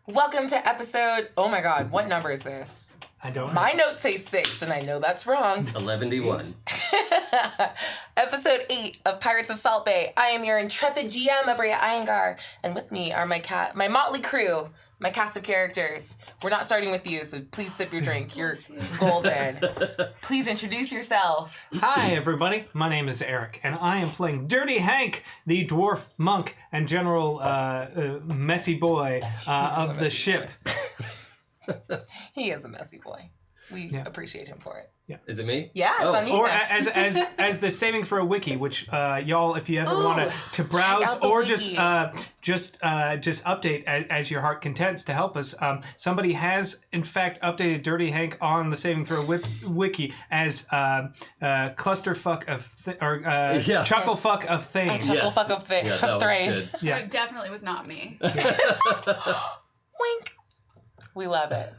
Welcome to episode, oh my god, what number is this? I don't know. My notes say 6, and I know that's wrong. 11D1. Episode 8 of Pirates of Salt Bay. I am your intrepid GM, Abria Iyengar, and with me are my motley crew, my cast of characters. We're not starting with you, so please sip your drink. You're golden. Please introduce yourself. Hi, everybody. My name is Eric, and I am playing Dirty Hank, the dwarf monk and general messy boy of the ship. He is a messy boy. We appreciate him for it. Yeah. Is it me? Yeah, it's on you. Or as the saving throw wiki, which y'all, if you ever want to browse or wiki. just update as your heart contents to help us, somebody has in fact updated Dirty Hank on the saving throw wiki as clusterfuck of chucklefuck of thing. Chucklefuck of thing. Yeah, that was good. Yeah. It definitely was not me. Wink. We love it.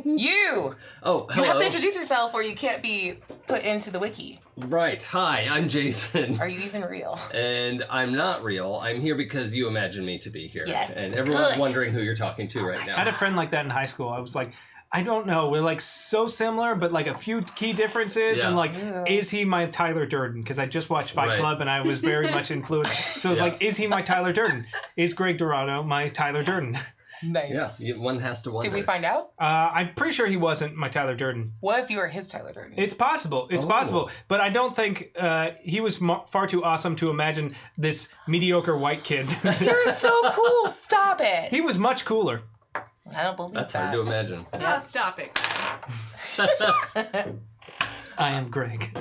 You! Oh, hello. You have to introduce yourself or you can't be put into the wiki. Right. Hi, I'm Jason. Are you even real? And I'm not real. I'm here because you imagined me to be here. Yes. And everyone's Good. wondering who you're talking to right now. I had a friend like that in high school. I was like, I don't know. We're like so similar, but like a few key differences. Yeah. And like, is he my Tyler Durden? Because I just watched Fight Club and I was very much influenced. So it's like, is he my Tyler Durden? Is Greg Dorado my Tyler Durden? Nice. Yeah, one has to wonder. Did we find out? I'm pretty sure he wasn't my Tyler Durden. What if you were his Tyler Durden? It's possible. It's possible. But I don't think he was far too awesome to imagine this mediocre white kid. You're so cool. Stop it. He was much cooler. I don't believe That's that. hard to imagine. Yeah, stop it. I am Greg.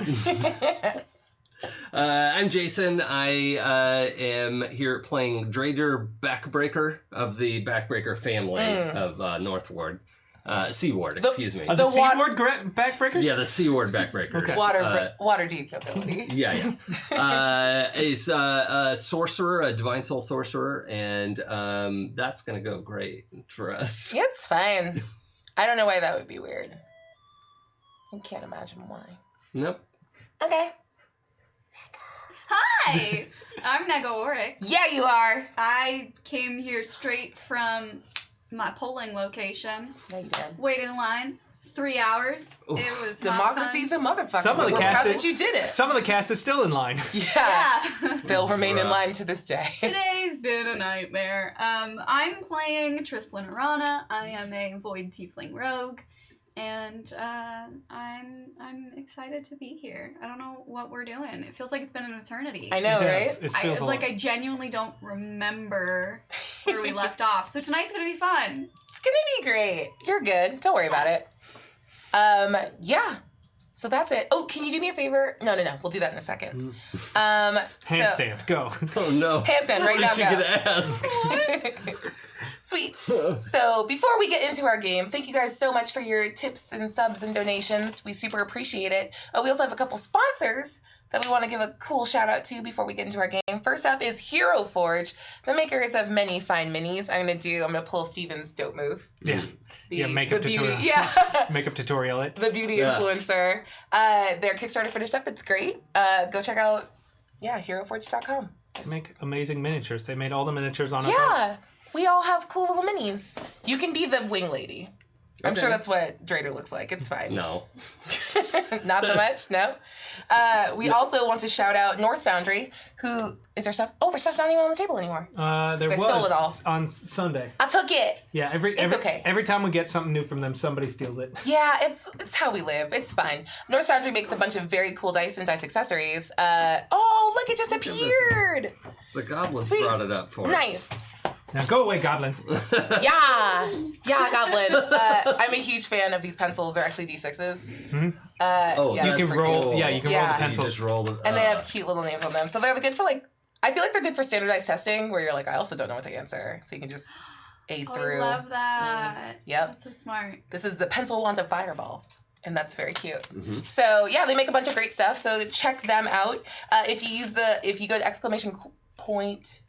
I'm Jason. I am here playing Drader Backbreaker of the Backbreaker family of Northward. Seaward, excuse me. The Seaward backbreakers? Yeah, the Seaward Backbreakers. Okay. Water deep ability. Yeah. It's a sorcerer, a divine soul sorcerer, and that's going to go great for us. It's fine. I don't know why that would be weird. I can't imagine why. Nope. Okay. Hi! I'm Nega Oric. Yeah, you are. I came here straight from my polling location. Yeah, you did. Waited in line 3 hours. Oof. It was Democracy's a motherfucker. Some of the We're cast proud is- that you did it. Some of the cast is still in line. Yeah. Yeah. They'll remain in rough. line to this day. Today's been a nightmare. I'm playing Trislin Arana. I am a Void Tiefling Rogue. And I'm excited to be here. I don't know what we're doing. It feels like it's been an eternity. I know, Yes, right? it feels a lot. I genuinely don't remember where we left off. So tonight's gonna be fun. It's gonna be great. You're good. Don't worry about it. Yeah. So that's it. Oh, can you do me a favor? No. We'll do that in a second. Handstand, go. Oh, no. Handstand right What now. is she Go. going to ask? Sweet. So before we get into our game, thank you guys so much for your tips and subs and donations. We super appreciate it. We also have a couple sponsors that we want to give a cool shout out to before we get into our game. First up is Hero Forge, the makers of many fine minis. I'm gonna pull Steven's dope move. Yeah. Makeup beauty, tutorial. yeah. Makeup tutorial it. The beauty influencer. Their Kickstarter finished up. It's great. Go check out, heroforge.com. Make amazing miniatures. They made all the miniatures on a Yeah. We all have cool little minis. You can be the wing lady. I'm sure that's what Drader looks like. It's fine. No. Not so much? No? We also want to shout out Norse Foundry, who is their stuff. Oh, their stuff's not even on the table anymore. There I was stole it all. on Sunday. I took it. Yeah, okay. Every time we get something new from them, somebody steals it. Yeah, it's how we live. It's fine. Norse Foundry makes a bunch of very cool dice and dice accessories. Oh, look, it just appeared. The goblins Sweet. brought it up for us. Nice. Now go away, goblins. Yeah, goblins. I'm a huge fan of these pencils. They're actually D6s. Hmm? Oh, yeah, You that's can pretty roll. cool. Yeah, you can Yeah. roll the You You pencils. just roll them. And they have cute little names on them. So they're good for I feel like they're good for standardized testing where you're like, I also don't know what to answer. So you can just aid Oh, through. I love that. Yep. That's so smart. This is the pencil wand of fireballs. And that's very cute. Mm-hmm. So yeah, they make a bunch of great stuff. So check them out. If you go to exclamation point,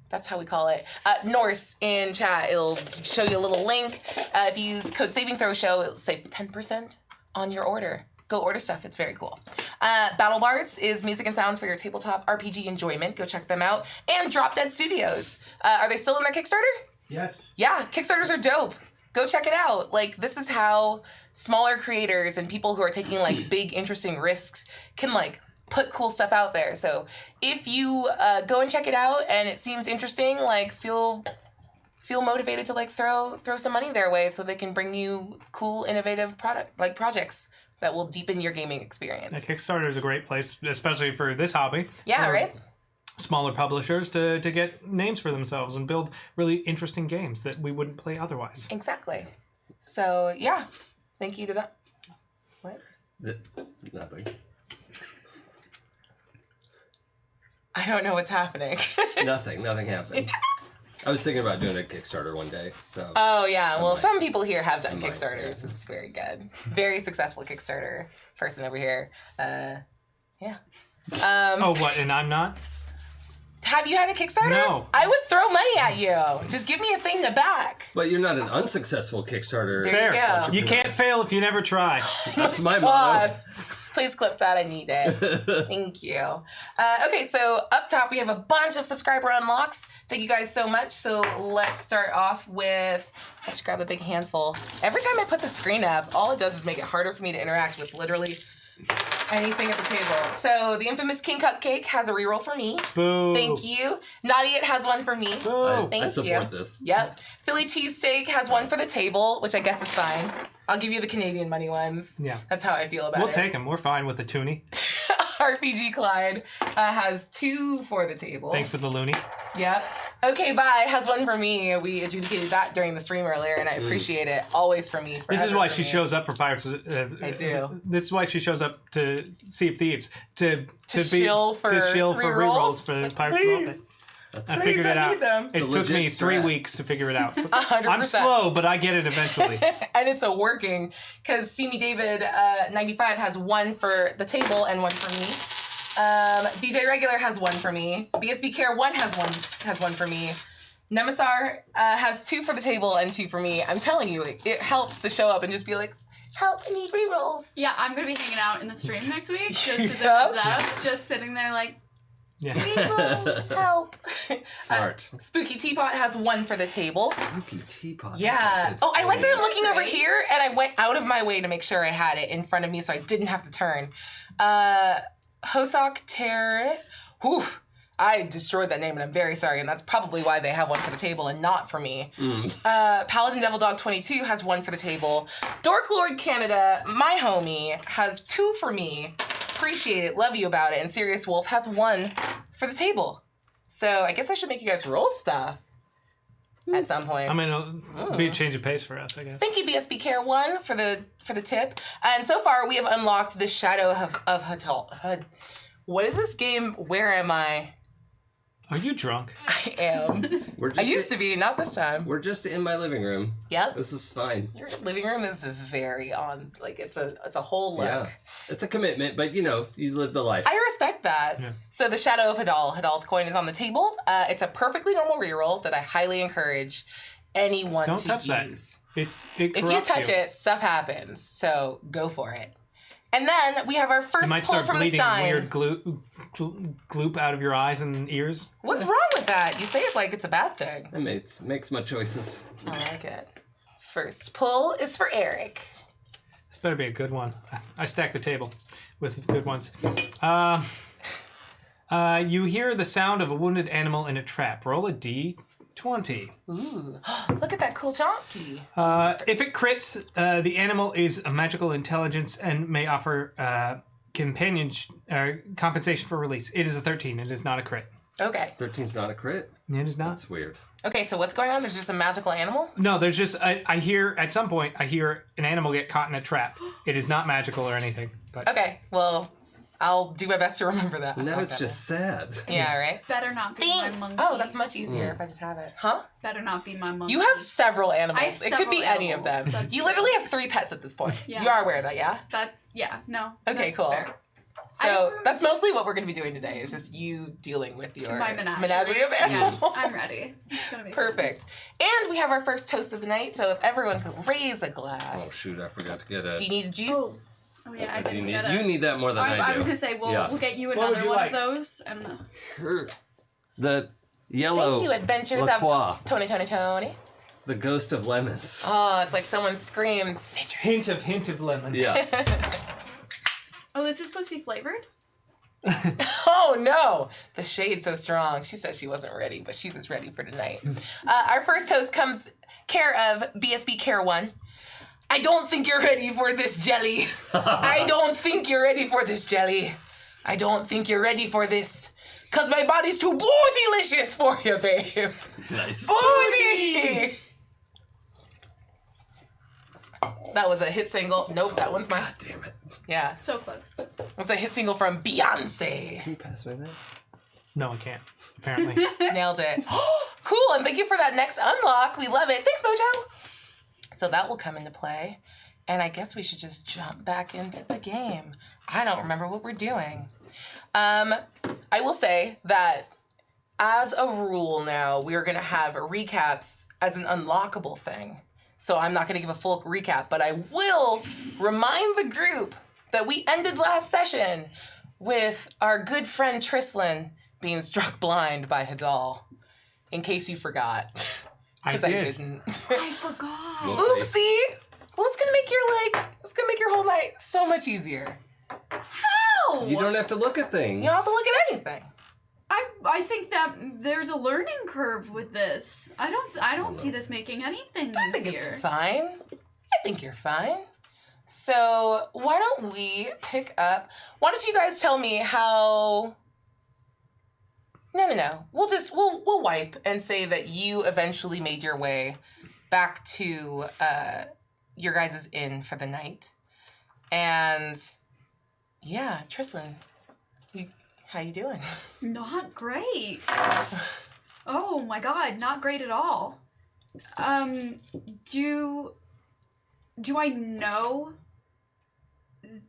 that's how we call it, Norse in chat, it'll show you a little link. If you use code SAVINGTHROWSHOW, it'll save 10% on your order. Go order stuff. It's very cool. Battle Bards is music and sounds for your tabletop RPG enjoyment. Go check them out. And Drop Dead Studios. Are they still in their Kickstarter? Yes. Yeah, Kickstarters are dope. Go check it out. Like, this is how smaller creators and people who are taking like big, interesting risks can like put cool stuff out there. So if you go and check it out and it seems interesting, like feel motivated to like throw some money their way so they can bring you cool, innovative projects that will deepen your gaming experience. Yeah, Kickstarter is a great place, especially for this hobby. Yeah, for right? Smaller publishers to get names for themselves and build really interesting games that we wouldn't play otherwise. Exactly. So, yeah. Thank you to that. What? Nothing. I don't know what's happening. Nothing happened. I was thinking about doing a Kickstarter one day, so. Oh, yeah. Well, might. some people here have done I might, Kickstarters. yeah. It's very good. Very successful Kickstarter person over here. Yeah. Oh, what? And I'm not? Have you had a Kickstarter? No. I would throw money at you. Just give me a thing to back. But you're not an unsuccessful Kickstarter. There you go. You can't fail if you never try. That's my God. motto. Please clip that. I need it. Thank you. Okay, so up top we have a bunch of subscriber unlocks. Thank you guys so much. So let's start off with, let's grab a big handful. Every time I put the screen up, all it does is make it harder for me to interact with literally anything at the table. So the infamous King Cupcake has a reroll for me. Boo. Thank you. Naughty It has one for me. Boo. Thank I support you. this. Yep. Philly Cheesesteak has one for the table, which I guess is fine. I'll give you the Canadian money ones. Yeah. That's how I feel about We'll it. take them. We're fine with the toonie. RPG Clyde has 2 for the table. Thanks for the loony. Yep. Okay, Bye has one for me. We adjudicated that during the stream earlier, and I appreciate it. Always for me. This is why for she me. shows up for Pirates. I do. This is why she shows up to Sea of Thieves to shill for rerolls rerolls? for Pirates of the World. I figured it out. Them. It It's a took me legit 3 strat. weeks to figure it out. 100%. I'm slow, but I get it eventually. And it's a working, because See Me David 95 has 1 for the table and 1 for me. DJ Regular has 1 for me. BSB Care 1 has one for me. Nemisar has 2 for the table and 2 for me. I'm telling you, it helps to show up and just be like, help, I need rerolls. Yeah, I'm gonna be hanging out in the stream next week, just as it Yep. comes up, just sitting there like, Yeah. Reroll, help. Smart. Spooky Teapot has 1 for the table. Spooky teapot. Yeah. That's Oh, I like that I'm good. looking over here, and I went out of my way to make sure I had it in front of me so I didn't have to turn. Hosok Terre. Whew. I destroyed that name, and I'm very sorry, and that's probably why they have 1 for the table and not for me. Paladin Devil Dog 22 has 1 for the table. Dork Lord Canada, my homie, has 2 for me. Appreciate it, love you about it. And Serious Wolf has 1 for the table. So I guess I should make you guys roll stuff at some point. I mean, it'll be a change of pace for us, I guess. Thank you, BSB Care 1, for the tip. And so far, we have unlocked the Shadow of Hud. What is this game? Where am I? Are you drunk? I am. We're I just used to be, not this time. We're just in my living room. Yep. This is fine. Your living room is very on. Like, it's a whole look. Yeah. It's a commitment, but you live the life. I respect that. Yeah. So the Shadow of Hadal. Hadal's coin is on the table. It's a perfectly normal reroll that I highly encourage anyone Don't to touch use. that. It If you corrupts touch it, stuff happens. So go for it. And then we have our You first might pull start from the bleeding Stein. weird gloop out of your eyes and ears. What's wrong with that? You say it like it's a bad thing. It makes my choices. I like it. First pull is for Eric. This better be a good one. I stack the table with good ones. You hear the sound of a wounded animal in a trap. Roll a d20. Ooh, look at that cool chonky. If it crits, the animal is a magical intelligence and may offer compensation for release. It is a 13. It is not a crit. Okay. 13's not a crit? It is not. That's weird. Okay, so what's going on? There's just a magical animal? No, there's just I hear at some point I hear an animal get caught in a trap. It is not magical or anything. But Okay, well, I'll do my best to remember that. Now Oh, it's goodness. just sad. Yeah, right? better not be Thanks. my monkey. Oh, that's much easier if I just have it. Huh? Better not be my monkey. You have several I animals. have It could be several any of animals, them. that's You true. literally have 3 pets at this point. Yeah. You are aware of that, yeah? No. Okay, that's cool. fair. So that's mostly what we're going to be doing today. Is just you dealing with your My menagerie. menagerie of animals. Yeah, I'm ready. It's gonna be Perfect. And we have our first toast of the night. So if everyone could raise a Oh glass. shoot, I forgot to get a... Do you need a juice? Oh yeah, I you, didn't need, get it. you need that more than I do. I was gonna say we'll Yeah. get you What would another you one like? of those and The Yellow. Thank you, Adventures LaCroix. of Tony. The ghost of lemons. Oh, it's like someone screamed citrus. Hint of lemon. Yeah. Oh, this is supposed to be flavored? Oh no, the shade's so strong. She said she wasn't ready, but she was ready for tonight. Our first toast comes care of BSB Care 1. I don't think you're ready for this jelly. I don't think you're ready for this jelly. I don't think you're ready for this. Cause my body's too bootylicious for you, babe. Nice. Booty! That was a hit single. Nope, that one's mine. God damn it. Yeah, So close. it was a hit single from Beyonce. Can you pass me that? No, I can't. Apparently. Nailed it. Cool, and thank you for that next unlock. We love it. Thanks, Mojo. So that will come into play. And I guess we should just jump back into the game. I don't remember what we're doing. I will say that as a rule now, we are going to have recaps as an unlockable thing. So I'm not going to give a full recap, but I will remind the group that we ended last session with our good friend Trislin being struck blind by Hadal. In case you forgot. Because I didn't. I forgot. Oopsie! Well, it's gonna make your whole night so much easier. How? You don't have to look at things. You don't have to look at anything. I think that there's a learning curve with this. I don't see this making anything I think easier. it's fine. I think you're fine. So why don't we pick up? Why don't you guys tell me how? No. We'll wipe and say that you eventually made your way back to your guys' inn for the night, and yeah, Trislin, how you doing? Not great. Oh my god, not great at all. Do I know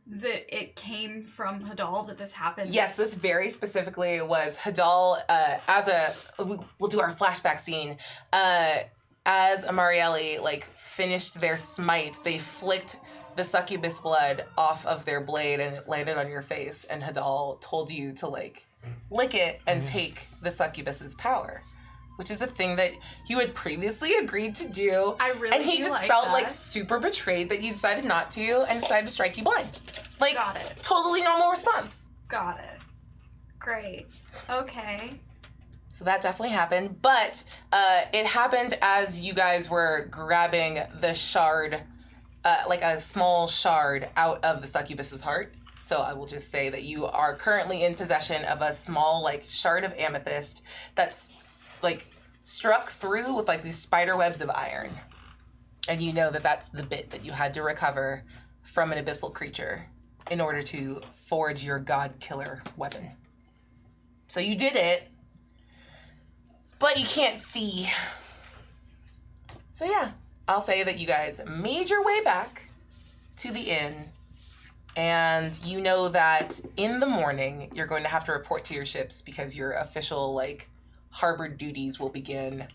that it came from Hadal that this happened? Yes, this very specifically was Hadal. We'll do our flashback scene. As Amarielli finished their smite, they flicked the succubus blood off of their blade and it landed on your face. And Hadal told you to lick it and take the succubus's power, which is a thing that you had previously agreed to do. I really and he do just like felt that. super betrayed that you decided not to and decided to strike you blind. Got it. Totally normal response. Got it. Great. Okay. So that definitely happened, but it happened as you guys were grabbing the shard, a small shard out of the succubus's heart. So I will just say that you are currently in possession of a small shard of amethyst that's struck through with these spider webs of iron. And you know that that's the bit that you had to recover from an abyssal creature in order to forge your god killer weapon. So you did it. But you can't see. So yeah, I'll say that you guys made your way back to the inn, and you know that in the morning you're going to have to report to your ships because your official harbor duties will begin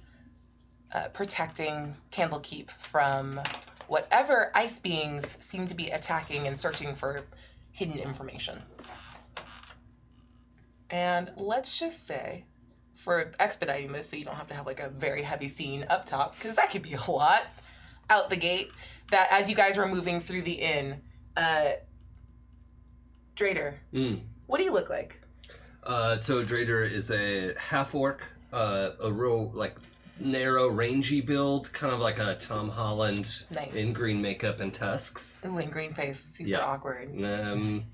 protecting Candlekeep from whatever ice beings seem to be attacking and searching for hidden information. And let's just say, for expediting this so you don't have to have a very heavy scene up top, because that could be a lot out the gate, that as you guys were moving through the inn, Drader, what do you look like? So Drader is a half-orc, a real narrow, rangy build, kind of like a Tom Holland. Nice. In green makeup and tusks. Ooh, and green face, super Yeah. awkward.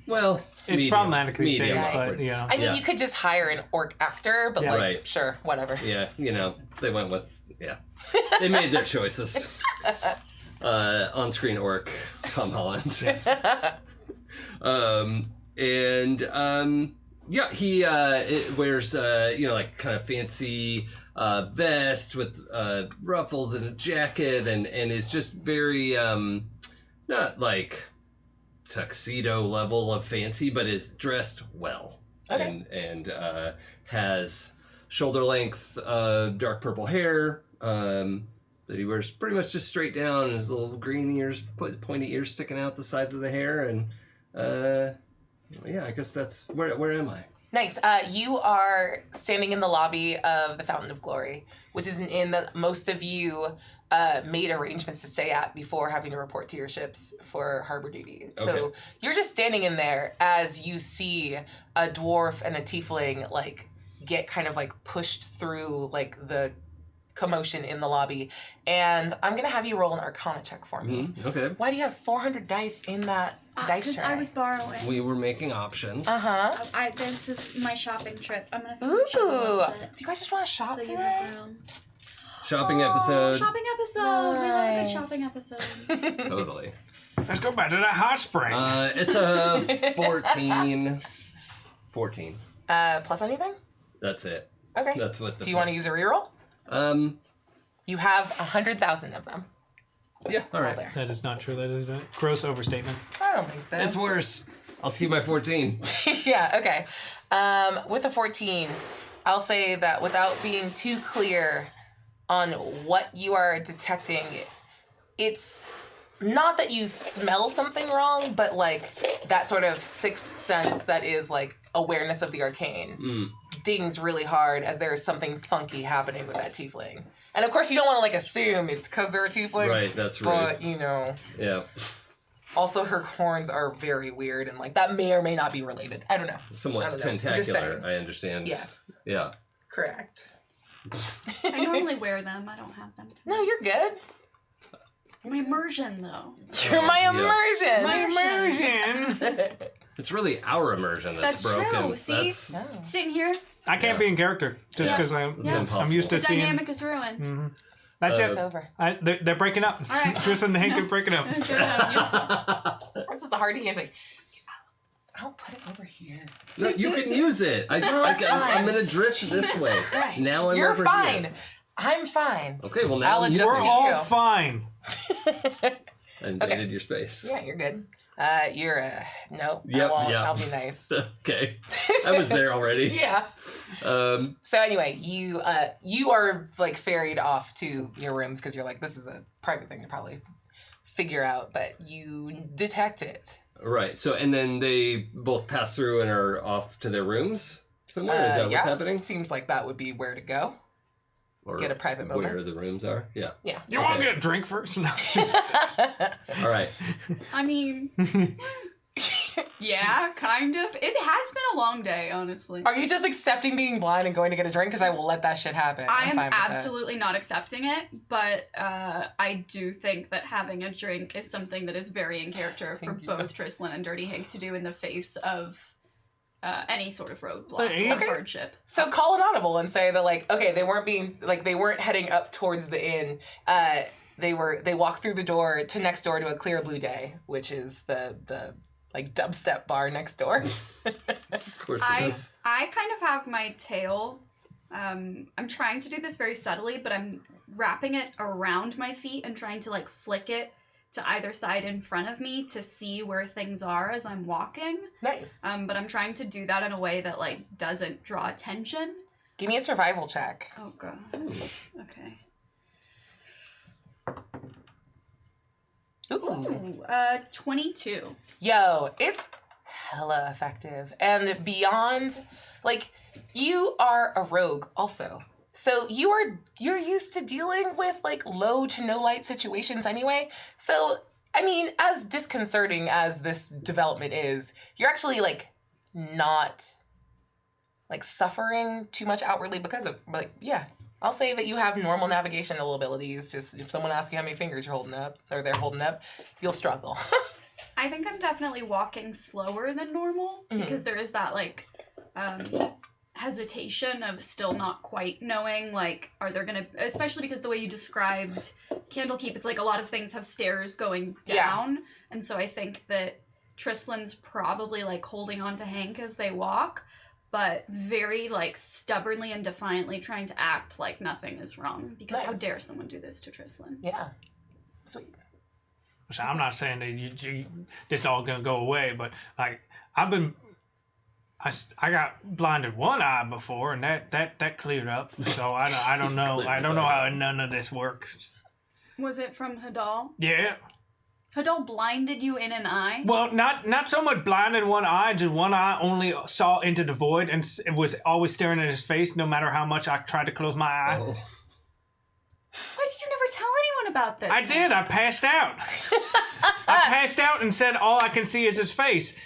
Well, It's medium, problematic these medium days, awkward. but yeah. I mean, Yeah. you could just hire an orc actor, but Yeah. Right. sure, whatever. Yeah, they went with, they made their choices. On-screen orc, Tom Holland. He wears, kind of fancy vest with ruffles and a jacket and is just very, not tuxedo level of fancy, but is dressed well. Okay. And has shoulder length dark purple hair that he wears pretty much just straight down, and his little green ears, pointy ears sticking out the sides of the hair, and I guess that's where am I? Nice. You are standing in the lobby of the Fountain of Glory, which is an inn that most of you made arrangements to stay at before having to report to your ships for harbor duty. Okay. So you're just standing in there as you see a dwarf and a tiefling like get kind of like pushed through like the commotion in the lobby. And I'm gonna have you roll an Arcana check for me. Okay. Why do you have 400 dice in that dice tray? Because I was borrowing. We were making options. This is my shopping trip. I'm gonna switch it a Ooh. little Do bit. you guys just want to shop So you today? have room. Shopping episode. Shopping episode. We love a good Nice. shopping episode. Totally. Let's go back to that hot spring. It's a 14. 14. Plus anything? That's it. Okay. That's what the Do you want to use a reroll? You have 100,000 of them. Yeah, all Roll right. there. That is not true. That is a gross overstatement. I don't think so. It's worse. I'll keep my 14. Yeah, okay. With a 14, I'll say that without being too clear on what you are detecting, it's not that you smell something wrong, but like that sort of sixth sense that is like awareness of the arcane dings really hard as there is something funky happening with that tiefling. And of course you don't want to like assume it's because they're a tiefling. Right, that's right. But, you know, Yeah. also her horns are very weird and like that may or may not be related. I don't know. I Somewhat don't know. I'm just tentacular, saying. I understand. Yes, Yeah. correct. I normally wear them. I don't have them today. No, you're good. My immersion, though. You're my yeah. immersion. Immersion. It's really our immersion that's broken. true. See? That's No. Sitting here, I can't Yeah. be in character just Yeah. because it's Yeah. impossible. I'm used the to seeing. dynamic is ruined. That's It's it. over. They're breaking up. All right. Tristan and Hank are breaking up. It's just a hard to like. I'll put it over here. No, you can use it. it's I'm fine. gonna drift this way. Christ. Now I'm You're over fine. here. I'm fine. Okay, well now I'll you adjust We're to all you. fine. I invaded your space. Yeah, you're good. You're nope. Yep, I won't. yeah. I'll be nice. Okay. I was there already. Yeah. Um, So anyway, you are like ferried off to your rooms because you're like, this is a private thing to probably figure out, but you detect it. right. So and then they both pass through and are off to their rooms somewhere. Is that yeah, what's happening? Seems like that would be where to go. Or Get a private moment. where the rooms are? Yeah. Yeah. You want to Okay. get a drink first? No. All right. I mean, yeah, kind of. It has been a long day, honestly. Are you just accepting being blind and going to get a drink? Because I will let that shit happen. I I'm am fine with that. absolutely not accepting it, but I do think that having a drink is something that is very in character for Thank you. both Trislan and Dirty Hank to do in the face of any sort of roadblock Hey. or Okay. hardship. So call an audible and say that like, okay, they weren't heading up towards the inn. They walked through the door to next door to a Clear Blue Day, which is the like dubstep bar next door. Of course it I is. kind of have my tail. I'm trying to do this very subtly, but I'm wrapping it around my feet and trying to like flick it to either side in front of me to see where things are as I'm walking. Nice. But I'm trying to do that in a way that like doesn't draw attention. Give me a survival check. Oh god. Okay. Ooh. 22. Yo, it's hella effective. And beyond, like, you are a rogue also. So you're used to dealing with like low to no light situations anyway. So I mean, as disconcerting as this development is, you're actually like not like suffering too much outwardly because of like, yeah. I'll say that you have normal navigational abilities. Just if someone asks you how many fingers you're holding up or they're holding up, you'll struggle. I think I'm definitely walking slower than normal because there is that like hesitation of still not quite knowing like are there gonna, especially because the way you described Candlekeep, it's like a lot of things have stairs going down, and so I think that Trislan's probably like holding on to Hank as they walk, but very like stubbornly and defiantly trying to act like nothing is wrong because how Nice. dare someone do this to Trislan? Yeah. Sweet. So I'm not saying that you this all gonna go away, but like I got blinded one eye before, and that cleared up. So I don't know how none of this works. Was it from Hadal? Yeah, Hadal blinded you in an eye? Well, not so much blind in one eye, just one eye only saw into the void and it was always staring at his face no matter how much I tried to close my eye. Oh. Why did you never tell anyone about this? I did. I passed out. I passed out and said all I can see is his face.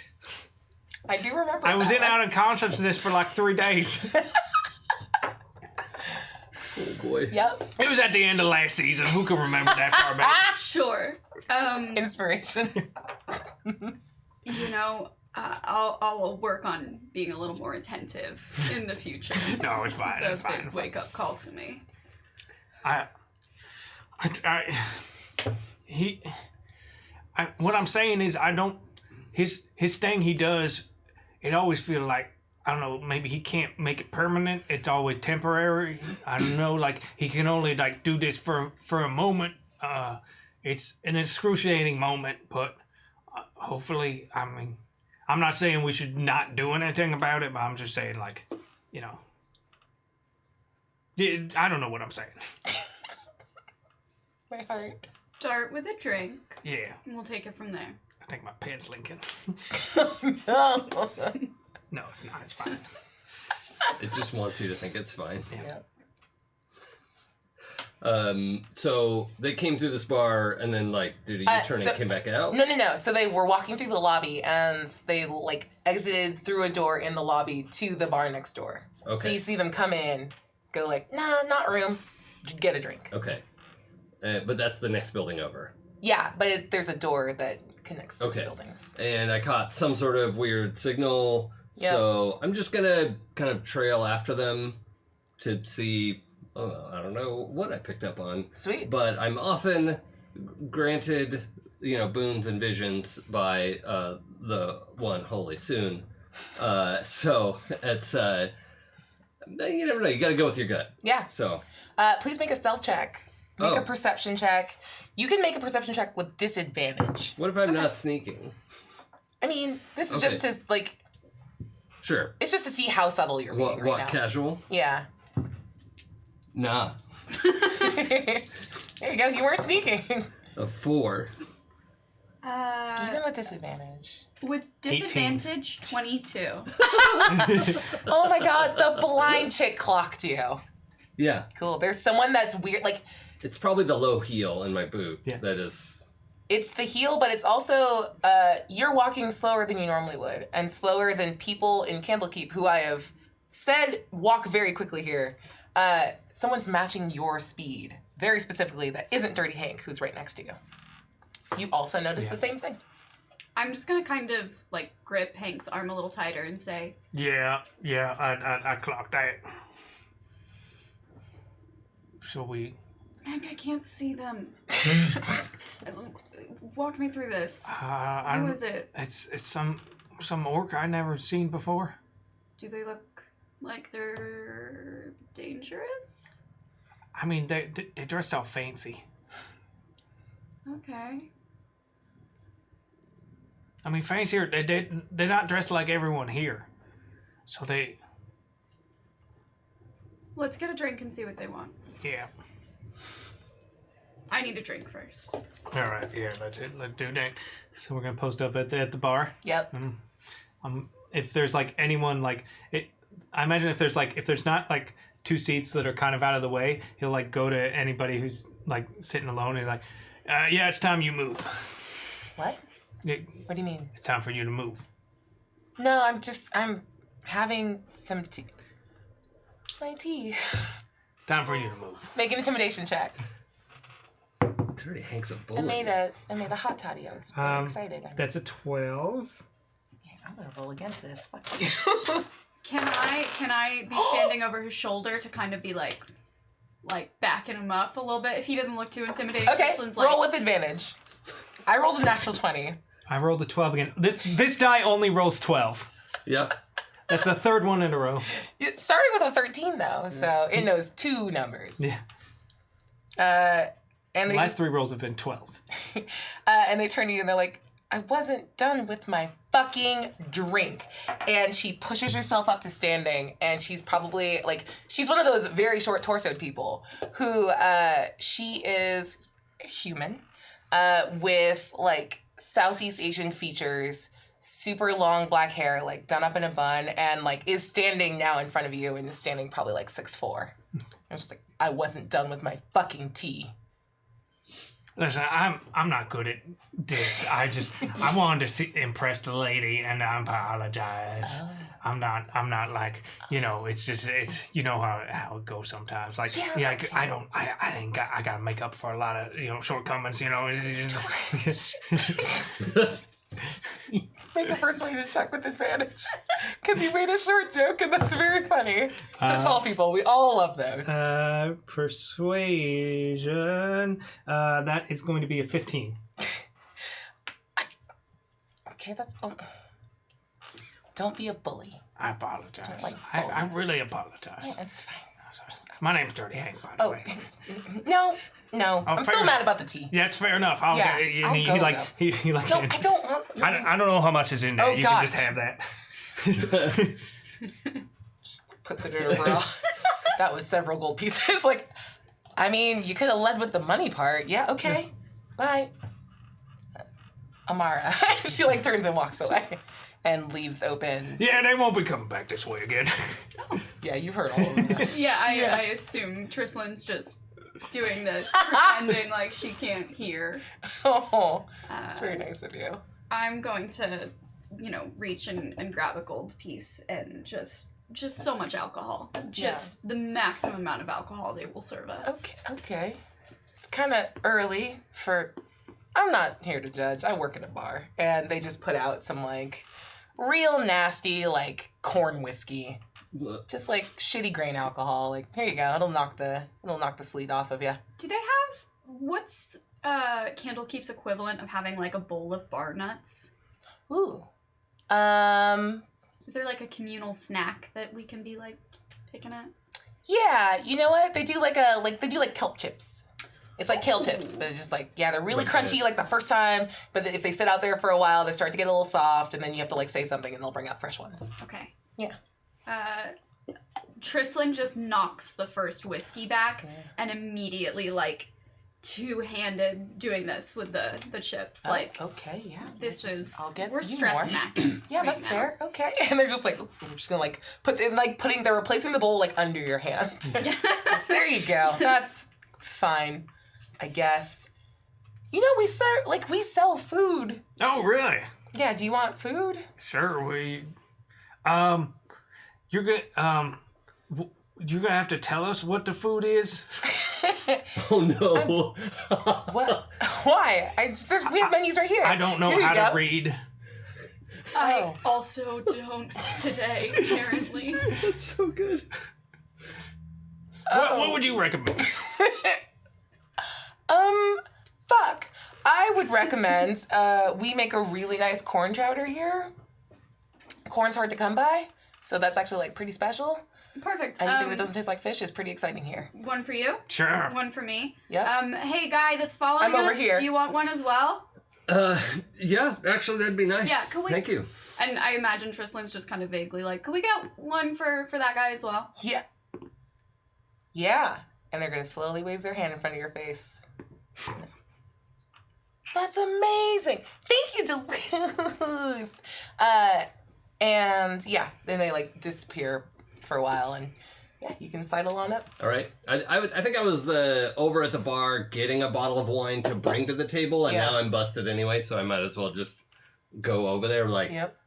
I do remember I was that in out of consciousness for like 3 days. Oh boy. Yep. It was at the end of last season. Who can remember that far back? Sure. Inspiration. You know, I'll work on being a little more attentive in the future. No, it's fine. It's It's a fine. big It's fine. wake-up call to me. What I'm saying is I don't, his thing he does, it always feel like, I don't know, maybe he can't make it permanent. It's always temporary. I don't know, like he can only like do this for a moment. It's an excruciating moment, but hopefully, I mean, I'm not saying we should not do anything about it, but I'm just saying like, you know, I don't know what I'm saying. My heart. Start with a drink, Yeah, and we'll take it from there. I think my pen's linking. No. No, it's not. It's fine. It just wants you to think it's fine. Yeah. So they came through this bar and then like did a U-turn so- and came back out? No. So they were walking through the lobby and they like exited through a door in the lobby to the bar next door. Okay. So you see them come in, go like, nah, not rooms, get a drink. Okay. But that's the next building over. Yeah, but there's a door that connects the Okay. two buildings. And I caught some sort of weird signal. Yep. So I'm just gonna kind of trail after them to see, I don't know what I picked up on. Sweet. But I'm often granted, boons and visions by the one Holy Soon. So it's, you never know. You got to go with your gut. Yeah. So. Please make a stealth check. Make Oh. a perception check. You can make a perception check with disadvantage. What if I'm not sneaking? I mean, this is Okay. just to like, Sure. it's just to see how subtle you're being right now. Casual? Yeah. Nah. There you go. You weren't sneaking. A 4. Even with disadvantage. With 18. disadvantage, 22. Oh my god, the blind chick clocked you. Yeah. Cool. There's someone that's weird. Like, It's probably the low heel in my boot. Yeah. That is. it's the heel, but it's also, you're walking slower than you normally would, and slower than people in Candlekeep, who I have said walk very quickly here. Someone's matching your speed, very specifically, that isn't Dirty Hank, who's right next to you. You also notice the same thing. I'm just gonna kind of like grip Hank's arm a little tighter and say, Yeah, I clocked that. So we... Hank, I can't see them. Walk me through this. Who is it? It's some orc I never seen before. Do they look like they're dangerous? I mean, they dressed all fancy. Okay. I mean, fancier. They're not dressed like everyone here. So they... Let's get a drink and see what they want. Yeah. I need a drink first. All right. Yeah. Let's do that. So we're gonna post up at the bar. Yep. If there's like anyone like it, I imagine if there's not like 2 seats that are kind of out of the way, he'll like go to anybody who's like sitting alone and like, yeah, it's time you move. What? What do you mean? It's time for you to move. No, I'm having some tea. My tea. Time for you to move. Make an intimidation check. Dirty Hank's a I bully. made a hot toddy. I was really excited. That's a 12. Yeah, I'm gonna roll against this. Fuck you. Can I be standing over his shoulder to kind of be like backing him up a little bit if he doesn't look too intimidating? Okay, Krislin's roll with advantage. I rolled a natural 20. I rolled a 12 again. This die only rolls 12. Yep. That's the 3rd one in a row. It started with a 13 though, so it knows 2 numbers. Yeah. And The they last 3 rolls have been 12. and they turn to you and they're like, I wasn't done with my fucking drink. And she pushes herself up to standing, and she's probably like, she's one of those very short torsoed people who she is human. with like Southeast Asian features, super long black hair, like done up in a bun, and like is standing now in front of you and is standing probably like 6'4". I'm just like, I wasn't done with my fucking tea. Listen, I'm not good at this. I wanted to impress the lady, and I apologize. Oh. I'm not like, it's you know how it goes sometimes. Like, Yeah, like, I gotta make up for a lot of, shortcomings, Make a persuasion check with advantage. Because you made a short joke and that's very funny. To tall people, we all love those. Persuasion, that is going to be a 15. Okay, that's... Oh. Don't be a bully. I apologize. Like I bullies. really apologize. Yeah, it's fine. My name's Dirty Hank, by the Oh, way. no. I'm fair still mad enough. about the tea. Yeah, it's fair enough. I'll go, he though. like. No, I don't want... I don't know how much is in there. Oh, You God. can just have that. Puts it in her bra. That was several gold pieces. Like, I mean, you could have led with the money part. Yeah, okay. Bye. Amara. She like turns and walks away and leaves open. Yeah, they won't be coming back this way again. Yeah, you've heard all of that. Yeah, I assume Tristlin's just doing this, pretending like she can't hear. Oh, that's very nice of you. I'm going to, reach and grab a gold piece and just so much alcohol. Just the maximum amount of alcohol they will serve us. Okay. It's kind of early for... I'm not here to judge. I work at a bar. And they just put out some, like, real nasty, like, corn whiskey. Just, like, shitty grain alcohol. Like, here you go. It'll knock the sleet off of you. Do they have... What's Candlekeep's equivalent of having, like, a bowl of bar nuts? Ooh. Is there, like, a communal snack that we can be, like, picking at? Yeah, you know what? They do, like kelp chips. It's like kale chips, but it's just like, yeah, they're really crunchy like the first time, but if they sit out there for a while, they start to get a little soft, and then you have to like say something and they'll bring out fresh ones. Okay. Yeah. Trislin just knocks the first whiskey back and immediately, like, two-handed doing this with the chips. Like, okay, yeah. We're stress snacking. Yeah, that's fair. Okay. And they're just like, we're just gonna like they're replacing the bowl like under your hand. Just, there you go. That's fine. I guess. We sell food. Oh, really? Yeah, do you want food? Sure. You're gonna have to tell us what the food is. Oh no! What? Why? We have menus right here. I don't know how to read. I also don't today, apparently. That's so good. What would you recommend? Fuck. I would recommend we make a really nice corn chowder here. Corn's hard to come by, so that's actually like pretty special. Perfect. Anything that doesn't taste like fish is pretty exciting here. One for you. Sure. One for me. Yeah. Hey, guy that's following I'm over us, here. do you want one as well? Yeah, actually that'd be nice. Yeah, could we... Thank you. And I imagine Tristlin's just kind of vaguely like, could we get one for that guy as well? Yeah. Yeah. And they're going to slowly wave their hand in front of your face. That's amazing. Thank you, Duluth. And yeah, then they like disappear for a while, and yeah, you can sidle on up. All right. I think I was over at the bar getting a bottle of wine to bring to the table, and now I'm busted anyway, so I might as well just go over there. Like, yep.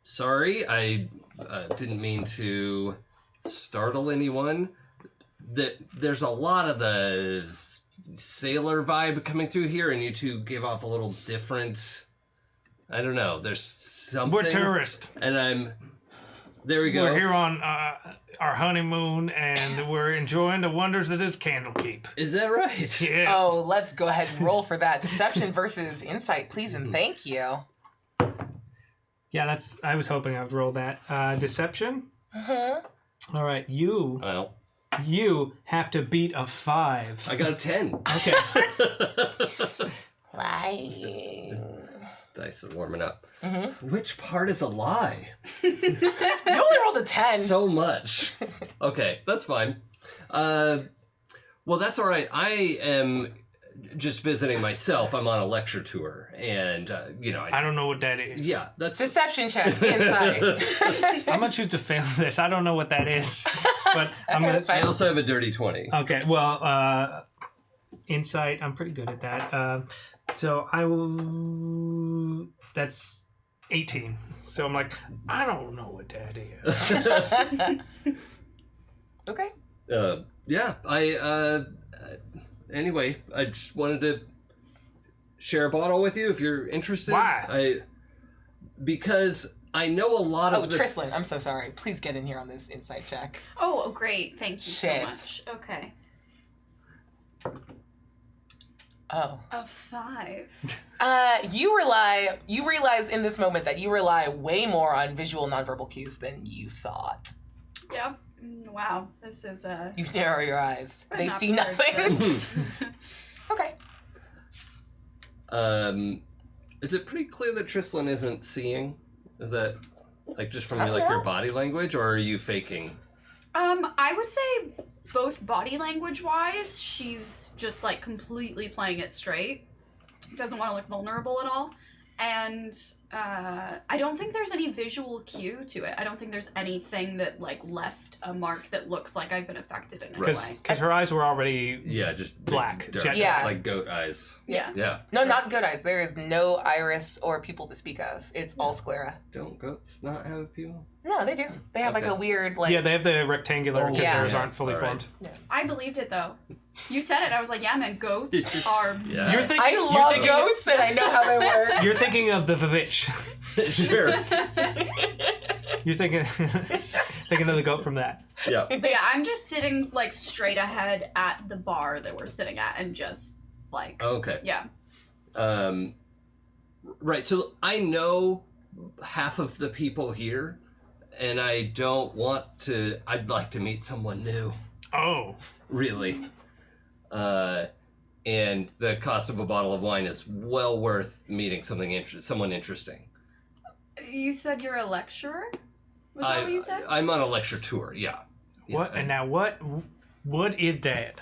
Sorry, I didn't mean to startle anyone. There's a lot of the sailor vibe coming through here, and you two give off a little different. I don't know. There's something. We're tourists. And there we go. We're here on our honeymoon, and we're enjoying the wonders of this Candlekeep. Is that right? Yeah. Oh, let's go ahead and roll for that. Deception versus insight, please and thank you. Yeah, I was hoping I would roll that. Deception? Uh-huh. All right, Well, you have to beat a 5. I got a 10. Okay. Lying. Dice are warming up. Mm-hmm. Which part is a lie? You only rolled a 10. So much. Okay, that's fine. Well, that's all right. I am just visiting myself. I'm on a lecture tour, and I don't know what that is. yeah, that's Deception check, insight. I'm gonna choose to fail this. I don't know what that is, but I'm gonna. That's fine. I also have a dirty 20. Okay, well, insight. I'm pretty good at that. So I will. That's 18. So I'm like, I don't know what that is. Okay. Yeah, anyway, I just wanted to share a bottle with you if you're interested. Why? Because I know a lot Oh, of Trislin, I'm so sorry. Please get in here on this insight check. Oh, great. Thank you Shit. so much. Okay. Oh. A 5. You realize in this moment that you rely way more on visual nonverbal cues than you thought. Yeah. Wow. This is You narrow your eyes. They not see prepared nothing. for this. Okay. Is it pretty clear that Trislin isn't seeing? Is that like just from I don't your know. body language, or are you faking? I would say both body language wise, she's just like completely playing it straight. Doesn't want to look vulnerable at all. And I don't think there's any visual cue to it. I don't think there's anything that like left a mark that looks like I've been affected in any way. Because her eyes were already Yeah, just Black. dark, Yeah. like goat eyes. Yeah. Yeah. No, not good eyes. There is no iris or pupil to speak of. It's all sclera. Don't goats not have people? No, they do. They have like Okay. a weird like. yeah, they have the rectangular because Yeah. theirs Yeah. aren't fully All right. formed. I believed it though. You said it. I was like, yeah, man, goats are. Yeah. You're thinking. I you're love thinking- goats and I know how they work. You're thinking of the Vivitch. Sure. You're thinking of the goat from that. Yeah. But yeah, I'm just sitting like straight ahead at the bar that we're sitting at and just like, Okay. yeah. Right. So I know half of the people here, and I don't want to. I'd like to meet someone new. Oh. Really. And the cost of a bottle of wine is well worth meeting someone interesting. You said you're a lecturer? Was that what you said? I'm on a lecture tour. Yeah. What? Yeah. And now what is that?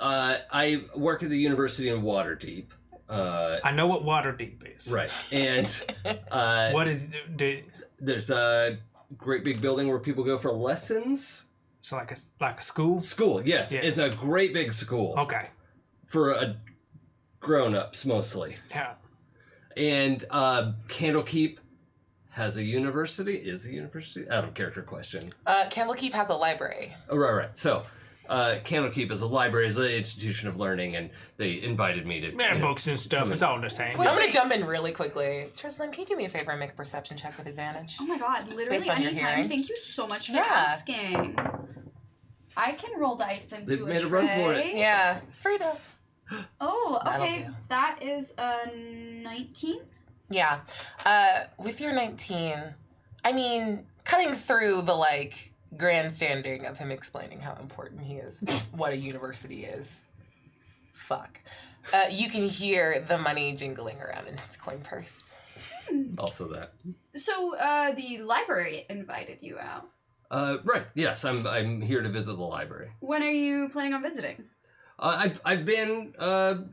I work at the University in Waterdeep. I know what Waterdeep is. Right. And What is there's a great big building where people go for lessons. so like a school? School, yes. Yeah. It's a great big school Okay. for grown-ups mostly. Yeah. And Candlekeep is a university? Out of character question. Candlekeep has a library. Oh, right. So, Candlekeep is a library, is an institution of learning, and they invited me to... Man, books and stuff. It's all the same. I'm gonna jump in really quickly. Tristan, can you do me a favor and make a perception check with advantage? Oh my god, literally Based on your anytime. hearing. Thank you so much for Yeah. asking. I can roll dice into They've made a run for it. Yeah, Frida. Oh, That'll okay. do. That is a 19. Yeah. With your 19, I mean, cutting through the like grandstanding of him explaining how important he is, what a university is. Fuck. You can hear the money jingling around in his coin purse. Also that. So, the library invited you out. Right, yes, I'm here to visit the library. When are you planning on visiting? I've been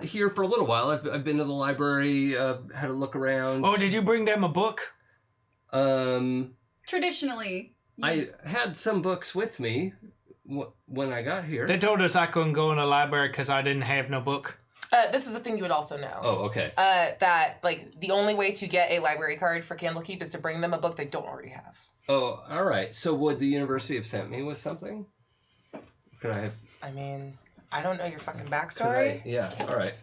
here for a little while. I've been to the library, had a look around. Oh, did you bring them a book? Traditionally, I had some books with me when I got here. They told us I couldn't go in the library because I didn't have no book. This is a thing you would also know. Oh, okay. That like the only way to get a library card for Candlekeep is to bring them a book they don't already have. Oh, all right. So would the university have sent me with something? Could I have? I mean, I don't know your fucking Could backstory. Yeah. All right.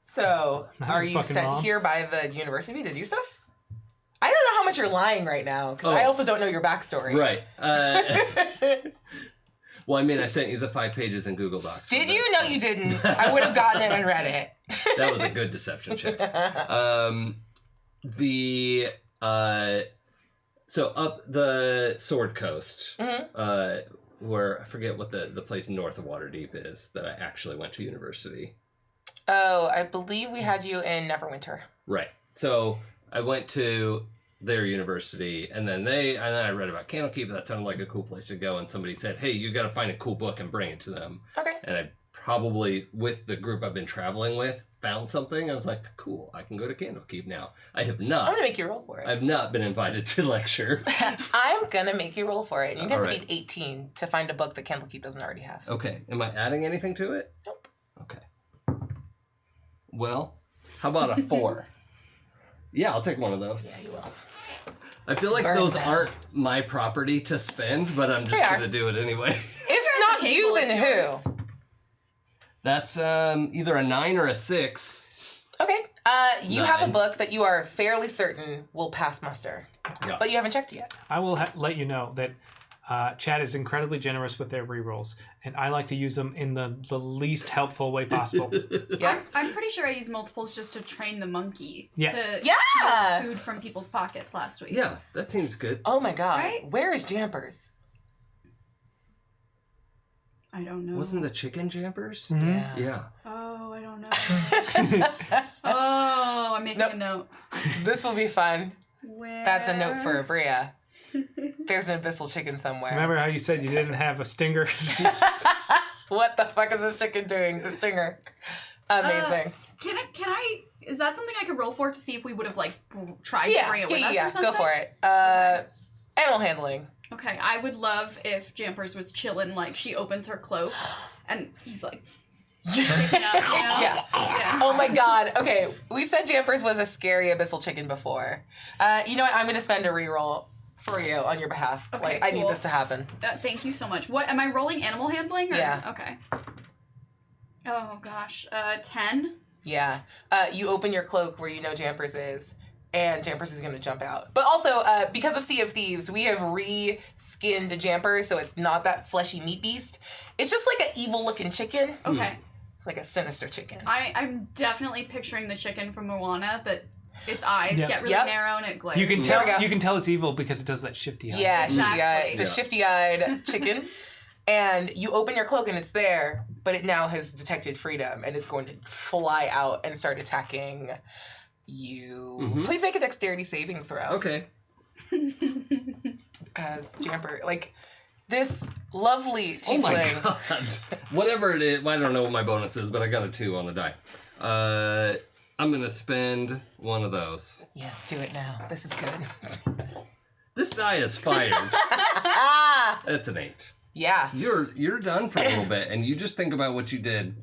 So, Not are your you fucking sent mom. here by the university to do stuff? I don't know how much you're lying right now, because I Oh. also don't know your backstory. Right. Well, I mean, I sent you the 5 pages in Google Docs. Did you? No, you didn't. I would have gotten it and read it. That was a good deception check. So up the Sword Coast, where I forget what the place north of Waterdeep is that I actually went to university. Oh, I believe we had you in Neverwinter. Right. So I went to their university, and then I read about Candlekeep. That sounded like a cool place to go. And somebody said, "Hey, you got to find a cool book and bring it to them." Okay. And I probably with the group I've been traveling with found something. I was like, cool, I can go to Candlekeep now. I have I'm not. gonna make you roll for it. I've not been invited to lecture. I'm gonna make you roll for it. You have to Alright. beat 18 to find a book that Candlekeep doesn't already have. Okay, am I adding anything to it? Nope. Okay. Well, how about a 4? Yeah, I'll take one of those. Yeah, you will. I feel like Burn those them. aren't my property to spend, but I'm just They are. gonna do it anyway. If not you, Table, then it's who? yours. That's either a 9 or a 6. Okay. You have a 9. book that you are fairly certain will pass muster, Yeah. but you haven't checked yet. I will let you know that Chad is incredibly generous with their rerolls, and I like to use them in the least helpful way possible. Yeah. I'm pretty sure I used multiples just to train the monkey Yeah. to Yeah. steal food from people's pockets last week. Yeah, that seems good. Oh my god. Right? Where is Jampers? I don't know. Wasn't the chicken Jampers? Mhm. Yeah. Oh, I don't know. Oh, I'm making Nope. a note. This will be fun. Where? That's a note for Abria. There's an abyssal chicken somewhere. Remember how you said you didn't have a stinger? What the fuck is this chicken doing? The stinger. Amazing. Can I? Is that something I could roll for to see if we would have like tried to yeah, bring it with us yeah, or something? go for it. Animal handling. Okay, I would love if Jampers was chilling, like she opens her cloak, and he's like, freaking out, you know? Yeah. Oh my god. Okay, we said Jampers was a scary abyssal chicken before. You know what? I'm gonna spend a reroll for you on your behalf. Okay, like, I need cool. this to happen. Thank you so much. What am I rolling? Animal handling? Or? Yeah. Okay. Oh gosh, 10. Yeah. You open your cloak where you know Jampers is, and Jampers is going to jump out. But also, because of Sea of Thieves, we have re-skinned Jampers, so it's not that fleshy meat beast. It's just like an evil-looking chicken. Okay. It's like a sinister chicken. I'm definitely picturing the chicken from Moana, but its eyes Yep. get really Yep. narrow and it glares. You can There we tell. go. You can tell it's evil because it does that shifty eye. Yeah, Exactly. shifty-eyed. It's a Yeah. shifty-eyed chicken. And you open your cloak and it's there, but it now has detected freedom and it's going to fly out and start attacking you. Mhm. Please make a dexterity saving throw. Okay. Because Jamper, like, this lovely Oh my tiefling. god. Whatever it is, I don't know what my bonus is, but I got a 2 on the die. I'm gonna spend one of those. Yes, do it now. This is good. This die is fired. Ah! That's an 8. Yeah. You're done for a little bit, and you just think about what you did.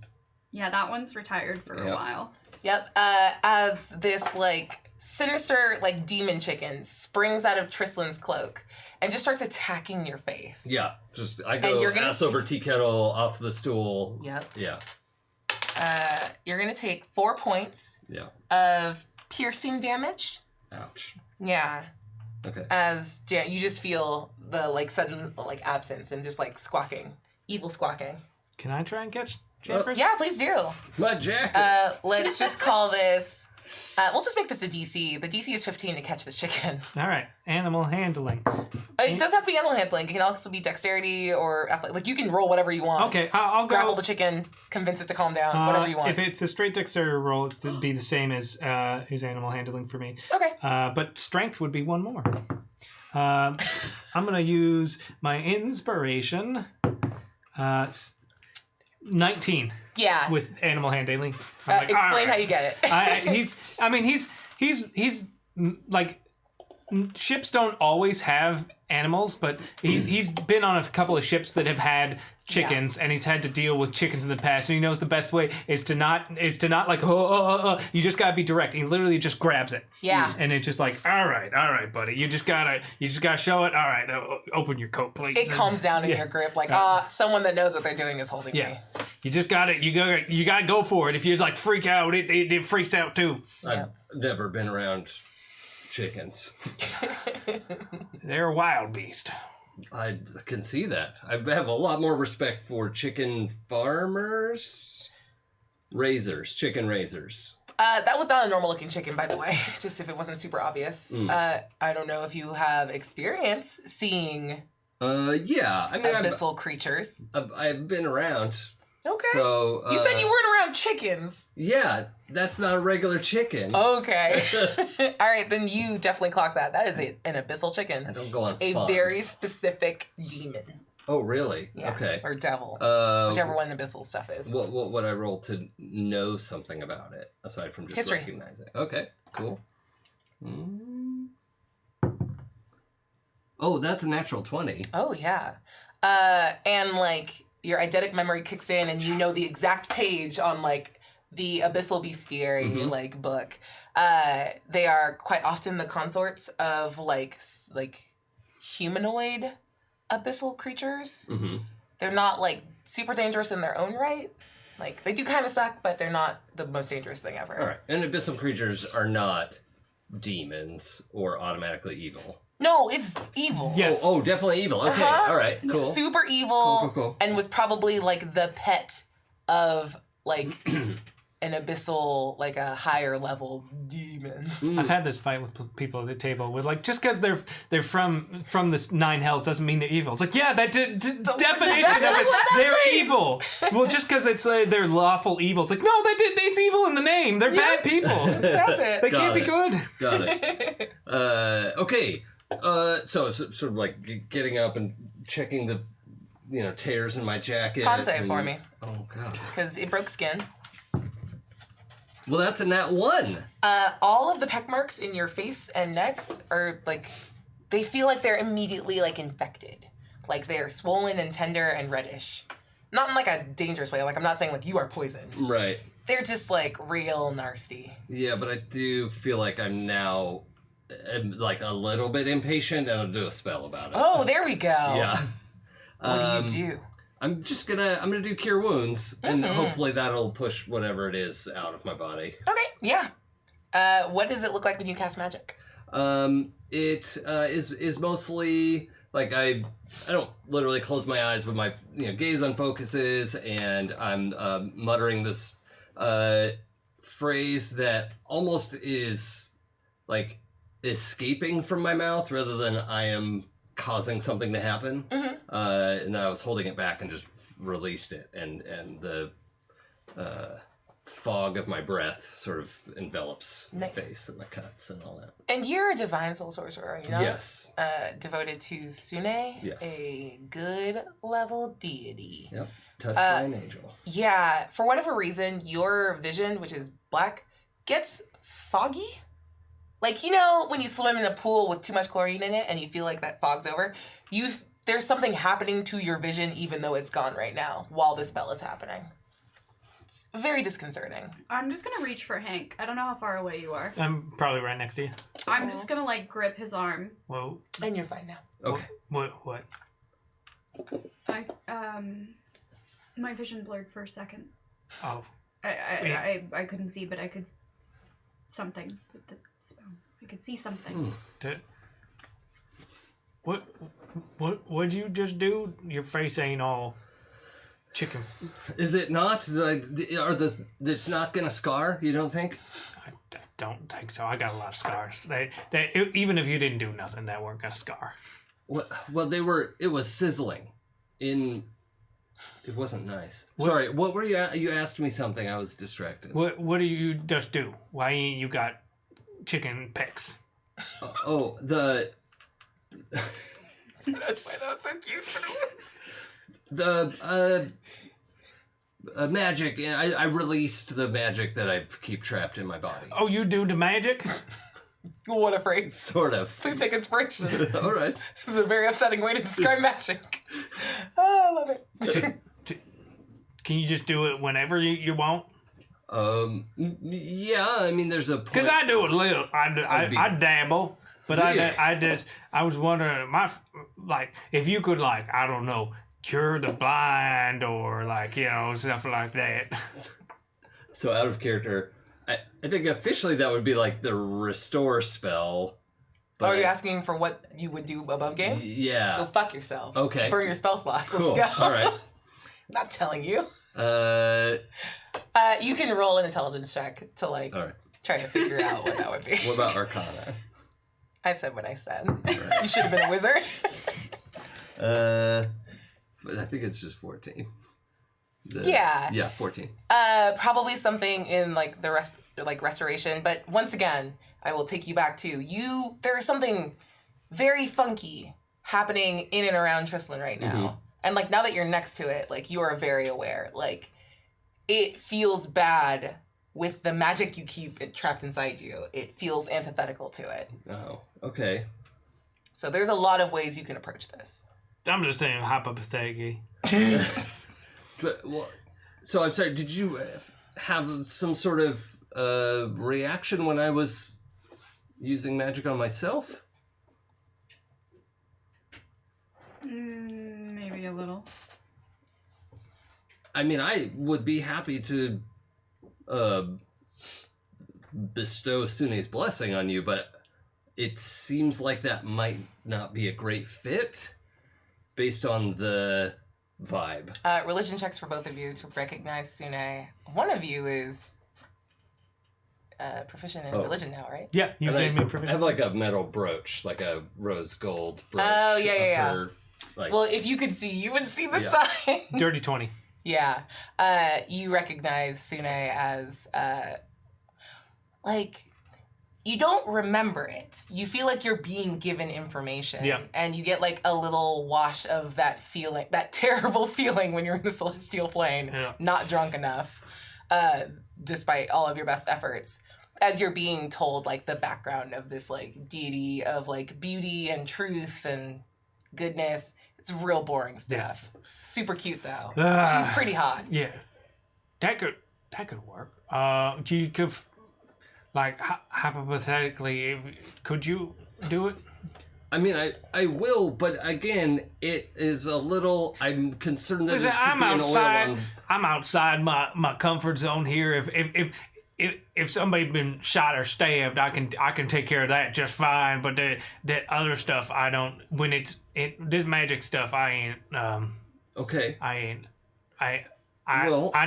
Yeah, that one's retired for a Yep. while. Yep. As this, like, sinister, like, demon chicken springs out of Tristlin's cloak and just starts attacking your face. Yeah, just I And go you're gonna ass over tea kettle off the stool. Yep. Yeah, You're going to take 4 points yeah. of piercing damage. Ouch. Yeah. Okay. As you just feel the, like, sudden, like, absence and just, like, squawking. Evil squawking. Can I try and catch Oh, Jampers? Yeah, please do. My jacket. Let's just call this. We'll just make this a DC. The DC is 15 to catch this chicken. All right. Animal handling. It doesn't have to be animal handling. It can also be dexterity or athletic. Like, you can roll whatever you want. Okay, I'll go. Grapple the chicken, convince it to calm down, whatever you want. If it's a straight dexterity roll, it'd be the same as his animal handling for me. Okay. But strength would be one more. I'm gonna use my inspiration. 19 Yeah. with animal handling. I'm like, Explain "All right." how you get it. He's like, ships don't always have animals, but he's been on a couple of ships that have had chickens, and he's had to deal with chickens in the past, and he knows the best way is to not like you just gotta be direct. He literally just grabs it. Yeah. And it's just like, all right, buddy. You just gotta show it. All right, open your coat, please. It calms down in Yeah. your grip. Like, someone that knows what they're doing is holding Yeah. me. You just you gotta go for it. If you like freak out, it freaks out too. I've never been around chickens. They're a wild beast. I can see that. I have a lot more respect for chicken farmers. Chicken raisers. That was not a normal looking chicken, by the way. Just if it wasn't super obvious. I don't know if you have experience seeing Yeah. I mean, abyssal creatures. I've been around. Okay. So You said you weren't around chickens. Yeah, that's not a regular chicken. Okay. All right, then you definitely clock that. That is an abyssal I chicken. don't go on A farms. very specific demon. Oh, really? Yeah. Okay. Or devil. Whichever one the abyssal stuff is. What would I roll to know something about it, aside from just History. recognizing? Okay, cool. Oh, that's a natural 20. Oh, yeah. And, like, your eidetic memory kicks in and you know the exact page on, like, the Abyssal Bestiary, like, book. They are quite often the consorts of, like humanoid abyssal creatures. Mm-hmm. They're not, like, super dangerous in their own right. Like, they do kind of suck, but they're not the most dangerous thing ever. All right. And abyssal creatures are not demons or automatically evil. No, it's evil. Yes. Oh, definitely evil. Okay. All right. Cool. Super evil. Cool. And was probably, like, the pet of, like, an abyssal, like, a higher level demon. I've had this fight with people at the table with, like, just because they're from this nine hells doesn't mean they're evil. It's like, yeah, that definition exactly of it. what that They're means. evil. Well, just because it's they're lawful evil. It's like, no, it's evil in the name. They're bad people. It says it. They Got can't be it. good. Got it. Okay. So it's sort of like getting up and checking the, tears in my jacket. Con save and- for me. Oh, God. Because it broke skin. Well, that's a nat 1. All of the peck marks in your face and neck are, like, they feel like they're immediately, like, infected. Like, they are swollen and tender and reddish. Not in, like, a dangerous way. Like, I'm not saying, like, you are poisoned. Right. They're just, like, real nasty. Yeah, but I do feel like I'm now, like, a little bit impatient, and I'll do a spell about it. Oh, there we go. Yeah. What do you do? I'm gonna do Cure Wounds, and hopefully that'll push whatever it is out of my body. Okay, yeah. What does it look like when you cast magic? It is mostly like I don't literally close my eyes, but my gaze unfocuses, and I'm muttering this phrase that almost is like escaping from my mouth rather than I am causing something to happen. And I was holding it back and just released it, and the fog of my breath sort of envelops my Nice. face and my cuts and all that. And you're a divine soul sorcerer, are you not? Yes. Devoted to Sune, Yes. a good level deity. Yep. Touched by an angel. Yeah, for whatever reason, your vision, which is black, gets foggy. Like, when you swim in a pool with too much chlorine in it and you feel like that fog's over, there's something happening to your vision even though it's gone right now while the spell is happening. It's very disconcerting. I'm just gonna reach for Hank. I don't know how far away you are. I'm probably right next to you. I'm just gonna, like, grip his arm. Whoa. And you're fine now. Okay. What? My vision blurred for a second. Oh. I couldn't see, but I could something with the spell. I could see something. What'd you just do? Your face ain't all chicken. Is it not? It's not gonna scar, you don't think? I don't think so. I got a lot of scars. Even if you didn't do nothing, that weren't gonna scar. Well, it was sizzling. It wasn't nice. Sorry, what were you you asked me something, I was distracted. What do you just do? Why ain't you got chicken pecs? The That's why that was so cute. the magic. I released the magic that I keep trapped in my body. Oh, you do the magic? What a phrase. Sort of. Please take inspiration. All right. This is a very upsetting way to describe magic. Oh, I love it. Can you just do it whenever you want? Yeah, I mean, there's a point. Because I do it a little. I dabble. But I was wondering, if you could, I don't know, cure the blind or, stuff like that. So out of character, I think officially that would be like the restore spell. Oh, are you asking for what you would do above game? Go Yeah. fuck yourself. Okay. Burn your spell slots. Cool. Let's go. All right. Not telling you. All You can roll an intelligence check to right. try to figure out what that would be. What about Arcana? I said what I said. You should have been a wizard. But I think it's just 14. Yeah. Yeah, 14. Probably something in the restoration, but once again, I will take you back to there is something very funky happening in and around Trislin right now. And like now that you're next to it, like you are very aware. Like it feels bad with the magic you keep trapped inside you. It feels antithetical to it. Oh, okay. So there's a lot of ways you can approach this. I'm just saying hypothetically. But, well, so I'm sorry, did you have some sort of reaction when I was using magic on myself? Maybe a little. I mean, I would be happy to bestow Sune's blessing on you, but it seems like that might not be a great fit based on the vibe. Religion checks for both of you to recognize Sune. One of you is proficient in religion now, right? Yeah, you And gave me I proficiency. have like a metal brooch, like a rose gold brooch. Oh, yeah, of yeah. her, like, Well, if you could see, you would see the Yeah. sign. Dirty 20. Yeah. You recognize Sune as, like, you don't remember it. You feel like you're being given information. Yeah. And you get, like, a little wash of that feeling, that terrible feeling when you're in the celestial plane, Yeah. not drunk enough, despite all of your best efforts. As you're being told, like, the background of this, like, deity of, like, beauty and truth and goodness. It's real boring stuff. Super cute, though. Ah. She's pretty hot. Yeah. That could work. You could, like, hypothetically, could you do it? I mean, I will, but again, it is a little. I'm concerned that Listen, it could I'm be an outside. oil on. I'm outside my comfort zone here. If somebody been shot or stabbed, I can take care of that just fine. But that other stuff, I don't. When this magic stuff, I ain't. Okay. I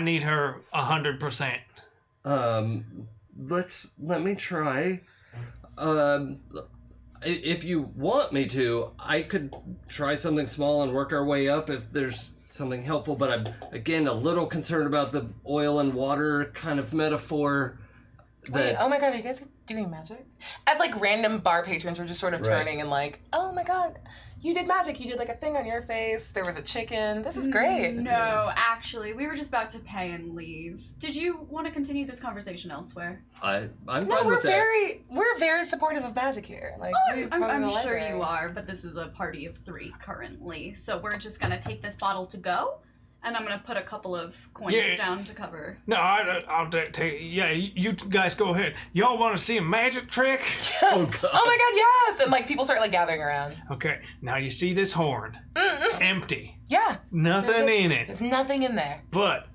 need her 100%. Let me try. If you want me to, I could try something small and work our way up if there's something helpful, but I'm, again, a little concerned about the oil and water kind of metaphor. Wait, oh my god, are you guys doing magic? As like random bar patrons were just sort of Right. turning and like, oh my god, you did magic. You did like a thing on your face. There was a chicken. This is great. No, actually, we were just about to pay and leave. Did you want to continue this conversation elsewhere? I'm No, fine with that. we're very supportive of magic here. Like, we I'm run the sure library. you are, but this is a party of 3 currently. So we're just gonna take this bottle to go, and I'm gonna put a couple of coins Yeah. down to cover. No, I'll take. Yeah, you guys go ahead. Y'all want to see a magic trick? Oh, God. Oh my god, yes! And like people start like gathering around. Okay, now you see this horn, empty, Yeah, nothing in it, there's nothing in there. but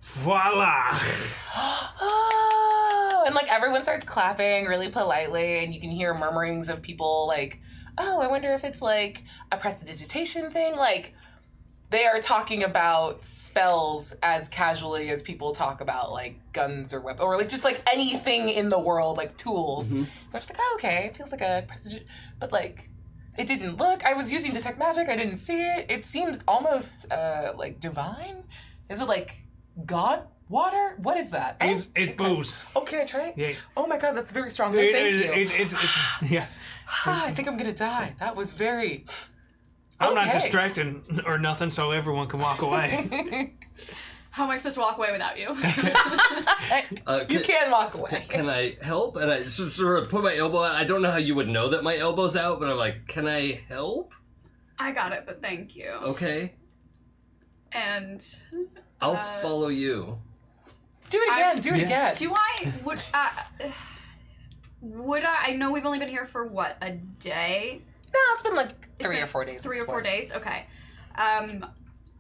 voila! Oh, and like everyone starts clapping really politely, and you can hear murmurings of people like, oh, I wonder if it's like a prestidigitation thing. Like they are talking about spells as casually as people talk about like guns or weapons or like just like anything in the world, like tools. They're just like, oh, okay, it feels like a prestidigitation, but like it didn't look. I was using detect magic. I didn't see it. It seemed almost like divine. Is it like God water? What is that? It's okay. booze. Oh, can I try it? Yeah. Oh my god, that's very strong. Thank you. It's yeah. I think I'm gonna die. That was very. I'm not Okay. distracting or nothing, so everyone can walk away. How am I supposed to walk away without you? You can walk away. Can I help? And I sort of put my elbow out. I don't know how you would know that my elbow's out, but I'm like, can I help? I got it, but thank you. Okay. And I'll follow you. Do it again. Do it Yeah. again. do I would I know we've only been here for what, a day? No, it's been like three been or 4 days. 3 at or this 4 point. days? Okay.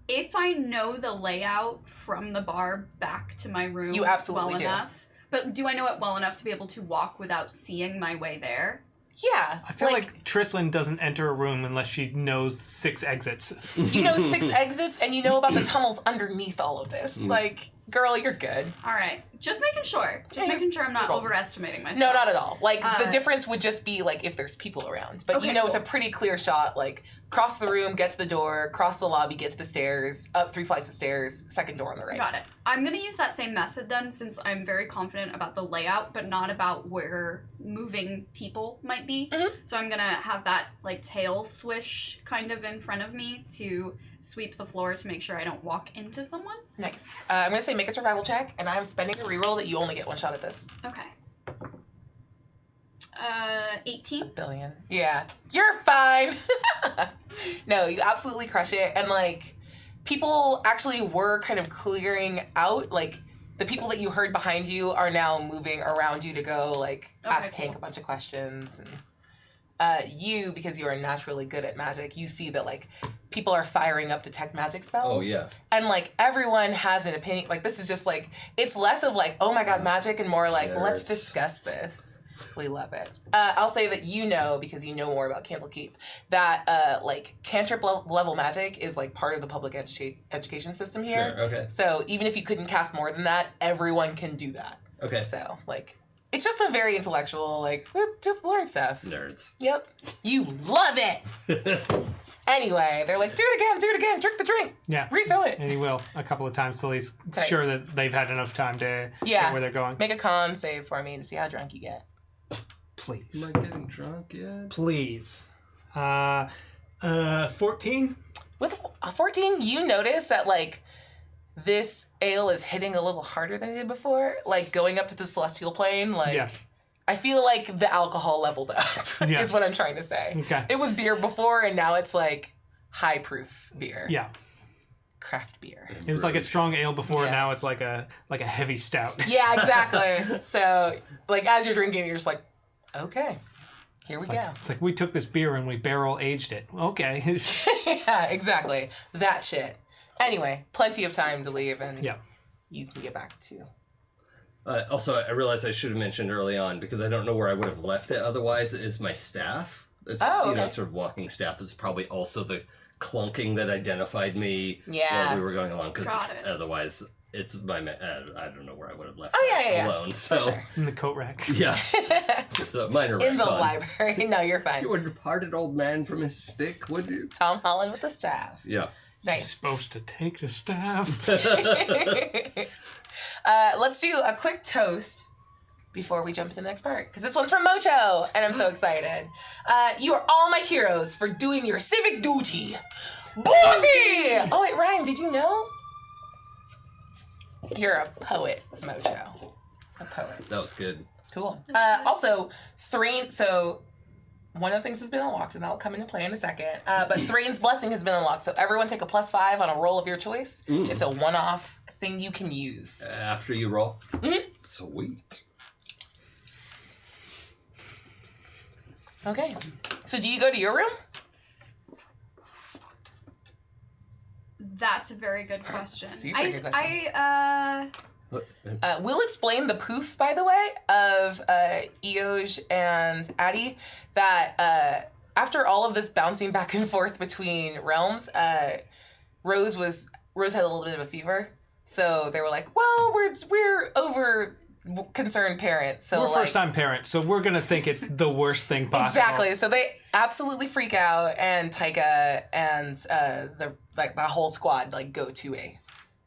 If I know the layout from the bar back to my room You absolutely well do. enough, but do I know it well enough to be able to walk without seeing my way there? Yeah. I feel like Trislin doesn't enter a room unless she knows 6 exits. you know 6 exits, and you know about the tunnels underneath all of this. Like, girl, you're good. All right. Just making sure. Just Yeah, making sure I'm not cool. overestimating myself. No, not at all. Like, the Uh, difference would just be, like, if there's people around. But Okay, you know it's a cool. pretty clear shot. Like, cross the room, get to the door, cross the lobby, get to the stairs, up 3 flights of stairs, second door on the right. Got it. I'm going to use that same method then, since I'm very confident about the layout, but not about where moving people might be. Mhm. So I'm going to have that, like, tail swish kind of in front of me to sweep the floor to make sure I don't walk into someone. Nice. I'm going to say make a survival check, and I'm spending a reroll that you only get one shot at this. Okay. 18. Billion. Yeah. You're fine. No, you absolutely crush it. And, like, people actually were kind of clearing out, like, the people that you heard behind you are now moving around you to go, like, ask Hank a bunch of questions. And you, because you are naturally good at magic, you see that, like, people are firing up detect magic spells. Oh, yeah. And, like, everyone has an opinion. Like, this is just, like, it's less of, like, oh, my God, magic, and more, like, let's discuss this. We love it. I'll say that you know, because you know more about Candlekeep, that, like, cantrip level magic is, like, part of the public education system here. Sure, okay. So even if you couldn't cast more than that, everyone can do that. Okay. So, like, it's just a very intellectual, like, whoop, just learn stuff. Nerds. Yep. You love it! Anyway, they're like, do it again, drink the drink. Yeah. Refill it. And he will a couple of times till he's Tight. sure that they've had enough time to Yeah. get where they're going. Make a con save for me to see how drunk you get. Please. Am I getting drunk yet? Please. 14? With a 14, you notice that, like, this ale is hitting a little harder than it did before. Like, going up to the celestial plane, like, Yeah. I feel like the alcohol leveled up, Yeah. is what I'm trying to say. Okay. It was beer before, and now it's, like, high-proof beer. Yeah. Craft beer. It was like a strong ale before, Yeah. and now it's like a heavy stout. Yeah, exactly. So, like, as you're drinking, you're just like, okay, here we go. It's like we took this beer and we barrel aged it. Okay. Yeah, exactly. That shit. Anyway, plenty of time to leave, and Yeah. you can get back to... Also, I realized I should have mentioned early on, because I don't know where I would have left it otherwise, is my staff. It's, Oh, you know, okay. sort of walking staff is probably also the clunking that identified me Yeah. while we were going along, because Got it. otherwise it's my... I don't know where I would have left Oh, that yeah. alone. So, For sure. In the coat rack. yeah. It's a minor In the retcon. library. No, you're fine. You wouldn't have parted old man from his stick, would you? Tom Holland with the staff. Yeah. You're Nice. supposed to take the staff. Let's do a quick toast before we jump into the next part, because this one's from Mocho, and I'm so excited. You are all my heroes for doing your civic duty. Booty! Oh, wait, Ryan, did you know? You're a poet, Mocho. A poet. That was good. Cool. Also, Thrain, so one of the things has been unlocked, and that'll come into play in a second. But Thrain's Blessing has been unlocked, so everyone take a +5 on a roll of your choice. Mm. It's a one-off thing you can use. After you roll? Mhm. Sweet. Okay. So do you go to your room? That's a very good question. Super good question. We'll explain the poof, by the way, of Eoj and Addie, that after all of this bouncing back and forth between realms, Rose had a little bit of a fever. So they were like, well, we're over concerned parents. So We're like, first-time parents, so we're going to think it's the worst thing possible. exactly. So they absolutely freak out, and Taika and the whole squad like go to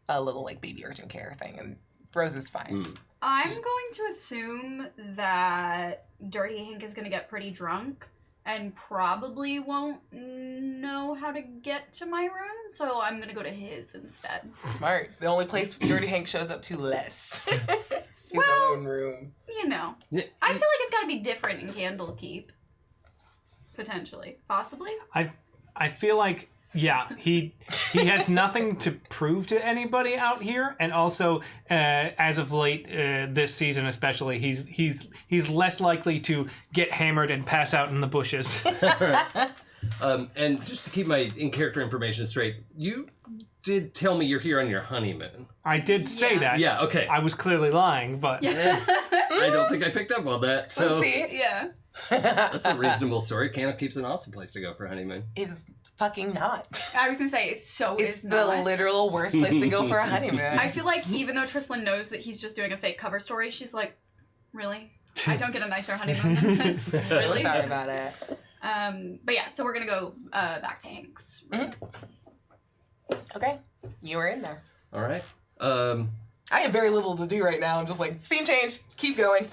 a little like baby urgent care thing, and Rose is fine. Mm. I'm going to assume that Dirty Hank is going to get pretty drunk and probably won't know how to get to my room, so I'm going to go to his instead. Smart. The only place Dirty Hank shows up to less. His Well- own room. You know. Yeah. I feel like it's got to be different in Candlekeep. Potentially. Possibly. I feel like, yeah, he has nothing to prove to anybody out here, and also as of late this season especially, he's less likely to get hammered and pass out in the bushes. And just to keep my in-character information straight, you did tell me you're here on your honeymoon. I did say Yeah. that. Yeah, okay. I was clearly lying, but I don't think I picked up on that, so See? Yeah. that's a reasonable story. Candlekeep's an awesome place to go for a honeymoon. It's fucking not. I was going to say, so It's is the not. literal worst place to go for a honeymoon. I feel like even though Trislan knows that he's just doing a fake cover story, she's like, really? I don't get a nicer honeymoon than this? really Really? sorry about it. But yeah, so we're going to go back to Hank's. Okay. You were in there. All right. I have very little to do right now. I'm just like, scene change. Keep going.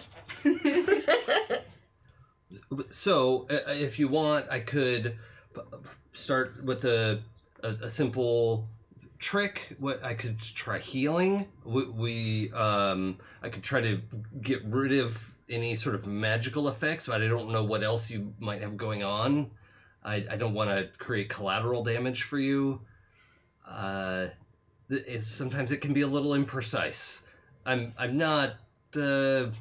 So, if you want, I could start with the a simple trick. What I could try healing. I could try to get rid of any sort of magical effects, but I don't know what else you might have going on. I don't want to create collateral damage for you. Sometimes it can be a little imprecise. I'm not. Well,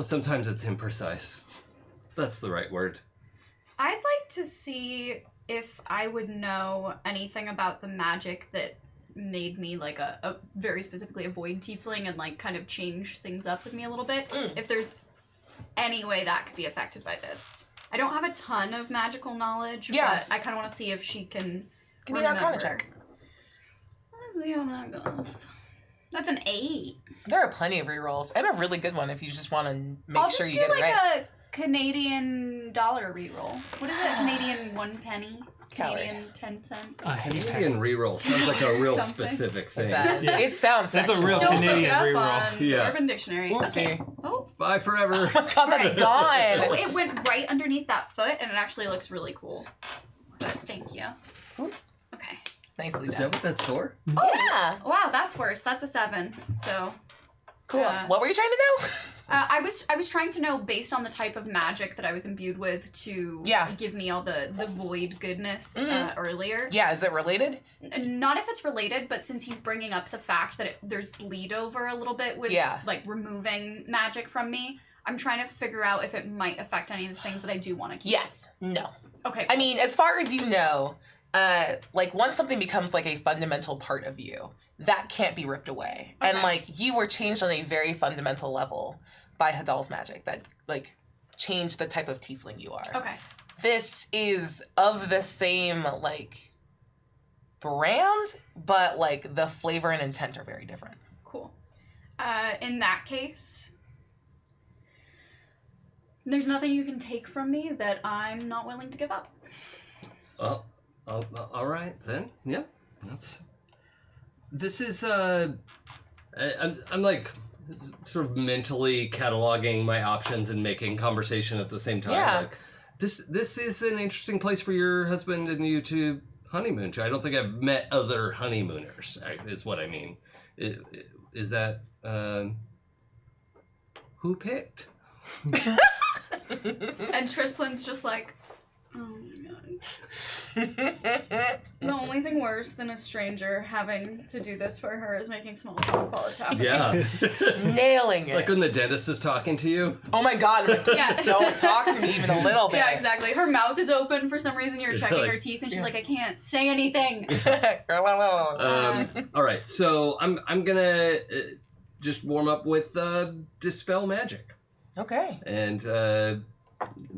sometimes it's imprecise. That's the right word. I'd like to see if I would know anything about the magic that made me like a very specifically a void tiefling and like kind of change things up with me a little bit. If there's any way that could be affected by this. I don't have a ton of magical knowledge, but I kind of want to see if she can Give me an Arcana check. Let's see how that goes. That's an 8. There are plenty of rerolls, and a really good one if you just want to make sure you get it right. I'll just do like a Canadian dollar reroll. What is it? Canadian 1 penny? Canadian 10 cent? Canadian reroll sounds like a real Something. specific thing. It does. It sounds That's a sexual. real Don't Canadian look it up reroll. on Yeah. Urban Dictionary. Oopsie. Okay. Oh, Bye forever. Oh my god, that's oh, gone. it went right underneath that foot, and it actually looks really cool. But thank you. Ooh. Okay. Nicely Is done. that what that's for? Yeah. Wow, that's worse. That's a 7. So. Cool. What were you trying to do? I was trying to know based on the type of magic that I was imbued with to give me all the void goodness earlier. Yeah, is it related? Not if it's related, but since he's bringing up the fact that there's bleed over a little bit with like removing magic from me, I'm trying to figure out if it might affect any of the things that I do want to keep. Yes. No. Okay. I mean, as far as you know, like once something becomes like a fundamental part of you, that can't be ripped away. Okay. And like you were changed on a very fundamental level by Hadal's magic that like changed the type of tiefling you are. Okay. This is of the same like brand, but like the flavor and intent are very different. Cool. In that case, there's nothing you can take from me that I'm not willing to give up. Oh, all right then. Yeah, This is I'm like sort of mentally cataloging my options and making conversation at the same time. Yeah. Like, this is an interesting place for your husband and you to honeymoon to. I don't think I've met other honeymooners. Is what I mean. Is that who picked? And Tristlin's just like, oh my god. The only thing worse than a stranger having to do this for her is making small talk while it's happening. Yeah. Nailing it. Like when the dentist is talking to you. Oh my god, I'm like, please don't talk to me even a little bit. Yeah, exactly. Her mouth is open for some reason. You're checking like- her teeth, and she's like, I can't say anything. All right, so I'm gonna just warm up with dispel magic Okay. and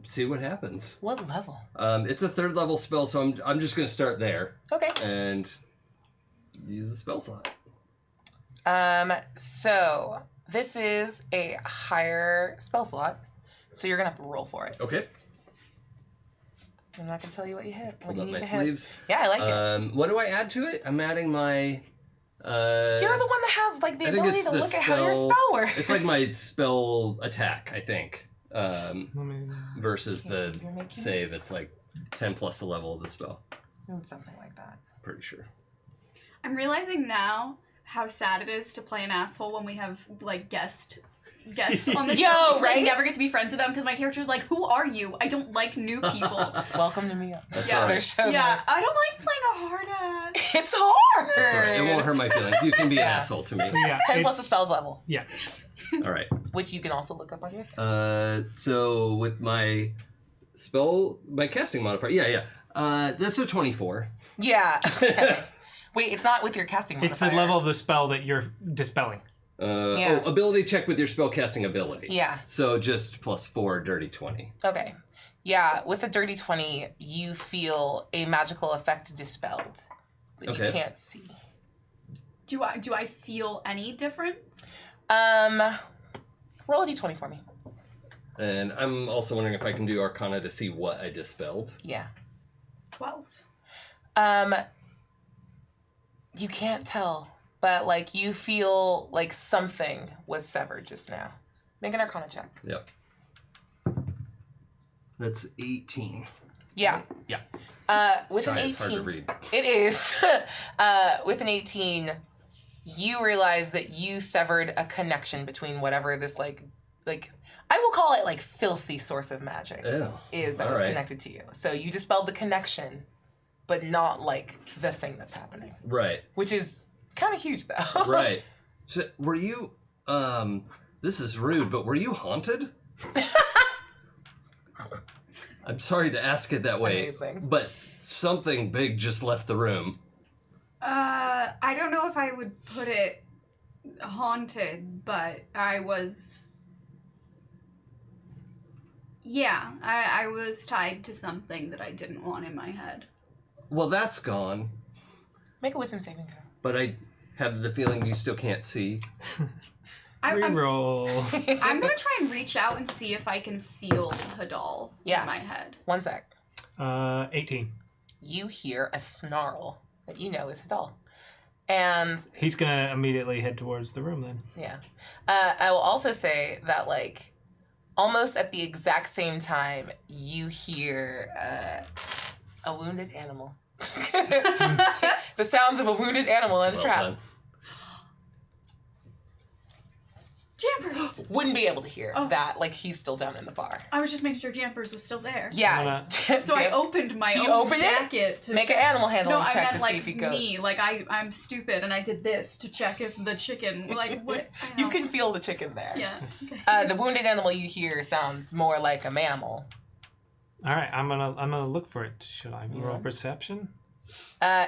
see what happens. What level? It's a 3rd level spell, so I'm just gonna start there Okay. and use the spell slot. So this is a higher spell slot, so you're gonna have to roll for it. Okay. I'm not gonna tell you what you hit. What Hold you up need my to sleeves. hit. Yeah, I like it. What do I add to it? I'm adding my. You're the one that has like the I think ability it's to the look at how your spell works. It's like my spell attack, I think. Versus the You're making save, it's like 10 plus the level of the spell. Something like that. Pretty sure. I'm realizing now how sad it is to play an asshole when we have like guests on the Yo, show. right? I never get to be friends with them because my character's like, who are you? I don't like new people. Welcome to me. That's Yeah. all Their right. shows Yeah, are- I don't like playing a hard ass. It's hard. It's all right. It won't hurt my feelings. You can be an Yeah. asshole to me. Yeah, 10 plus the it's- spells level, Yeah. All right. which you can also look up on your. So with my casting modifier, that's a 24. Yeah. Okay. Wait, it's not with your casting modifier. It's the level of the spell that you're dispelling. Yeah. Oh, ability check with your spell casting ability. Yeah. So just plus 4, dirty 20. Okay. Yeah, with a dirty 20, you feel a magical effect dispelled, but you Okay. can't see. Do I feel any difference? Roll a d20 for me. And I'm also wondering if I can do Arcana to see what I dispelled. Yeah. 12. You can't tell, but like you feel like something was severed just now. Make an Arcana check. Yep. That's 18. Yeah. Yeah. With an Sorry, it's hard to 18, read. it is. With an 18, you realize that you severed a connection between whatever this like I will call it like filthy source of magic is that was connected to you. So you dispelled the connection, but not like the thing that's happening. Right. Which is kind of huge though. Right. So, were you, this is rude, but were you haunted? I'm sorry to ask it that way, Amazing. but something big just left the room. I don't know if I would put it haunted, but I was... Yeah, I was tied to something that I didn't want in my head. Well, that's gone, Make a wisdom saving throw. but I have the feeling you still can't see. I'm Reroll. I'm gonna try and reach out and see if I can feel Hadal in my head. 1 sec. 18. You hear a snarl that you know is Hadal. And He's gonna immediately head towards the room then. yeah. I will also say that, like, almost at the exact same time, you hear a wounded animal. The sounds of a wounded animal in a Well trap. done. Jampers! Wouldn't be able to hear Oh. that. Like, he's still down in the bar. I was just making sure Jampers was still there. Yeah. So I opened my Do you own open it? jacket to Make an check. animal handling No, I check meant to see like if he goes. me. Like I'm stupid and I did this to check if the chicken like what I You don't- can feel the chicken there. Yeah. Okay. The wounded animal you hear sounds more like a mammal. All right, I'm gonna look for it. Should I roll Yeah. perception?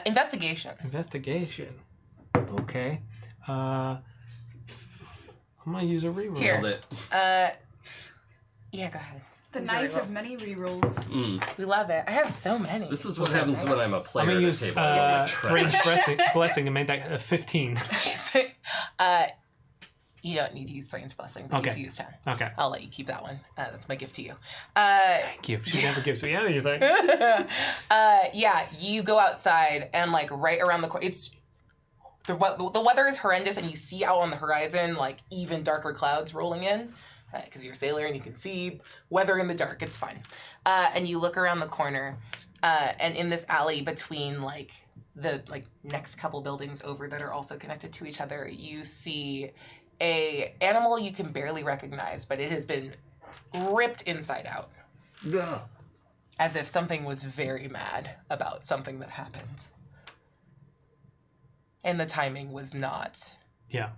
Investigation. Investigation. Okay. I'm gonna use a reroll. Here. Nailed it. Yeah, go ahead. The Use a night reroll. of many rerolls. We love it. I have so many. This is what happens when I'm a player I'm gonna at a use table. I get strange trashed. blessing and make that a 15. You don't need to use Strange Blessing, but Okay. you use 10. Okay. I'll let you keep that one. That's my gift to you. Thank you. She never gives me anything. Yeah, you go outside and like right around the corner. It's the weather is horrendous, and you see out on the horizon like even darker clouds rolling in because you're a sailor and you can see weather in the dark. It's fine. And you look around the corner, and in this alley between like the next couple buildings over that are also connected to each other, you see a animal you can barely recognize, but it has been ripped inside out. Yeah. As if something was very mad about something that happened. And the timing was not Yeah.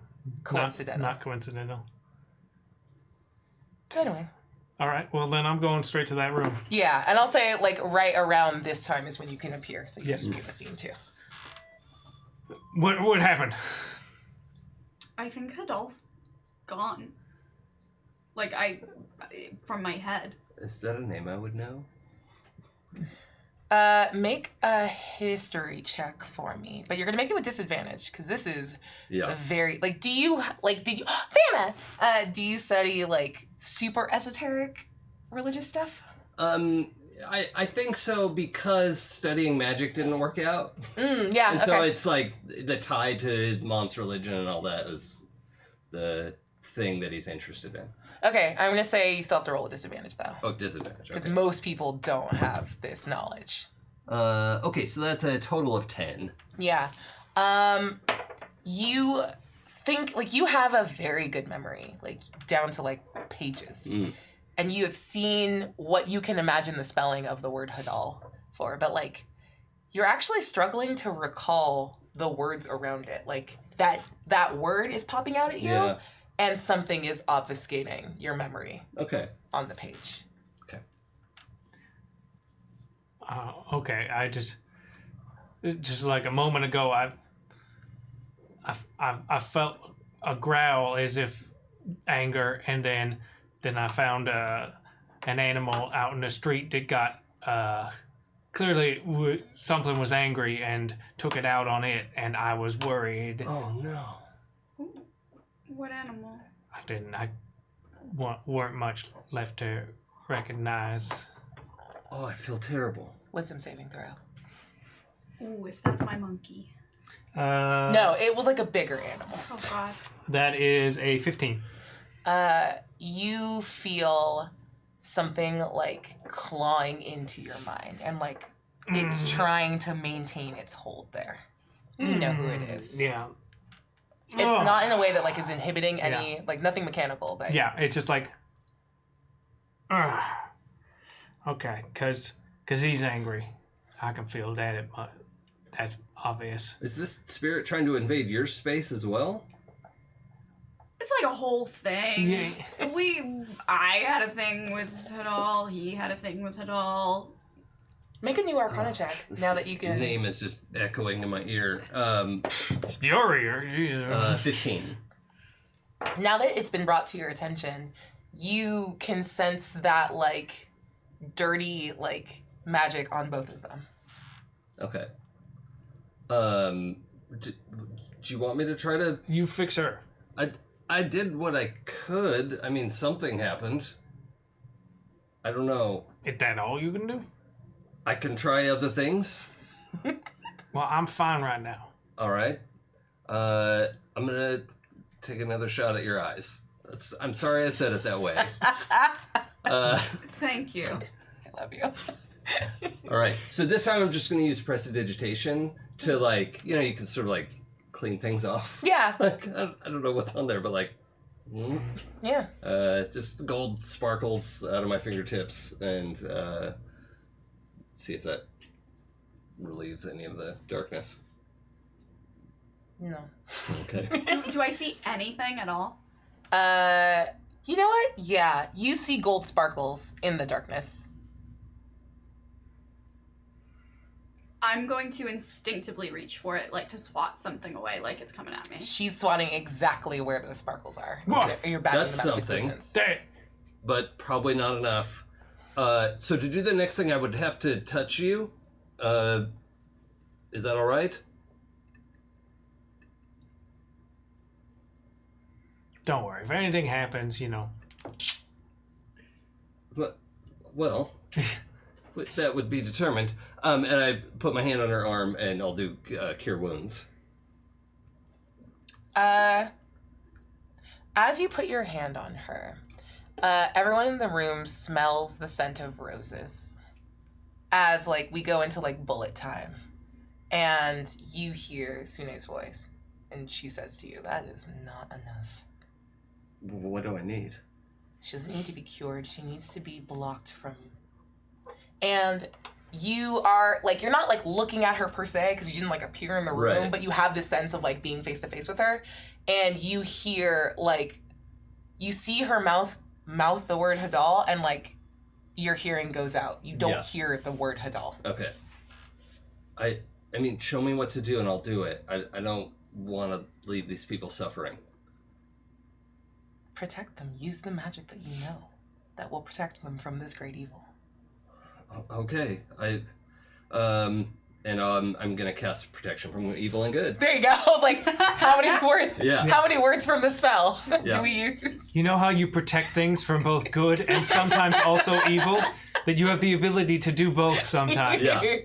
coincidental. Not coincidental. So anyway. All right. Well, then I'm going straight to that room. Yeah, and I'll say like right around this time is when you can appear, so you Yes. can just be in the scene too. What happened? I think Hadal's gone. Like from my head. Is that a name I would know? Make a history check for me, but you're gonna make it with disadvantage because this is a very like. Did you Vanna? Do you study like super esoteric religious stuff? I think so because studying magic didn't work out. Yeah. And Okay. so it's like the tie to mom's religion and all that is the thing that he's interested in. Okay, I'm gonna say you still have to roll a disadvantage though, Oh, disadvantage. because Okay. most people don't have this knowledge. Okay, so that's a total of 10. Yeah. You think like you have a very good memory, like down to like pages. And you have seen what you can imagine the spelling of the word Hadal for, but like you're actually struggling to recall the words around it. Like that word is popping out at you Yeah. and something is obfuscating your memory Okay. on the page. Okay. I just like a moment ago, I felt a growl as if anger, and then I found an animal out in the street that got clearly something was angry and took it out on it, and I was worried. Oh no. What animal? I weren't much left to recognize. Oh, I feel terrible. Wisdom saving throw. Ooh, if that's my monkey. No, it was like a bigger animal. Oh god. That is a 15. You feel something like clawing into your mind and like it's trying to maintain its hold there. You know who it is. Yeah. It's not in a way that like is inhibiting any like nothing mechanical, but Yeah, it's just like okay, cause he's angry. I can feel that, but that's obvious. Is this spirit trying to invade your space as well? It's like a whole thing. Yeah. I had a thing with it all. He had a thing with it all. make a new Arcana check now that you can. Name is just echoing in my ear. Your ear, Jesus. 15. Now that it's been brought to your attention, you can sense that like dirty like magic on both of them. Okay. Do you want me to try to? You fix her. I did what I could. I mean, something happened. I don't know. Is that all you can do? I can try other things. Well, I'm fine right now. All right. I'm gonna take another shot at your eyes. I'm sorry I said it that way. Thank you. I love you. All right. So this time I'm just gonna use prestidigitation to like, you can sort of like clean things off. Yeah. Like I don't know what's on there, but like, Yeah. just gold sparkles out of my fingertips and see if that relieves any of the darkness. No. Okay. Do I see anything at all? You know what? Yeah, you see gold sparkles in the darkness. I'm going to instinctively reach for it, like to swat something away, like it's coming at me. She's swatting exactly where those sparkles are. Whoa, You're batting that's them out of something. existence. Dang. But probably not enough. So to do the next thing, I would have to touch you. Is that all right? Don't worry. If anything happens, Well, that would be determined. And I put my hand on her arm, and I'll do cure wounds. As you put your hand on her, everyone in the room smells the scent of roses. As like we go into like bullet time, and you hear Sune's voice, and she says to you, "That is not enough. What do I need? She doesn't need to be cured. She needs to be blocked from." And you are like, you're not like looking at her per se because you didn't like appear in the room, Right. but you have this sense of like being face to face with her, and you hear like, you see her mouth the word Hadal, and like your hearing goes out. You don't hear the word Hadal. Okay. I mean, show me what to do, and I'll do it. I don't want to leave these people suffering. Protect them. Use the magic that you know that will protect them from this great evil. Okay. I'm gonna cast protection from evil and good. There you go. I was like, how many words from the spell do we use? You know how you protect things from both good and sometimes also evil? That you have the ability to do both sometimes. Yeah.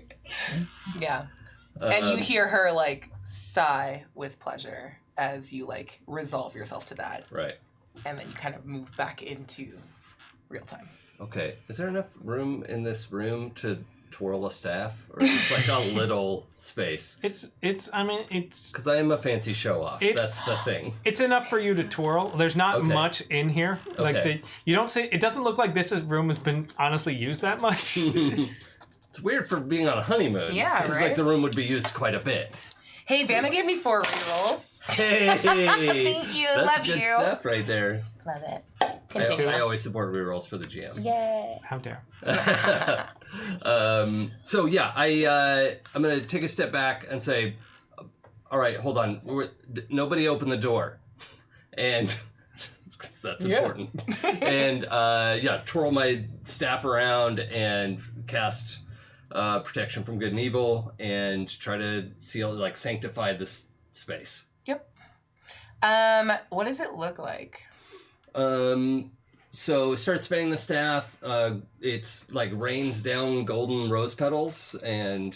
Yeah. And you hear her like sigh with pleasure as you like resolve yourself to that. Right. And then you kind of move back into real time. Okay. Is there enough room in this room to twirl a staff, or is it like a little space? It's Because I am a fancy show off. It's- That's the thing. It's enough for you to twirl. There's not Okay. much in here. Like Okay. you don't see. It doesn't look like this room has been honestly used that much. It's weird for being on a honeymoon. Yeah, Seems right? like the room would be used quite a bit. Hey, Vanna gave me 4 rerolls. Hey, Thank you. that's Love good you. stuff right there. Love it. I Continue. always support rerolls for the GM. Yay. How dare? So yeah, I'm gonna take a step back and say, all right, hold on. Nobody open the door, and 'cause that's important. And twirl my staff around and cast protection from good and evil, and try to seal, like, sanctify this space. Yep. What does it look like? So start spinning the staff. It's like rains down golden rose petals, and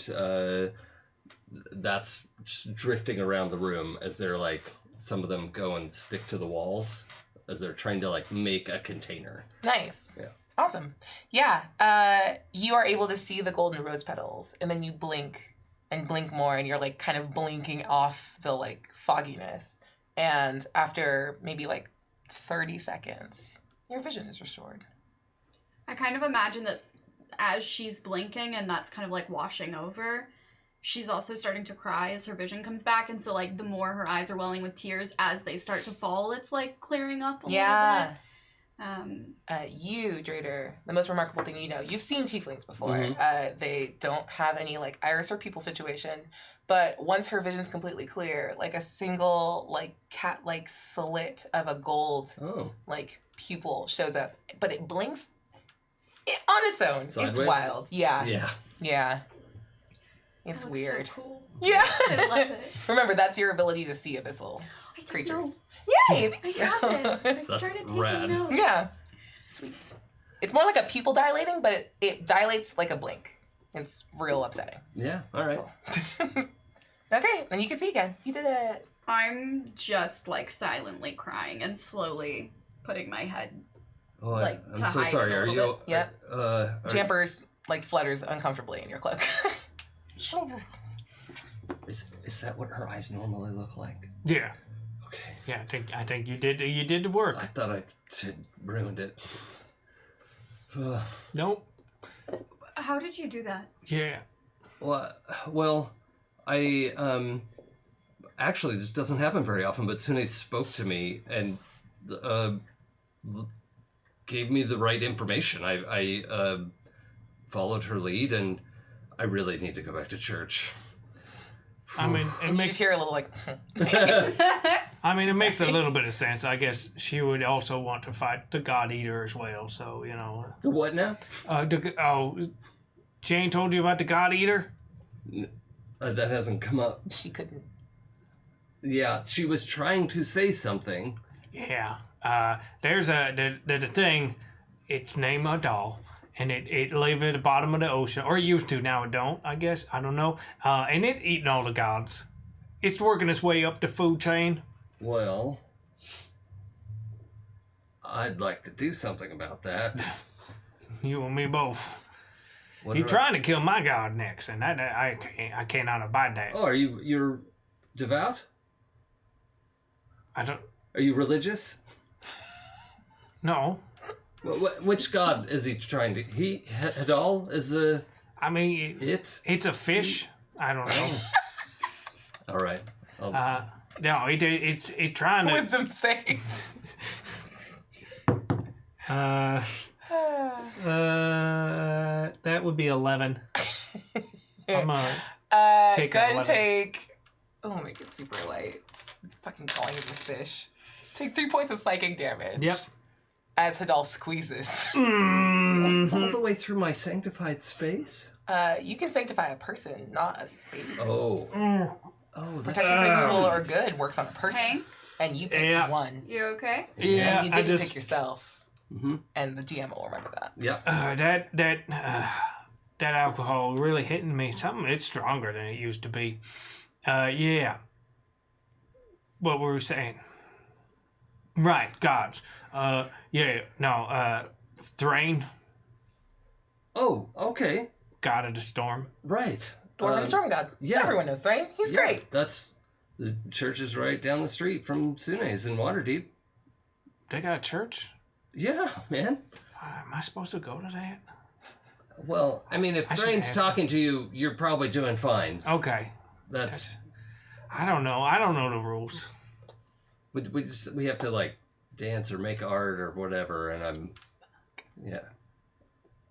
that's just drifting around the room as they're like, some of them go and stick to the walls as they're trying to like make a container. Nice. Yeah. Awesome. Yeah. You are able to see the golden rose petals, and then you blink and blink more, and you're like kind of blinking off the like fogginess. And after maybe like 30 seconds, your vision is restored. I kind of imagine that as she's blinking and that's kind of like washing over, she's also starting to cry as her vision comes back. And so like the more her eyes are welling with tears as they start to fall, it's like clearing up a little bit. You, Drader, the most remarkable thing you know, you've seen tieflings before. They don't have any like iris or pupil situation, but once her vision's completely clear, like a single like cat-like slit of a gold like pupil shows up, but it blinks on its own. Sideways? It's wild. Yeah. It's That looks weird. So cool. Yeah. I love it. Remember, that's your ability to see abyssal creatures. Yay! I have it. I That's started taking rad. notes. Yeah. Sweet. It's more like a pupil dilating, but it dilates like a blink. It's real upsetting. Yeah, all right. Cool. Okay, and you can see again. You did it. I'm just like silently crying and slowly putting my head. Oh, Like, I'm to so hide sorry. it a Are little you? bit. Are- Jampers like flutters uncomfortably in your cloak. Is that what her eyes normally look like? Yeah. Okay. Yeah, I think you did the work. I thought I had ruined it. Nope. How did you do that? Yeah. Well, I actually this doesn't happen very often, but Sune spoke to me and gave me the right information. I followed her lead, and I really need to go back to church. I mean, it And you makes just hear a little like. it makes a Sassy. little bit of sense. I guess she would also want to fight the God Eater as well. So The what now? Jane told you about the God Eater. That hasn't come up. She couldn't. Yeah, she was trying to say something. Yeah. There's a thing. It's named a doll. And it lives at the bottom of the ocean. Or it used to, now it don't, I guess. I don't know. And it eating all the gods. It's working its way up the food chain. Well, I'd like to do something about that. You and me both. What He's do I- trying to kill my god next, and I cannot abide that. Oh, you're devout? I don't. Are you religious? No. Which god is he trying to? Hadal is a I mean, it. it's a fish. I don't know. All right. No, it's trying to. Wisdom save. That would be 11. I'm take Go an ahead and 11. take. Oh, make it super light. Fucking calling it a fish. Take 3 points of psychic damage. Yep. As Hadal squeezes. All the way through my sanctified space. You can sanctify a person, not a space. Oh, that's Protection for evil or good works on a person. Okay. And you picked Yeah. one. You okay? Yeah, And you I didn't just pick yourself. Mhm. And the GM will remember that. yeah. that alcohol really hitting me. It's stronger than it used to be. Yeah. What were we saying? Right, gods. Thrain, Oh, okay. god of the storm. Right. Dwarven Storm God. yeah. Everyone knows Thrain. He's Yeah, great. That's the church is right down the street from Sune's in Waterdeep. They got a church? Yeah, man. Am I supposed to go to that? Well, I mean, if I should Thrain's ask talking to you, you're probably doing fine. Okay. That's I don't know. I don't know the rules. we have to like dance or make art or whatever, and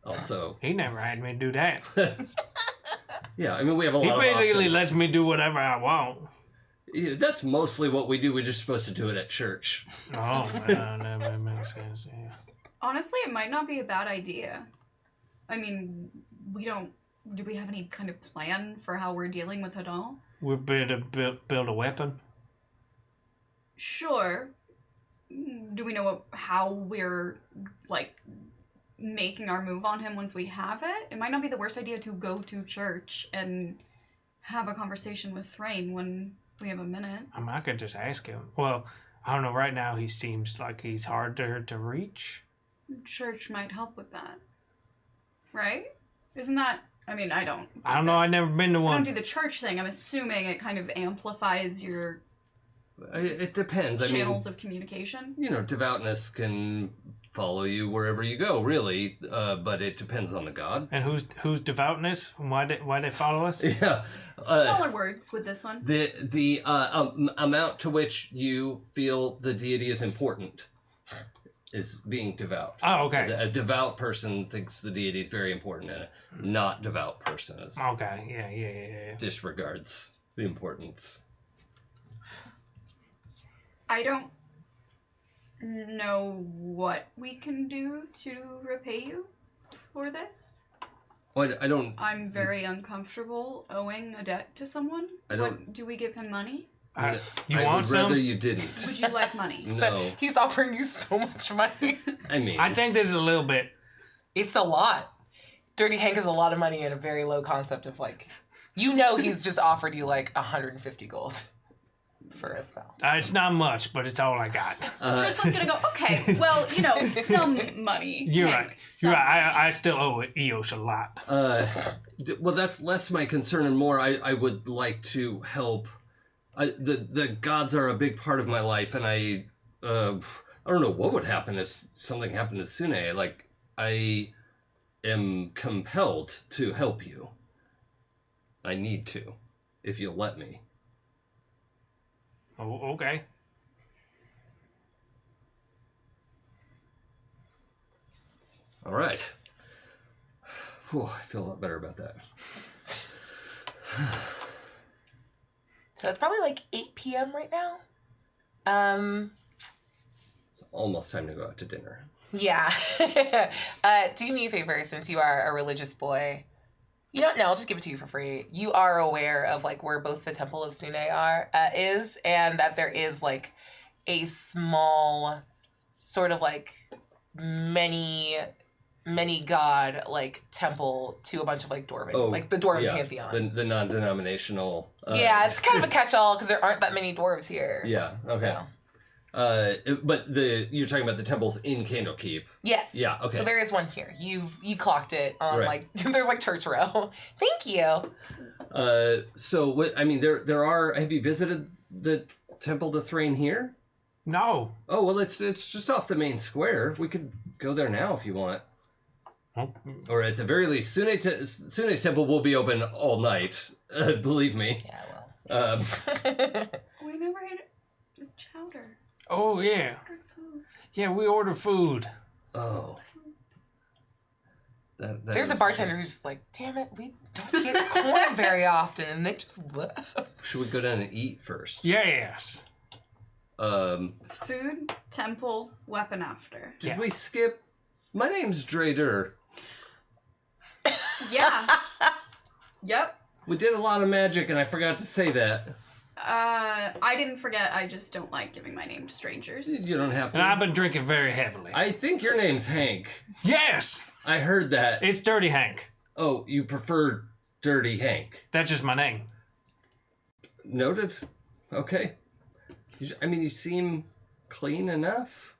also He never had me do that. yeah. I mean, we have a He lot of basically options. lets me do whatever I want. Yeah, that's mostly what we do. We're just supposed to do it at church. Oh, that makes sense. Yeah. Honestly, it might not be a bad idea. I mean, do we have any kind of plan for how we're dealing with Hadal? We're better to build a weapon. Sure. Do we know how we're, like, making our move on him once we have it? It might not be the worst idea to go to church and have a conversation with Thrain when we have a minute. I mean, I could just ask him. Well, I don't know. Right now, he seems like he's hard to reach. church might help with that. Right? Isn't that... I mean, I don't know. I've never been to I one. don't do the church thing. I'm assuming it kind of amplifies your It depends. channels of communication. Devoutness can follow you wherever you go, really, but it depends on the god. And who's devoutness? Why they follow us? Yeah. Smaller words with this one. The amount to which you feel the deity is important is being devout. Oh, okay. A devout person thinks the deity is very important, and a not devout person is Okay. Yeah. disregards the importance. I don't know what we can do to repay you for this. Well, I don't. I'm very uncomfortable owing a debt to someone. I don't- What, do we give him money? You I want would some? rather you didn't. Would you like money? No. So he's offering you so much money. I mean, I think this is a little bit. It's a lot. Dirty Hank is a lot of money at a very low concept of like, he's just offered you like 150 gold for a spell. It's not much, but it's all I got. Tristan's gonna go, okay, well, some money. You're Hank, right. some You're right. money." I still owe Eos a lot. well, that's less my concern and more. I would like to help. The gods are a big part of my life, and I don't know what would happen if something happened to Sune. Like, I am compelled to help you. I need to, if you'll let me. Oh, okay. All right. Whew, I feel a lot better about that. So it's probably like 8 p.m. right now. It's almost time to go out to dinner. Yeah. Do me a favor, since you are a religious boy. You don't know, I'll just give it to you for free. You are aware of like where both the Temple of Sune is, and that there is like a small sort of like many god like temple to a bunch of like dwarven, like the dwarven pantheon. The non-denominational. Yeah, it's kind of a catch-all because there aren't that many dwarves here. Yeah. Okay. So. But you're talking about the temples in Candlekeep. Yes. Yeah. Okay. So there is one here. You clocked it on Right. like there's like church row. Thank you. So what? I mean, there are. Have you visited the Temple to Thrain here? No. Oh well, it's just off the main square. We could go there now if you want. Oh, Or at the very least, Sune's temple will be open all night. Believe me. Yeah, well. We never had chowder. oh yeah. Ordered food. Yeah, we order food. Oh. That There's a is bartender true. who's just like, damn it, we don't get corn very often. And they just left. Should we go down and eat first? Yes. Food, temple, weapon after. Did Yeah. we skip? My name's Drader. Yeah. Yep. We did a lot of magic, and I forgot to say that. I didn't forget. I just don't like giving my name to strangers. You don't have And I've to. been drinking very heavily. I think your name's Hank. Yes. I heard that. It's Dirty Hank. Oh, you prefer Dirty Hank. That's just my name. Noted. Okay. You seem clean enough.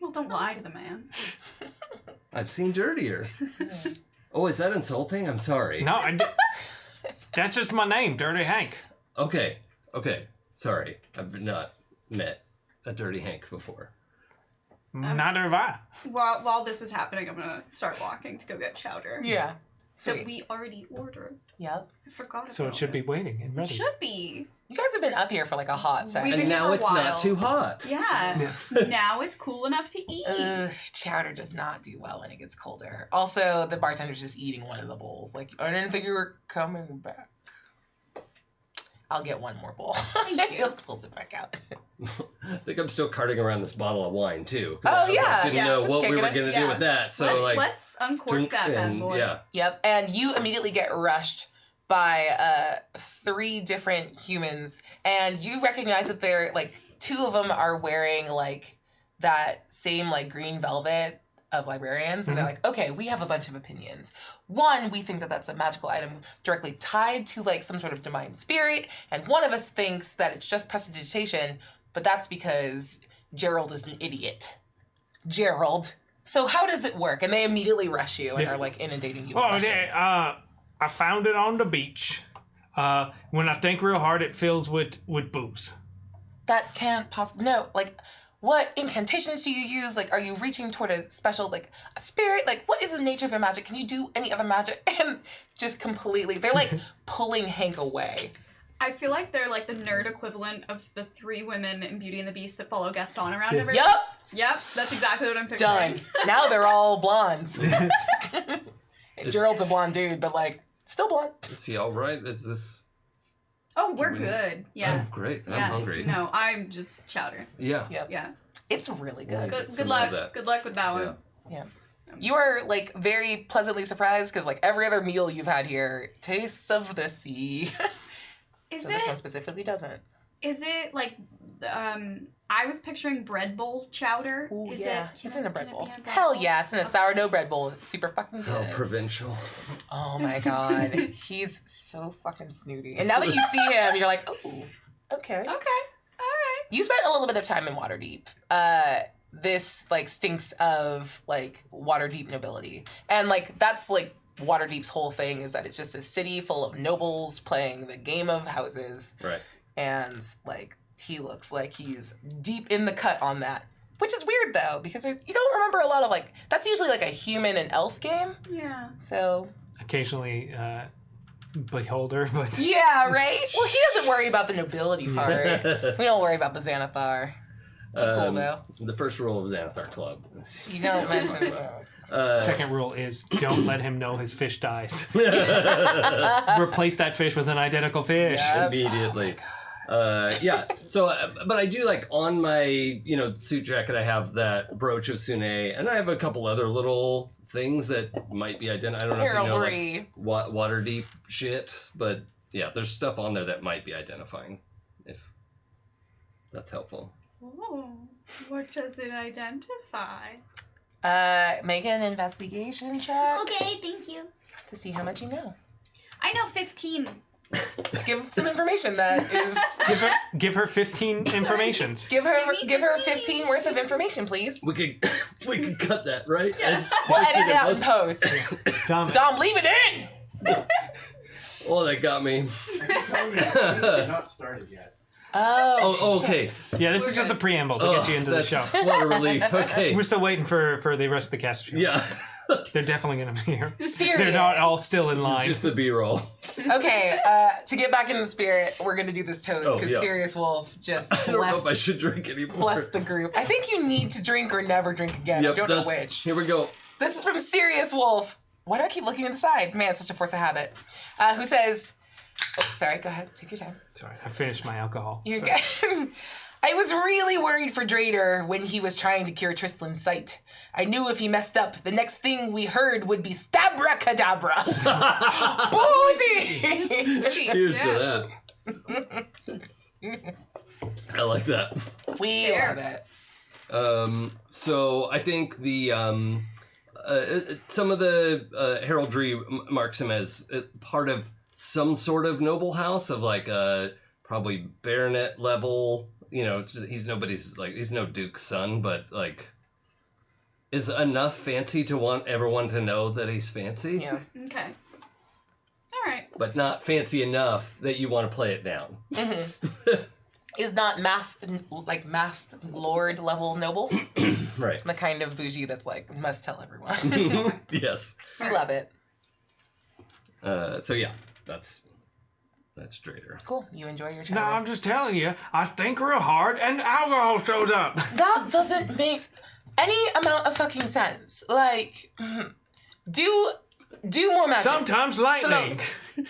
Well, don't lie to the man. I've seen dirtier. Oh, is that insulting? I'm sorry. No, that's just my name, Dirty Hank. Okay. Sorry. I've not met a Dirty Hank before. Neither have I. While this is happening, I'm gonna start walking to go get chowder. Yeah. So Sweet. we already ordered. Yep. I forgot. So about it should be waiting and It ready. should be. You guys have been up here for like a hot second. We've been And here now for a it's while. not too hot. Yeah. Now it's cool enough to eat. Chowder does not do well when it gets colder. Also, the bartender's just eating one of the bowls. Like, I didn't think you were coming back. I'll get one more bowl. He pulls it back out. I think I'm still carting around this bottle of wine too. Oh, I yeah. didn't Yeah, know just what we kicking were it. gonna Yeah. do with that. So let's uncork drink that bad and boy. yeah. Yep, and you immediately get rushed by 3 different humans, and you recognize that they're like 2 of them are wearing like that same like green velvet of librarians, and they're like, okay, we have a bunch of opinions. One, we think that that's a magical item directly tied to like some sort of divine spirit, and one of us thinks that it's just prestidigitation, but that's because Gerald is an idiot. Gerald. So how does it work? And they immediately rush you and are like inundating you with Oh, questions. yeah, I found it on the beach. When I think real hard, it fills with booze. That can't possibly... No, like, what incantations do you use? Like, are you reaching toward a special, like, a spirit? Like, what is the nature of your magic? Can you do any other magic? And just completely... They're, like, pulling Hank away. I feel like they're like the nerd equivalent of the 3 women in Beauty and the Beast that follow Gaston around everywhere. Yup! Yep, that's exactly what I'm picturing. Done. Now they're all blondes. Gerald's a blonde dude, but, like, still blonde. Is he all right? Is this? Oh, we're good. Yeah. Oh, great. I'm Yeah. hungry. No, I'm just chowder. Yeah. Yep. Yeah. It's really good. Good Some of luck. that. Good luck with that one. Yeah. Yeah. You are, like, very pleasantly surprised because, like, every other meal you've had here tastes of the sea. Is So this one it? specifically doesn't. Is it like? I was picturing bread bowl chowder. Ooh, Is yeah. it? It's can in a it- bread can it bowl. be in a bread Hell bowl? yeah, it's in a sourdough bread bowl. It's super fucking How good. provincial. Oh my god. He's so fucking snooty. And now that you see him, you're like, oh, okay. Okay. All right. You spent a little bit of time in Waterdeep. This, like, stinks of, like, Waterdeep nobility. And, like, that's, like, Waterdeep's whole thing is that it's just a city full of nobles playing the game of houses. Right. And, like, he looks like he's deep in the cut on that. Which is weird, though, because you don't remember a lot of, like... That's usually, like, a human and elf game. Yeah. So... Occasionally, beholder, but... Yeah, right? Well, he doesn't worry about the nobility part. We don't worry about the Xanathar. He cool, though. The first rule of Xanathar Club. You don't mention that. Second rule is don't let him know his fish dies. Replace that fish with an identical fish. Yeah. Immediately. Yeah. So, but I do, like, on my, suit jacket, I have that brooch of Sune, and I have a couple other little things that might be identified. I don't know if you know, Heraldry. like, water deep shit, but yeah, there's stuff on there that might be identifying, if that's helpful. Oh, what does it identify? Make an investigation check Okay, thank you. to see how much you know. I know 15. Give some information that is... Give her 15 informations. Give her Give me 15 worth of information, please. We could cut that, right? Yeah. We'll edit it out in post. Dom, Dom, leave it in! Oh, that got me. Not started yet. Oh, okay. yeah, this is just the preamble to get you into the that's show. What a relief. Okay. We're still waiting for the rest of the cast. Yeah. They're definitely going to be here. Serious. They're not all still in line. It's just the B-roll. Okay, to get back in the spirit, we're gonna do this toast, because yeah. Sirius Wolf just I don't know if I blessed, should drink anymore. blessed the group. I think you need to drink or never drink again. I Yep, don't know that's- which. Here we go. This is from Sirius Wolf. Why do I keep looking to the side? Man, it's such a force of habit. Who says... Oh, sorry, go ahead. Take your time. Sorry, I finished my alcohol. You're so. good. I was really worried for Drader when he was trying to cure Tristlan's sight. I knew if he messed up, the next thing we heard would be Stabracadabra. Booty! Here's to that. I like that. We Fair. love it. So I think the some of the heraldry marks him as part of some sort of noble house of like probably baronet level. He's nobody's, like, he's no duke's son, but like is enough fancy to want everyone to know that he's fancy. Yeah. Okay. All right. But not fancy enough that you want to play it down. Is not masked lord level noble. Right. The kind of bougie that's like, must tell everyone. Yes. We love it. So yeah, that's Drader. Cool. You enjoy your No, childhood. I'm just telling you, I think real hard and alcohol shows up. That doesn't make any amount of fucking sense. Like, do more magic. Sometimes lightning.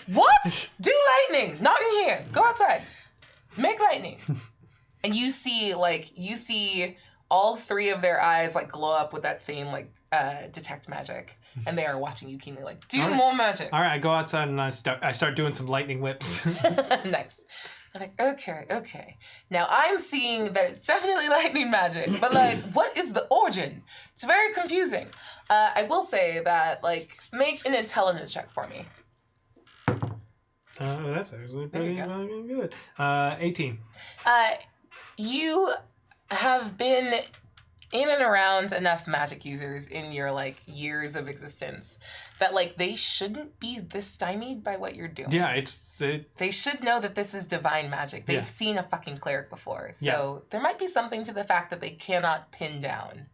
What? Do lightning. Not in here. Go outside. Make lightning. And you see all 3 of their eyes like glow up with that same like detect magic. And they are watching you keenly like, do All right. more magic. All right, I go outside and I start doing some lightning whips. Nice. I'm like, okay. Now I'm seeing that it's definitely lightning magic, but like, what is the origin? It's very confusing. I will say that, like, make an intelligence check for me. That's actually There you pretty go. fucking good. 18. You have been in and around enough magic users in your like years of existence that like they shouldn't be this stymied by what you're doing. Yeah, They should know that this is divine magic. They've seen a fucking cleric before. So there might be something to the fact that they cannot pin down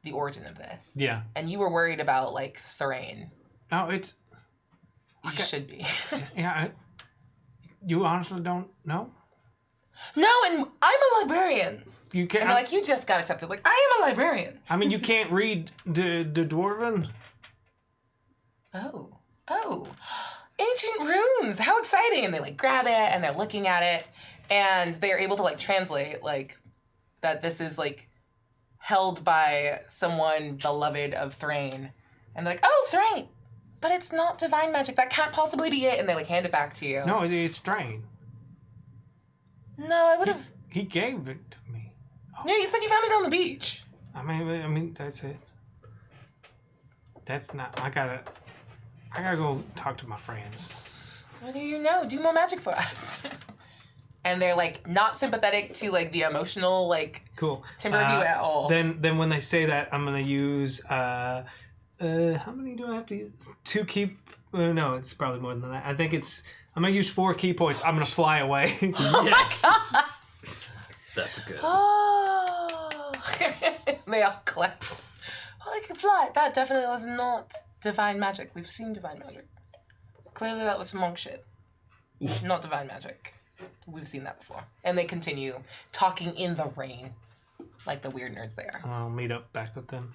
the origin of this. Yeah. And you were worried about like Thrain. No, it's... You should be. Yeah, you honestly don't know? No, and I'm a librarian. You can't... And they're like, you just got accepted. Like, I am a librarian. I mean, you can't read the Dwarven? Oh. Ancient runes. How exciting. And they like grab it and they're looking at it and they're able to like translate like that this is like held by someone beloved of Thrain. And they're like, oh, Thrain. But it's not divine magic. That can't possibly be it. And they like hand it back to you. No, it's Strain. No, I would have... He gave it to me. Oh. No, you said you found it on the beach. I mean, that's it. That's not... I gotta go talk to my friends. What do you know? Do more magic for us. And they're like not sympathetic to like the emotional like cool timber of you at all. Then when they say that, I'm gonna use how many do I have to use? 2 key... no, it's probably more than that. I think it's... I'm gonna use 4 key points. I'm gonna fly away. Yes. That's good. Oh. They all clap. Oh, they can fly. That definitely was not divine magic. We've seen divine magic. Clearly that was monk shit. Not divine magic. We've seen that before. And they continue talking in the rain. Like the weird nerds they are. I'll meet up back with them.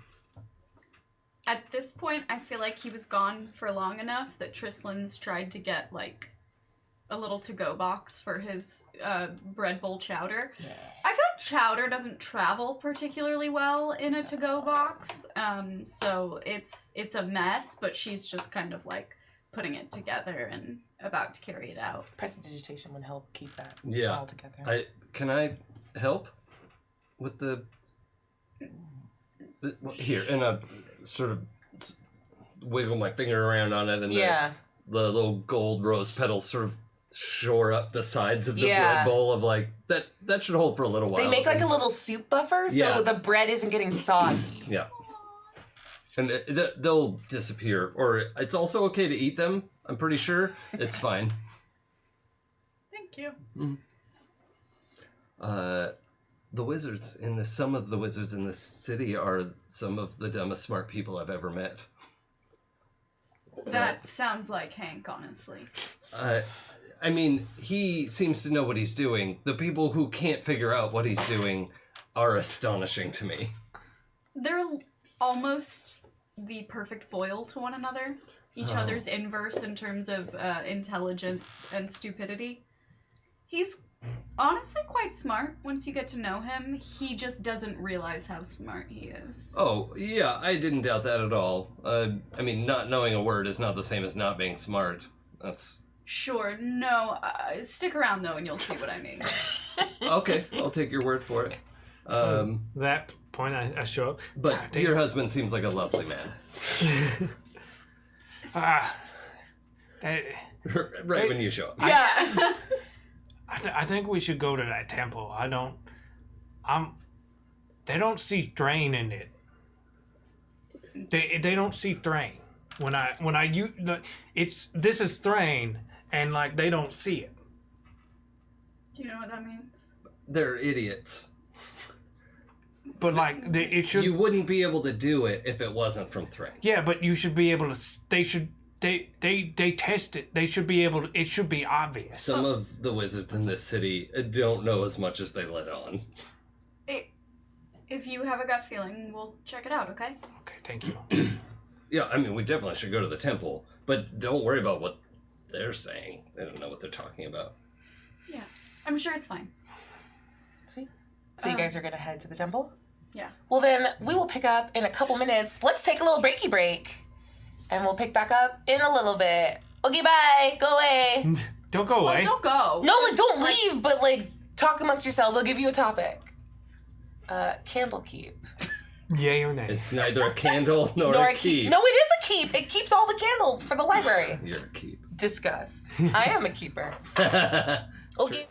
At this point, I feel like he was gone for long enough that Trislan's tried to get, like, a little to-go box for his bread bowl chowder. Yeah. I feel like chowder doesn't travel particularly well in a to-go box, so it's a mess, but she's just kind of, like, putting it together and about to carry it out. Prestidigitation would help keep that all together. Can I help with the... Here, and I sort of wiggle my finger around on it, and the little gold rose petals sort of shore up the sides of the bread bowl of like, that should hold for a little while. They make like a little soup buffer so the bread isn't getting soggy. Yeah. And they'll disappear. Or it's also okay to eat them, I'm pretty sure. It's fine. Thank you. Mm-hmm. Some of the wizards in this city are some of the dumbest smart people I've ever met. That sounds like Hank, honestly. I mean, he seems to know what he's doing. The people who can't figure out what he's doing are astonishing to me. They're almost the perfect foil to one another. Each other's inverse in terms of intelligence and stupidity. He's honestly quite smart once you get to know him. He just doesn't realize how smart he is. Oh, yeah, I didn't doubt that at all. I mean, not knowing a word is not the same as not being smart. That's... Sure, no. Stick around, though, and you'll see what I mean. Okay, I'll take your word for it. That point, I show up. But your husband seems like a lovely man. Right when you show up. Yeah. I think we should go to that temple. They don't see Thrain in it. They don't see Thrain. This is Thrain, and like they don't see it. Do you know what that means? They're idiots. But like it should. You wouldn't be able to do it if it wasn't from Thrain. Yeah, but you should be able to. They should. They test it. They should be able to. It should be obvious. Some of the wizards in this city don't know as much as they let on. If you have a gut feeling, we'll check it out, okay? Okay, thank you. Yeah, I mean, we definitely should go to the temple, but don't worry about what they're saying. They don't know what they're talking about. Yeah, I'm sure it's fine. Sweet. So you guys are going to head to the temple? Yeah. Well, then we will pick up in a couple minutes. Let's take a little breaky break. And we'll pick back up in a little bit. Okay, bye. Go away. Don't go away. Well, don't go. No, like, don't leave, but, like, talk amongst yourselves. I'll give you a topic. Candle keep. Yay or nay? It's neither a candle nor a keep. No, it is a keep. It keeps all the candles for the library. You're a keep. Discuss. I am a keeper. Okay.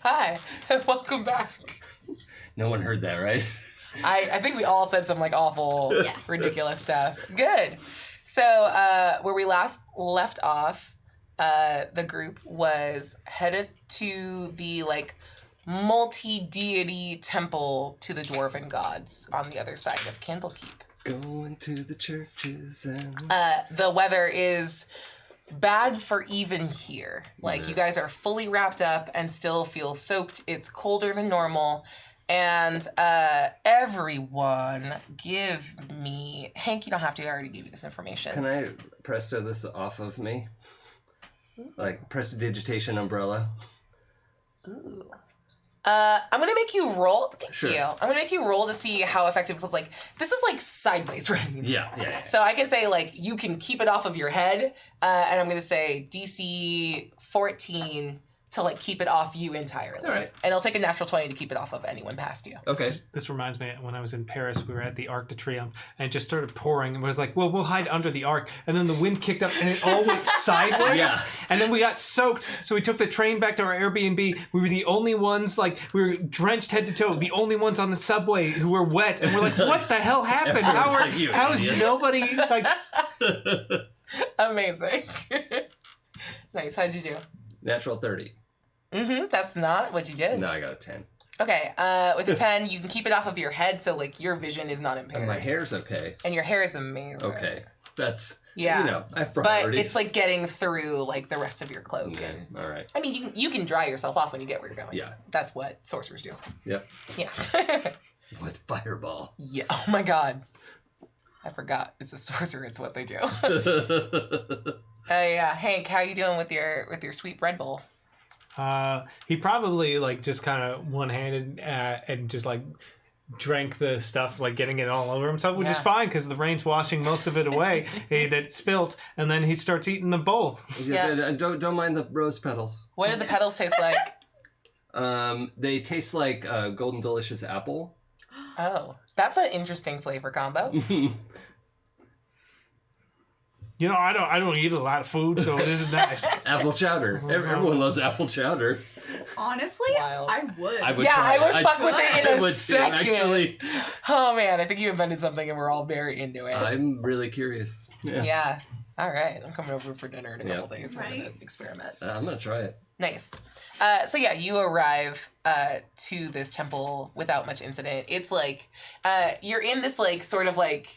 Hi, and welcome back. No one heard that, right? I think we all said some like awful, Yeah. ridiculous stuff. Good. So where we last left off, the group was headed to the like multi-deity temple to the dwarven gods on the other side of Candlekeep. Going to the churches and... The weather is bad for even here. Like, you guys are fully wrapped up and still feel soaked. It's colder than normal. And everyone give me... Hank, you don't have to. I already gave you this information. Can I presto this off of me? Like, prestidigitation umbrella? Ooh. I'm gonna make you roll. Thank Sure. you. I'm gonna make you roll to see how effective it was. Like, this is like sideways, right? Yeah. So I can say like you can keep it off of your head, and I'm gonna say DC 14 to like keep it off you entirely. All right. And it'll take a natural 20 to keep it off of anyone past you. Okay. This reminds me when I was in Paris, we were at the Arc de Triomphe and it just started pouring and we was like, well, we'll hide under the arc. And then the wind kicked up and it all went sideways. Yeah. And then we got soaked. So we took the train back to our Airbnb. We were the only ones, like, we were drenched head to toe, the only ones on the subway who were wet. And we're like, what the hell happened? How is nobody, like... Amazing. Nice. How'd you do? Natural 30. That's not what you did. No, I got a 10. Okay. With a 10, you can keep it off of your head, so like your vision is not impaired. And my hair's okay. And your hair is amazing. Okay. That's, Yeah. you know, I have But priorities. it's like getting through like the rest of your cloak. Okay. And All right. I mean, you can dry yourself off when you get where you're going. Yeah. That's what sorcerers do. Yep. Yeah. With fireball. Yeah. Oh my god. I forgot. It's a sorcerer. It's what they do. Yeah. Hank, how you doing with your sweet Red Bull? He probably like just kind of one-handed and just like drank the stuff, like getting it all over himself, which is Yeah. fine because the rain's washing most of it away that spilt, and then he starts eating the bowl. Yeah. Don't mind the rose petals. What do the petals taste like? They taste like golden delicious apple. Oh, that's an interesting flavor combo. You know, I don't eat a lot of food, so this is nice. Apple chowder. Everyone loves apple chowder. Honestly, Wild. I would. I would Yeah, try I would it. fuck with it in I a would too, second. actually. Oh man, I think you invented something and we're all very into it. I'm really curious. Yeah. All right, I'm coming over for dinner in a couple Yeah. days. We're gonna Right. experiment. I'm gonna try it. Nice. So yeah, you arrive to this temple without much incident. It's like you're in this like sort of like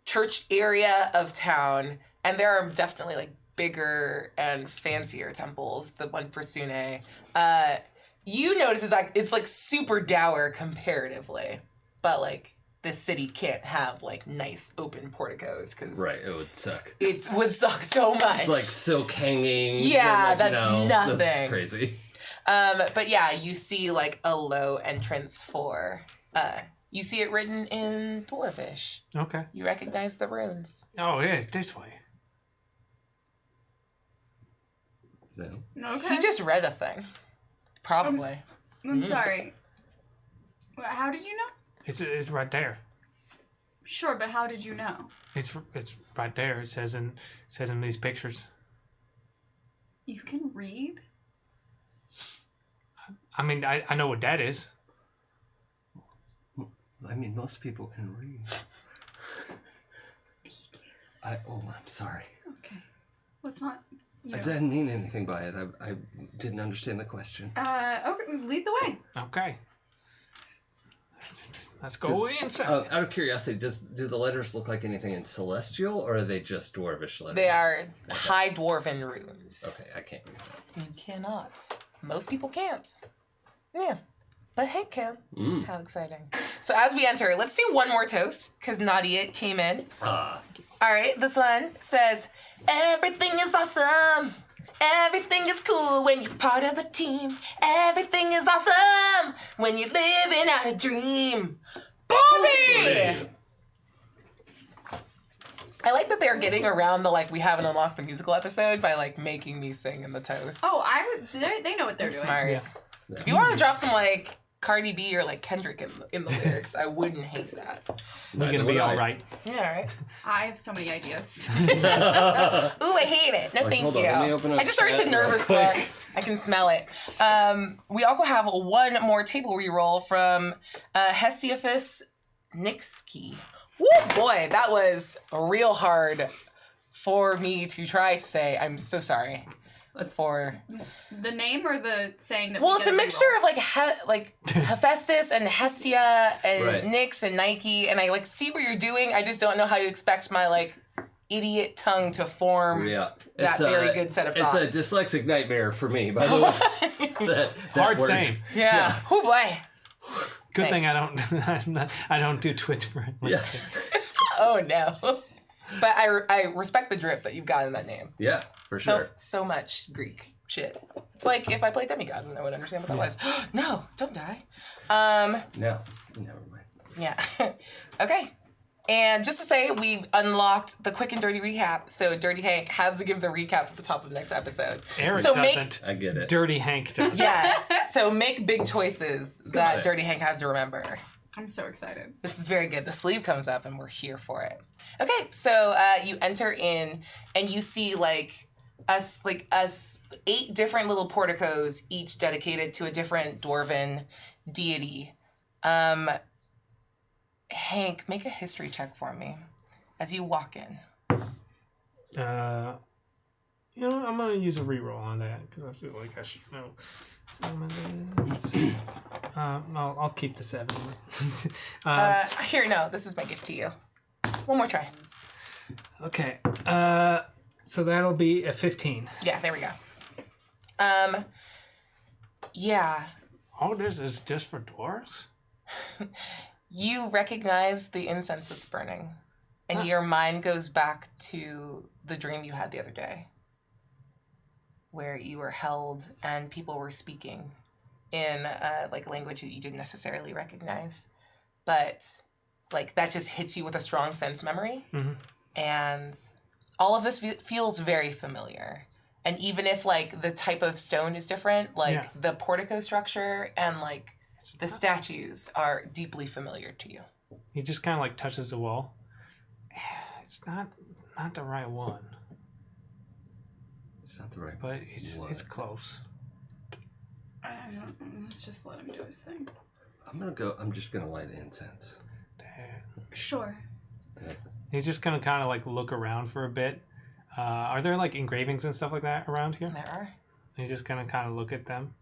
church area of town, and there are definitely like bigger and fancier temples. The one for Sune. You notice is like it's like super dour comparatively, but like this city can't have like nice open porticos because Right, it would suck. it would suck so much. It's like silk hanging. Yeah, like, that's no, nothing. That's crazy. But yeah, you see like a low entrance for you see it written in Dwarvish. Okay. You recognize the runes. Oh, yeah, it's this way. So, Okay. He just read a thing. Probably. I'm sorry. How did you know? It's right there. Sure, but how did you know? It's right there. It says in these pictures. You can read? I mean, I know what that is. I mean, most people can read. I'm sorry. Okay. Let's not. I didn't mean anything by it. I didn't understand the question. Okay, lead the way. Okay. Let's go inside. Out of curiosity, do the letters look like anything in Celestial, or are they just Dwarvish letters? They are high dwarven runes. Okay, I can't read that. You cannot. Most people can't. Yeah. But Hank can. How exciting. So as we enter, let's do one more toast, because Nadia came in. All right, this one says, everything is awesome. Everything is cool when you're part of a team. Everything is awesome when you're living out a dream. Booty! I like that they're getting around the like we haven't unlocked the musical episode by like making me sing in the toast. Oh, they know what they're doing. Smart. Yeah. If you want to drop some like Cardi B or like Kendrick in the lyrics, I wouldn't hate that. We're gonna be all right. Yeah, all right. I have so many ideas. Ooh, I hate it. No, Like, thank hold you. on, let me open up I just started to chat real nervous quick. one. I can smell it. We also have one more table reroll from Hestiaphus Nixkey. Woo, boy, that was real hard for me to try to say. I'm so sorry for The name or the saying that? well, we it's get a mixture reroll? of like Hephaestus and Hestia and Right. Nyx and Nike, and I like see what you're doing. I just don't know how you expect my like idiot tongue to form Yeah. that very good set of thoughts. It's a dyslexic nightmare for me, by the way. that Hard word. saying. Yeah. Oh boy. Good thing Thanks. I don't do Twitch for it. Yeah. Oh no. But I respect the drip that you've got in that name. Yeah, for sure. So much Greek shit. It's like if I played demigods and I would understand what that was. No, don't die. No, never mind. Yeah. Okay. And just to say, we unlocked the quick and dirty recap. So Dirty Hank has to give the recap at the top of the next episode. Eric so doesn't. I get it. Dirty Hank does. Yes. So make big choices that it. Dirty Hank has to remember. I'm so excited. This is very good. The sleeve comes up and we're here for it. Okay, so you enter in and you see like us 8 different little porticos, each dedicated to a different dwarven deity. Hank, make a history check for me as you walk in. I'm gonna use a reroll on that because I feel like I should know. Some of this. I'll keep the 7. Here, no, this is my gift to you. One more try. Okay. So that'll be a 15. Yeah, there we go. Yeah. All this is just for dwarves? You recognize the incense that's burning, and your mind goes back to the dream you had the other day, where you were held and people were speaking in like language that you didn't necessarily recognize, but like that just hits you with a strong sense memory, and all of this feels very familiar. And even if like the type of stone is different, like the portico structure and like the statues are deeply familiar to you. He just kind of like touches the wall. It's not the right one, It's not the right but it's close. Let's just let him do his thing. I'm just gonna light incense. Sure. He's just gonna kind of like look around for a bit. Are there like engravings and stuff like that around here? There are. He's just gonna kind of look at them.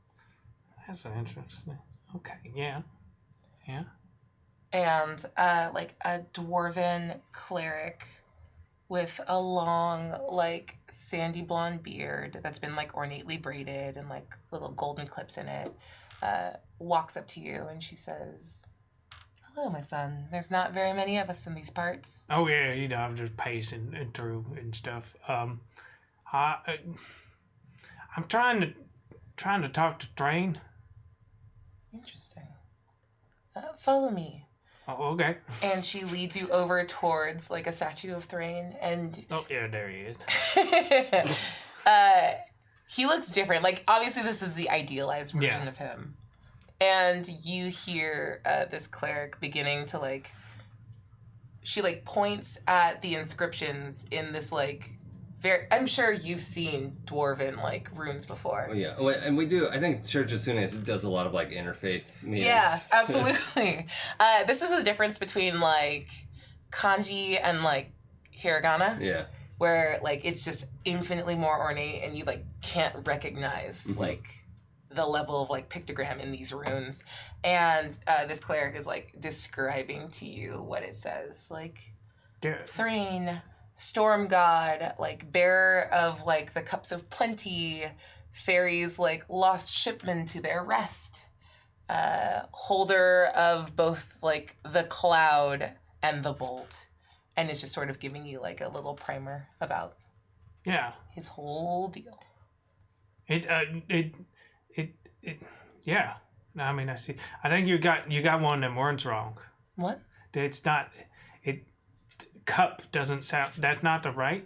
That's interesting. Okay, yeah. And like a dwarven cleric with a long, like sandy blonde beard that's been like ornately braided and like little golden clips in it, walks up to you and she says, "Hello, my son. There's not very many of us in these parts." Oh yeah, I'm just pacing and through and stuff. I'm trying to talk to Thrain. Interesting. Follow me. Oh, okay. And she leads you over towards like a statue of Thrain, and Oh yeah, there he is. he looks different. Like obviously this is the idealized version of him. And you hear this cleric beginning to like, she like points at the inscriptions in this like, I'm sure you've seen dwarven like runes before. Oh, yeah, and we do. I think Church of Sunes does a lot of like interfaith meetings. Yeah, absolutely. This is the difference between like kanji and like hiragana. Yeah. Where like it's just infinitely more ornate and you like can't recognize like the level of like pictogram in these runes. And this cleric is like describing to you what it says. Like Thrain, storm god, like bearer of like the cups of plenty, fairies like lost shipmen to their rest, holder of both like the cloud and the bolt, and is just sort of giving you like a little primer about his whole deal. Yeah. I mean, I see. I think you got one of them words wrong. What? It's not. Cup doesn't sound. That's not the right.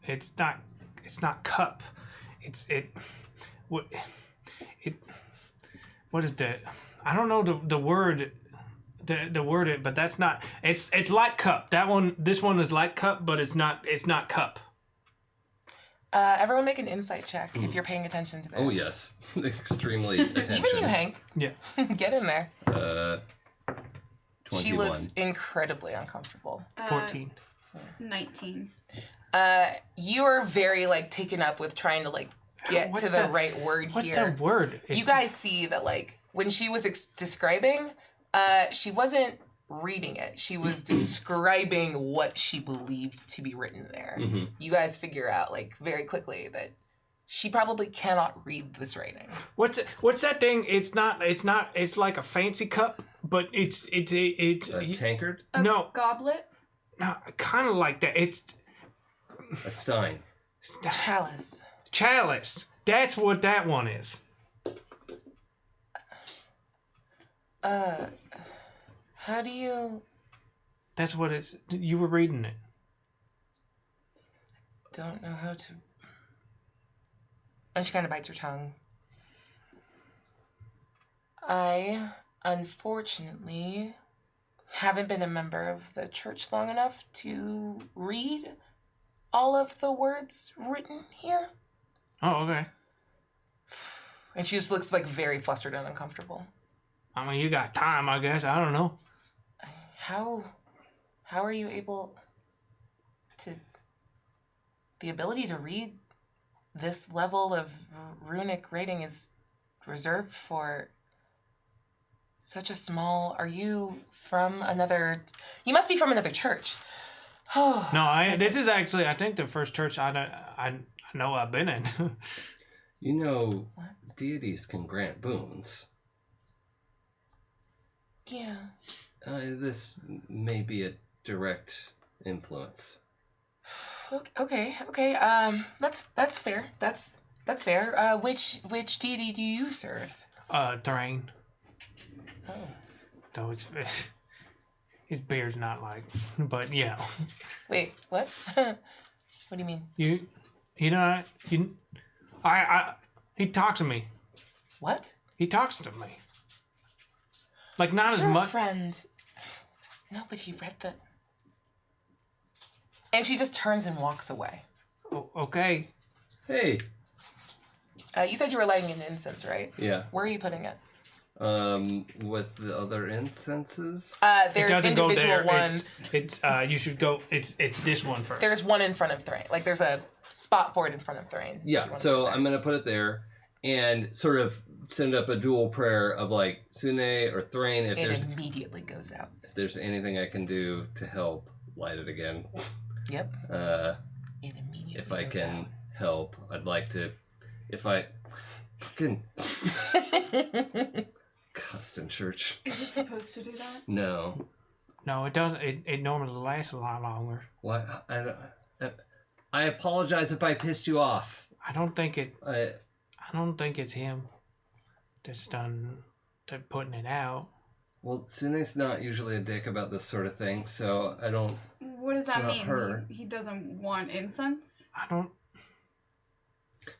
It's not cup. What is the? I don't know the word. The word, but that's not. It's like cup. This one is like cup, but it's not. It's not cup. Everyone make an insight check if you're paying attention to this. Oh yes, extremely attention. Even you, Hank. Yeah. Get in there. 21. She looks incredibly uncomfortable. 14. 19. You are very like taken up with trying to like get What's to the that- right word What's here. the word? You guys see that like when she was describing, she wasn't reading it. She was describing what she believed to be written there. Mhm. You guys figure out like very quickly that she probably cannot read this writing. What's that thing? It's not. It's like a fancy cup, but it's A tankard, no, Goblet? kind of like that. It's a stein. Chalice. chalice. That's what that one is. How do you... That's what it's. You were reading it. Don't know how to... And she kind of bites her tongue. I, unfortunately, haven't been a member of the church long enough to read all of the words written here. Oh, okay. And she just looks like very flustered and uncomfortable. I mean, you got time, I guess. I don't know. How are you able to... The ability to read this level of runic writing is reserved for such a small... Are you from another... You must be from another church. Oh, No, this is actually, I think, the first church I know I've been in. You know, deities can grant boons. Yeah. This may be a direct influence. Okay. That's fair. That's fair. Which deity do you serve? Thrain. Oh. Though his beard's not like, but you know. Wait, what? What do you mean? He talks to me. What? He talks to me. Like not as Your much. friend. No, but he read the... And she just turns and walks away. Oh, okay. Hey. You said you were lighting an incense, right? Yeah. Where are you putting it? With the other incenses. It There's doesn't go individual there. ones. It's you should go. It's this one first. There's one in front of Thrain. Like there's a spot for it in front of Thrain. Yeah, so I'm gonna put it there and sort of send up a dual prayer of like Sune or Thrain It immediately goes out. if there's anything I can do to help light it again. Yep. It immediately If I goes can help, I'd like to. If I fucking cussed in church. Is it supposed to do that? No. No, it doesn't. It normally lasts a lot longer. What? I apologize if I pissed you off. I don't think I it's him that's done to putting it out. Well, Sune's not usually a dick about this sort of thing, so I don't. What does that not mean? her. He doesn't want incense? I don't.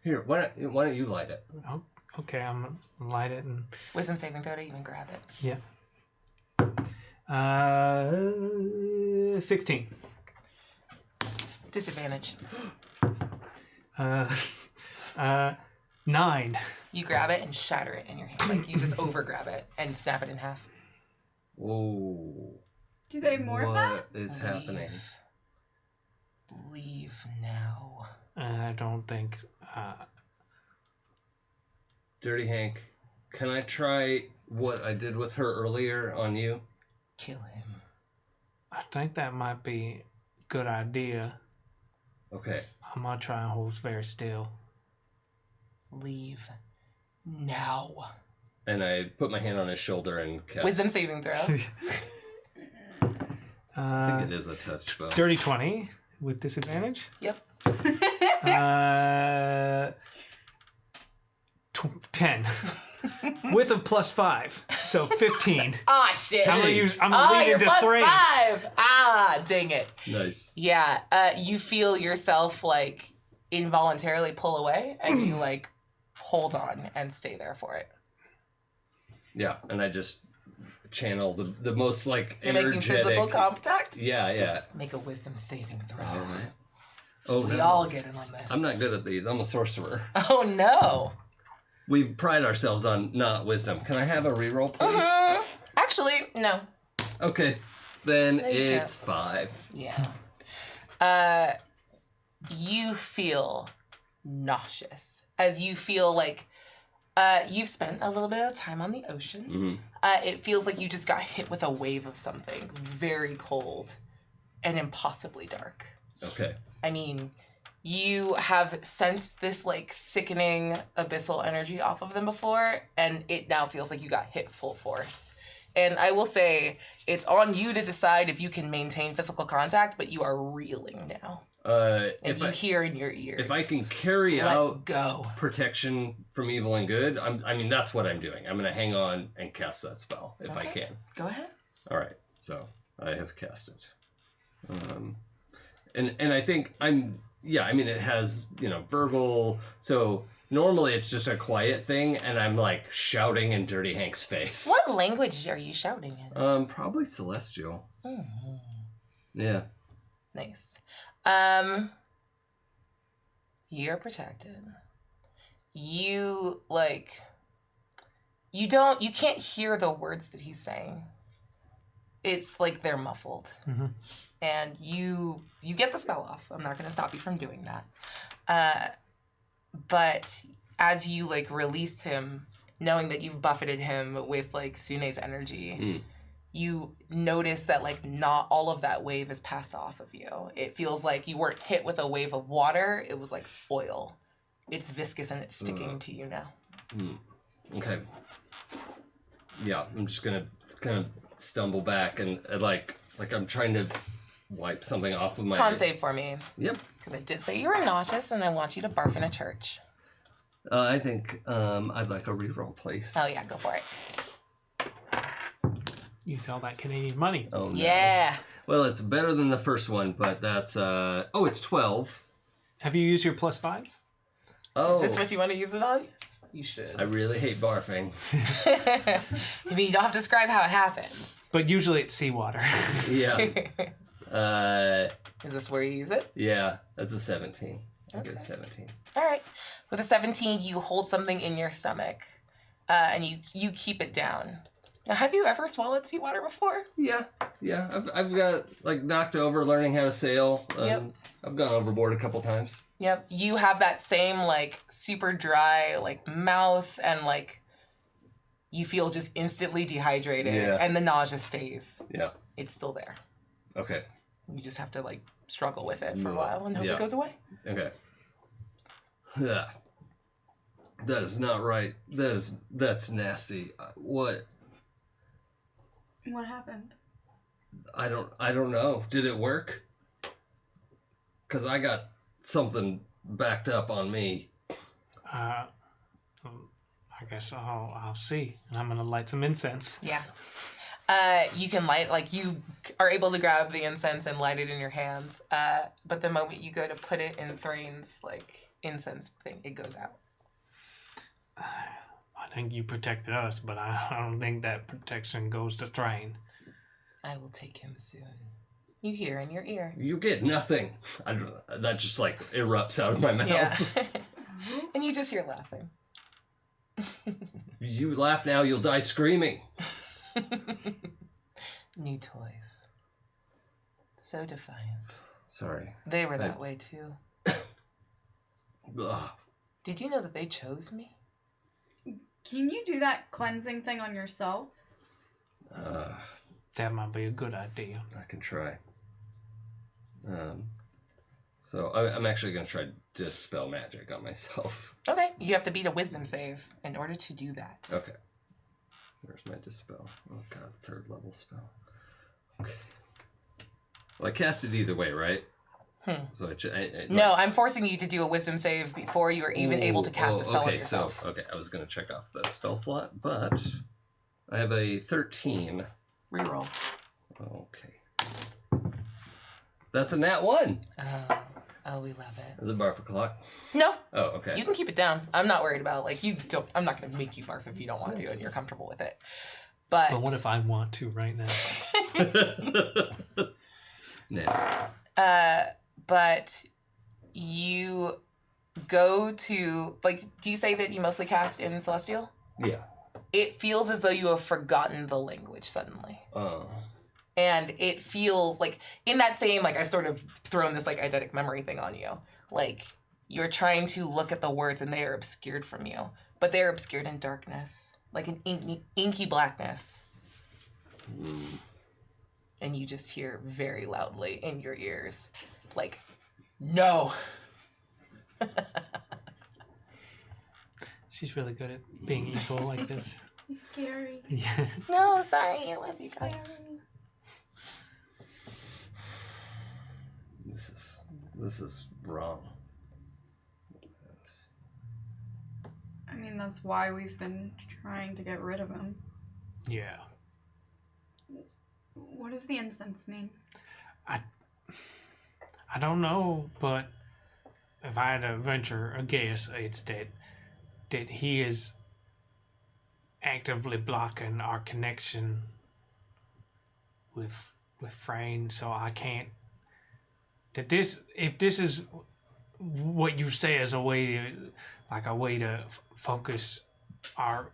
Here, why don't you light it? Oh, okay, I'm gonna light it and Wisdom saving throw to even grab it. yeah. 16. Disadvantage. 9. You grab it and shatter it in your hand. Like you just over grab it and snap it in half. Whoa. Do they have more of that? What is happening? Leave now. I don't think. Dirty Hank, can I try what I did with her earlier on you? Kill him. I think that might be a good idea. Okay. I'm gonna try and hold very still. Leave now. And I put my hand on his shoulder and cast. Wisdom saving throw. I think it is a touch spell. Dirty 20 with disadvantage. Yep. 10 with a +5, so 15. Ah, shit. I'm gonna lean you're into plus 3. 5. Ah, dang it. Nice. Yeah, you feel yourself like involuntarily pull away and you like hold on and stay there for it. Yeah, and I just channel the most like You're making energetic. physical contact? Yeah. Make a wisdom saving throw. All right. Oh We no. all get in on this. I'm not good at these. I'm a sorcerer. Oh no. We pride ourselves on not wisdom. Can I have a reroll, please? Actually, no. Okay. Then No, you it's 5. Yeah. You feel nauseous as you feel like you've spent a little bit of time on the ocean. Mm-hmm. It feels like you just got hit with a wave of something very cold and impossibly dark. Okay. I mean, you have sensed this like sickening abyssal energy off of them before, and it now feels like you got hit full force. And I will say, it's on you to decide if you can maintain physical contact, but you are reeling now. And you hear in your ears. If I can carry let out go. protection from evil and good, I mean that's what I'm doing. I'm gonna hang on and cast that spell if I Okay. can. Go ahead. All right, so I have cast it, and I think I mean it has verbal. So normally it's just a quiet thing, and I'm like shouting in Dirty Hank's face. What language are you shouting in? Probably Celestial. Mhm. Yeah. Nice. You're protected. You can't hear the words that he's saying. It's like they're muffled. Mm-hmm. And you get the spell off. I'm not going to stop you from doing that. But as you released him, knowing that you've buffeted him with Sune's energy, you notice that not all of that wave is passed off of you. It feels like you weren't hit with a wave of water. It was like oil. It's viscous and it's sticking to you now. Okay. Yeah, I'm just gonna kind of stumble back and like I'm trying to wipe something off of my. Con save for me. Yep. Because I did say you were nauseous and I want you to barf in a church. I think I'd like a reroll, please. Oh yeah, go for it. Use all that Canadian money. Oh no. Yeah. Well, it's better than the first one, but that's it's 12. Have you used your +5? Oh. Is this what you want to use it on? You should. I really hate barfing. I mean, you don't have to describe how it happens. But usually it's seawater. Yeah. Is this where you use it? Yeah, that's a 17. I Okay. get a 17. All right. With a 17, you hold something in your stomach, and you keep it down. Now, have you ever swallowed seawater before? Yeah. I've got knocked over learning how to sail. Yep. I've gone overboard a couple times. Yep. You have that same super dry mouth, and you feel just instantly dehydrated, Yeah. and the nausea stays. Yeah. It's still there. Okay. You just have to struggle with it for a Yeah. while and hope Yeah. it goes away. Okay. Yeah. That is not right. That's nasty. What? What happened? I don't know. Did it work? Cause I got something backed up on me. I guess I'll see. And I'm gonna light some incense. Yeah. You can light, you are able to grab the incense and light it in your hands. But the moment you go to put it in Thrain's, incense thing, it goes out. I think you protected us, but I don't think that protection goes to Thrain. I will take him soon. You hear in your ear. You get nothing. That just erupts out of my mouth. Yeah. And you just hear laughing. You laugh now, you'll die screaming. New toys. So defiant. Sorry. They were that way too. Ugh. Did you know that they chose me? Can you do that cleansing thing on yourself? That might be a good idea. I can try. So I'm actually going to try to dispel magic on myself. Okay. You have to beat a wisdom save in order to do that. Okay. Where's my dispel? Oh god, 3rd level spell. Okay. Well, I cast it either way, right? So No, I'm forcing you to do a wisdom save before you are even able to cast a spell on yourself. So, I was going to check off the spell slot, but I have a 13. Reroll. Okay. That's a nat 1. Oh, we love it. Is it barf o'clock? No, Oh, okay. you can keep it down. I'm not worried about like you don't. I'm not gonna make you barf if you don't want to and you're comfortable with it. But But what if I want to right now? Nice. But you go to like. Do you say that you mostly cast in Celestial? Yeah. It feels as though you have forgotten the language suddenly. Oh. And it feels like in that same, like I've sort of thrown this like eidetic memory thing on you. Like you're trying to look at the words and they are obscured from you. But they're obscured in darkness. Like an inky blackness. And you just hear very loudly in your ears, like, no. She's really good at being evil like this. He's scary. Yeah. No, sorry, I love you guys. This is wrong. I mean, that's why we've been trying to get rid of him. Yeah. What does the incense mean? I don't know, but if I had to venture a guess, it's that he is actively blocking our connection with Frayne, so I can't. If this is what you say as a way to focus on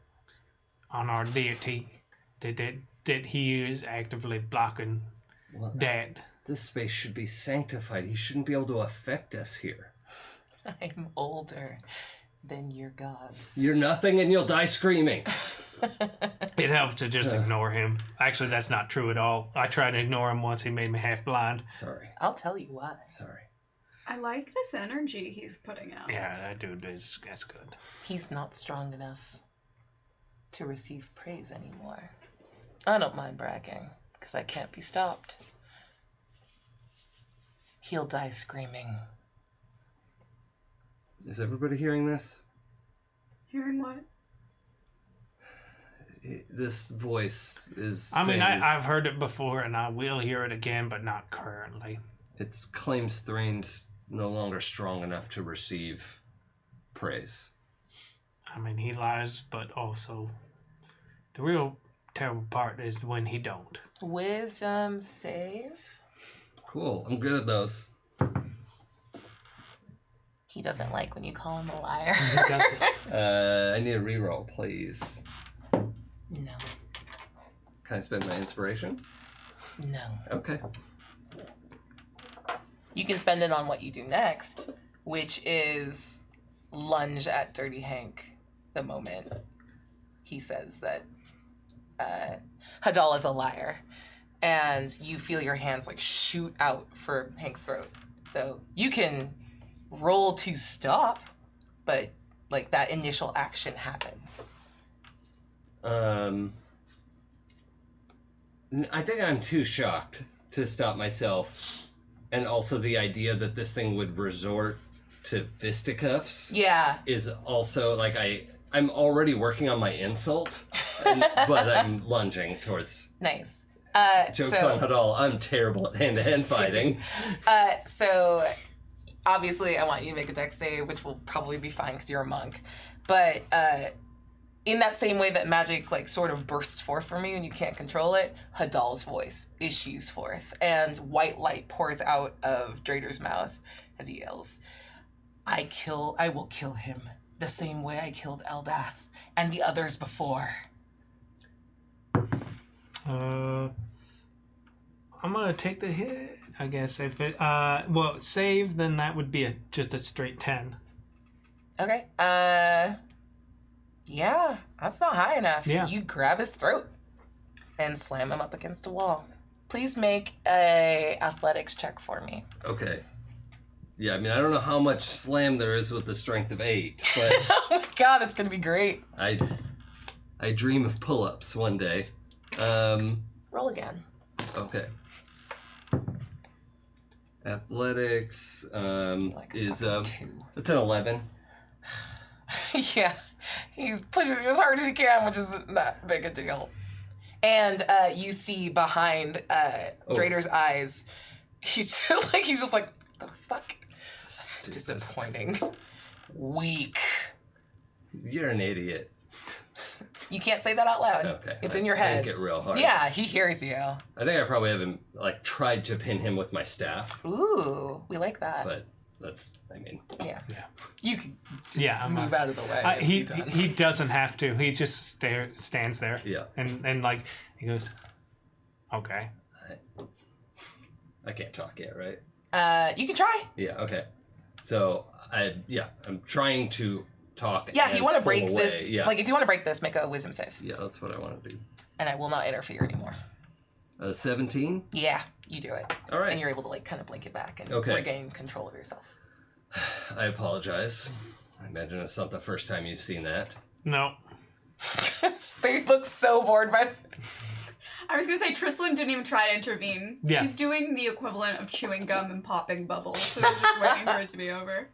our deity, that he is actively blocking that. This space should be sanctified. He shouldn't be able to affect us here. I'm older than your gods. You're nothing and you'll die screaming. It helps to just ignore him. Actually, that's not true at all. I tried to ignore him once. He made me half blind. Sorry. I'll tell you why. Sorry. I like this energy he's putting out. Yeah, that dude that's good. He's not strong enough to receive praise anymore. I don't mind bragging, because I can't be stopped. He'll die screaming. Is everybody hearing this? Hearing what? This voice is. I mean, saying I've heard it before, and I will hear it again, but not currently. it claims Thrain's no longer strong enough to receive praise. I mean, he lies, but also the real terrible part is when he don't. Wisdom save? Cool. I'm good at those. He doesn't like when you call him a liar. I need a reroll, please. No. Can I spend my inspiration? No. Okay. You can spend it on what you do next, which is lunge at Dirty Hank the moment he says that Hadal is a liar. And you feel your hands like shoot out for Hank's throat. So you can roll to stop, but like that initial action happens. I think I'm too shocked to stop myself. And also the idea that this thing would resort to fisticuffs Yeah. is also like I'm already working on my insult, but I'm lunging towards. Nice. Joke's on Hadal, I'm terrible at hand-to-hand fighting. So obviously I want you to make a dex save, which will probably be fine because you're a monk. But in that same way that magic like sort of bursts forth from you and you can't control it, Hadal's voice issues forth and white light pours out of Drader's mouth as he yells, I will kill him the same way I killed Eldath and the others before. I'm gonna take the hit, I guess. If it save, then that would be just a straight 10. Okay. Yeah, that's not high enough. Yeah. You grab his throat and slam him up against a wall. Please make a athletics check for me. Okay. Yeah, I mean, I don't know how much slam there is with the strength of 8, but Oh my god, it's gonna be great. I dream of pull-ups one day. Roll again. Okay. Athletics is two. it's an 11. Yeah, he pushes you as hard as he can, which isn't that big a deal. And you see behind Drader's eyes, he's just like, the fuck? stupid. Disappointing. Weak. You're an idiot. You can't say that out loud. Okay. It's in your head. Think it real hard. Yeah, he hears you. I think I probably haven't tried to pin him with my staff, Ooh, we like that. but that's. I mean. Yeah. Yeah. You can just move out of the way. and He be done. he doesn't have to. He just stands there. Yeah. And like he goes, okay. I can't talk yet, right? You can try. Yeah. Okay. So I'm trying to talk. Yeah, if and you want to pull break away. this, Yeah. like if you want to break this, make a wisdom save, Yeah, that's what I want to do. and I will not interfere anymore. 17. Yeah, you do it, All right. and you're able to like kind of blink it back and Okay. regain control of yourself. I apologize. I imagine it's not the first time you've seen that. No. They look so bored by. I was gonna say Trislin didn't even try to intervene. Yeah. She's doing the equivalent of chewing gum and popping bubbles, so she's just waiting for it to be over.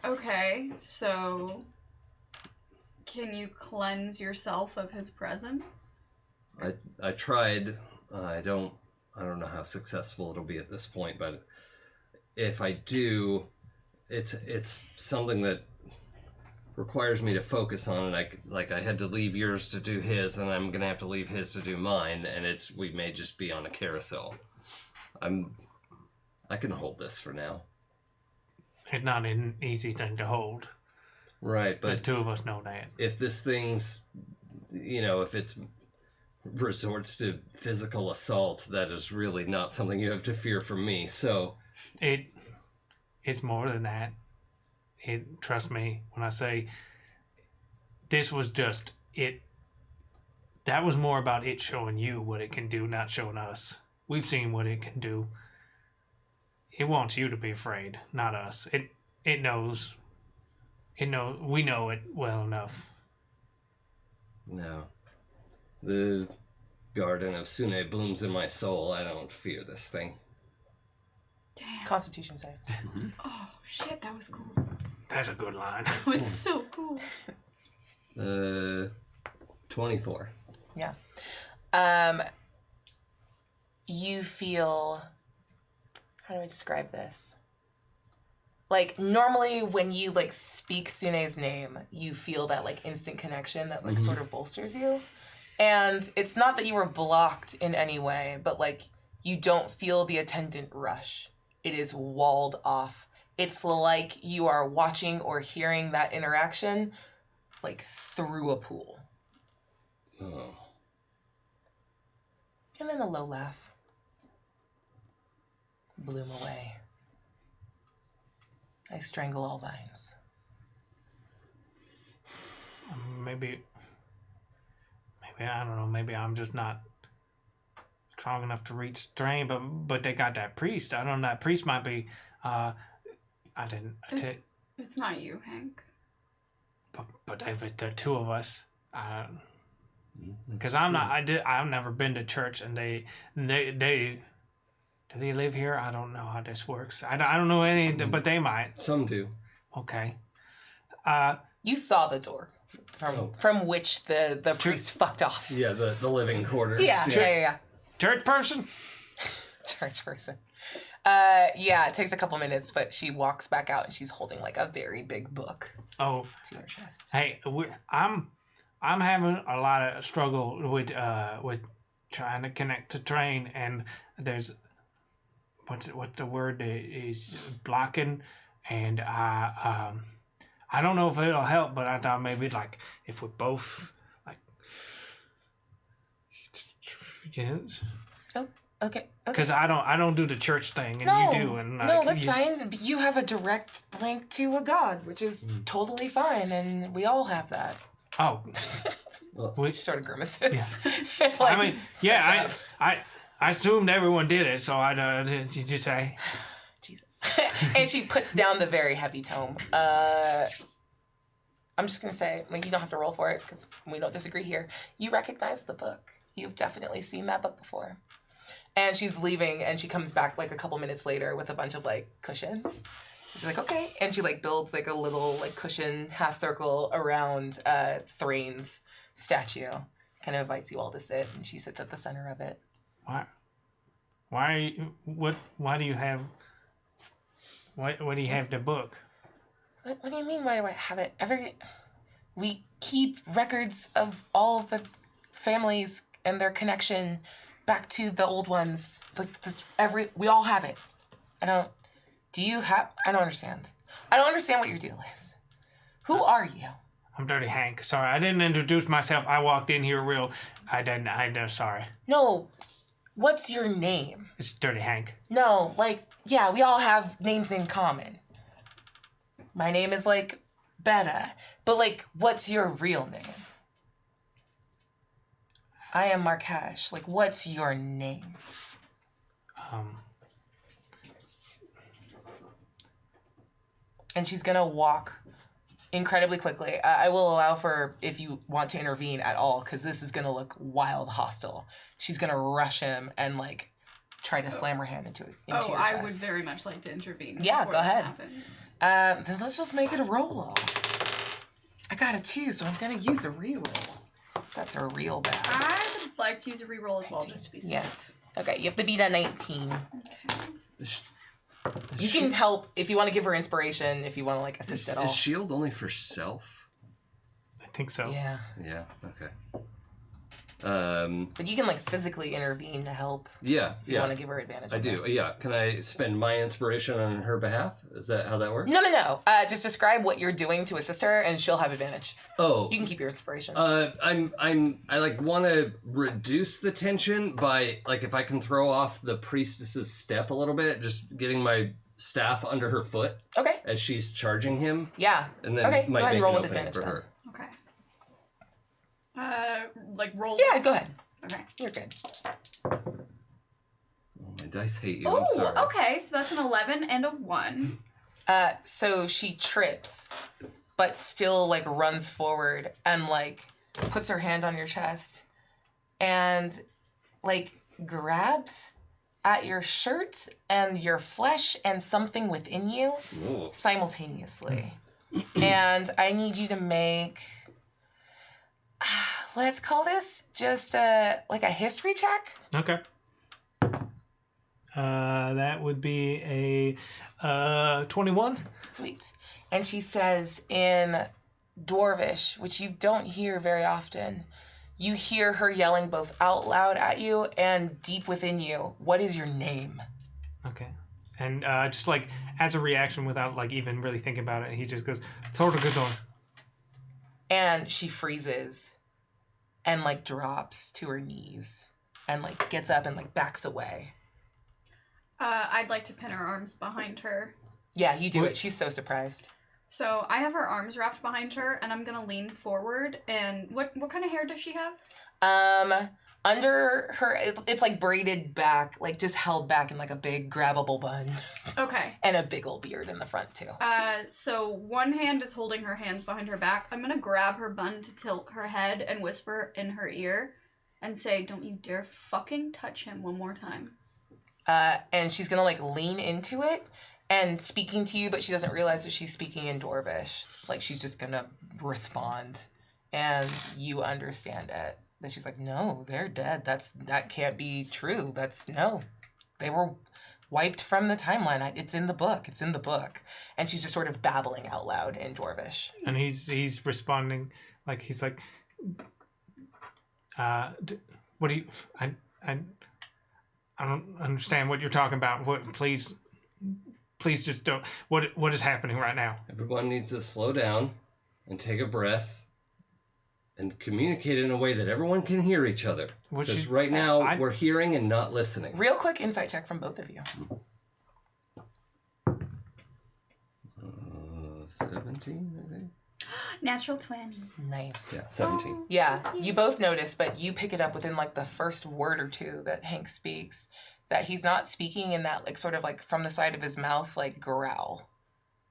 Okay, so can you cleanse yourself of his presence? I tried. I don't know how successful it'll be at this point, but if I do, it's something that requires me to focus on it. I had to leave yours to do his, and I'm gonna have to leave his to do mine, and we may just be on a carousel. I can hold this for now. It's not an easy thing to hold. Right, The but two of us know that. if this thing's, if it's resorts to physical assault, that is really not something you have to fear from me. So It's more than that. Trust me when I say this was just it. That was more about it showing you what it can do, not showing us. We've seen what it can do. It wants you to be afraid, not us. It knows. We know it well enough. no, the garden of Sune blooms in my soul. I don't fear this thing. Damn. Constitution save. Oh shit, that was cool. That's a good line. That was so cool. 24. Yeah. You feel. How do I describe this? Like normally when you like speak Sune's name, you feel that like instant connection that like sort of bolsters you. And it's not that you were blocked in any way, but like you don't feel the attendant rush. It is walled off. It's like you are watching or hearing that interaction like through a pool. Oh. And then a low laugh. Bloom away. I strangle all vines. Maybe I don't know. Maybe I'm just not strong enough to reach Strain, but they got that priest. I don't know. That priest might be. It's not you, Hank. But if it's the two of us, because I'm not. I've never been to church, and they do they live here? I don't know how this works. I don't know any, but they might. Some do. Okay. You saw the door from which the priest fucked off. Yeah, the living quarters. Yeah. Church person? Church person. Yeah, it takes a couple minutes, but she walks back out and she's holding like a very big book Oh, to her chest. hey, I'm having a lot of struggle with trying to connect to train, and there's what's the word is blocking, and I don't know if it'll help, but I thought maybe like if we both like yes. Oh, okay. Because I don't do the church thing, and No, you do, and no, that's fine. You have a direct link to a god, which is totally fine, and we all have that. Oh, She sort of grimaces. I mean, yeah, I assumed everyone did it, so did you say? Jesus. And she puts down the very heavy tome. I'm just going to say, you don't have to roll for it because we don't disagree here. You recognize the book. You've definitely seen that book before. And she's leaving and she comes back like a couple minutes later with a bunch of like cushions. She's like, okay. And she like builds like a little like cushion half circle around Thrain's statue. Kind of invites you all to sit, and she sits at the center of it. Why are you? Why do you have What do you have to book? What do you mean, why do I have it? We keep records of all the families and their connection back to the old ones. Like this, we all have it. I don't understand. I don't understand what your deal is. Who are you? I'm Dirty Hank. Sorry, I didn't introduce myself. I walked in here sorry. No, what's your name? It's Dirty Hank. No, yeah, we all have names in common. My name is, Betta. But, what's your real name? I am Markash. What's your name? And she's gonna walk incredibly quickly. I will allow for if you want to intervene at all, because this is gonna look wild hostile. She's gonna rush him and, try to slam her hand into your chest. I would very much like to intervene. Yeah, before go that ahead. happens. Then let's just make it a roll-off. I got a 2, so I'm gonna use a reroll. So that's a real bad. I would like to use a reroll as well, just to be safe. Yeah. Okay, you have to beat a 19. Okay. You can help if you want to give her inspiration, if you want to, assist at all. Is shield only for self? I think so. Yeah. Yeah, okay. But you can, physically intervene to help. Yeah, If you want to give her advantage I on do, this. yeah. Can I spend my inspiration on her behalf? Is that how that works? No. Just describe what you're doing to assist her, and she'll have advantage. Oh. You can keep your inspiration. I want to reduce the tension by, if I can throw off the priestess's step a little bit, just getting my staff under her foot Okay. as she's charging him. Yeah. And then Okay, might go ahead and make roll an with opening advantage for then. her. Okay. Roll. Yeah, go ahead. Okay. You're good. Oh, my dice hate you, I'm Oh, sorry. okay. So that's an 11 and a 1. So she trips, but still runs forward and puts her hand on your chest and grabs at your shirt and your flesh and something within you Ooh. simultaneously. And I need you to make, let's call this just a history check. Okay. That would be a 21. Sweet. And she says in Dwarvish, which you don't hear very often, you hear her yelling both out loud at you and deep within you, what is your name? Okay. And just as a reaction without even really thinking about it, he just goes, Thordagador. And she freezes and drops to her knees and gets up and backs away. I'd like to pin her arms behind her. Yeah, you do it. She's so surprised. So I have her arms wrapped behind her, and I'm gonna lean forward. And what kind of hair does she have? Under her, it's braided back, just held back in a big grabbable bun. Okay. And a big old beard in the front too. So one hand is holding her hands behind her back. I'm gonna grab her bun to tilt her head and whisper in her ear and say, "Don't you dare fucking touch him one more time." And she's gonna lean into it and speaking to you, but she doesn't realize that she's speaking in Dwarvish. She's just gonna respond, and you understand it. That she's like, no, they're dead. That can't be true. No, they were wiped from the timeline. It's in the book. It's in the book. And she's just sort of babbling out loud in Dwarvish. And he's responding he's like, what do you? I don't understand what you're talking about. What? Please just don't. What is happening right now? Everyone needs to slow down and take a breath and communicate in a way that everyone can hear each other. Because right now, we're hearing and not listening. Real quick insight check from both of you. 17, I think. Natural 20. Nice. Yeah, 17. Yeah, you both notice, but you pick it up within the first word or two that Hank speaks, that he's not speaking in that sort of from the side of his mouth growl.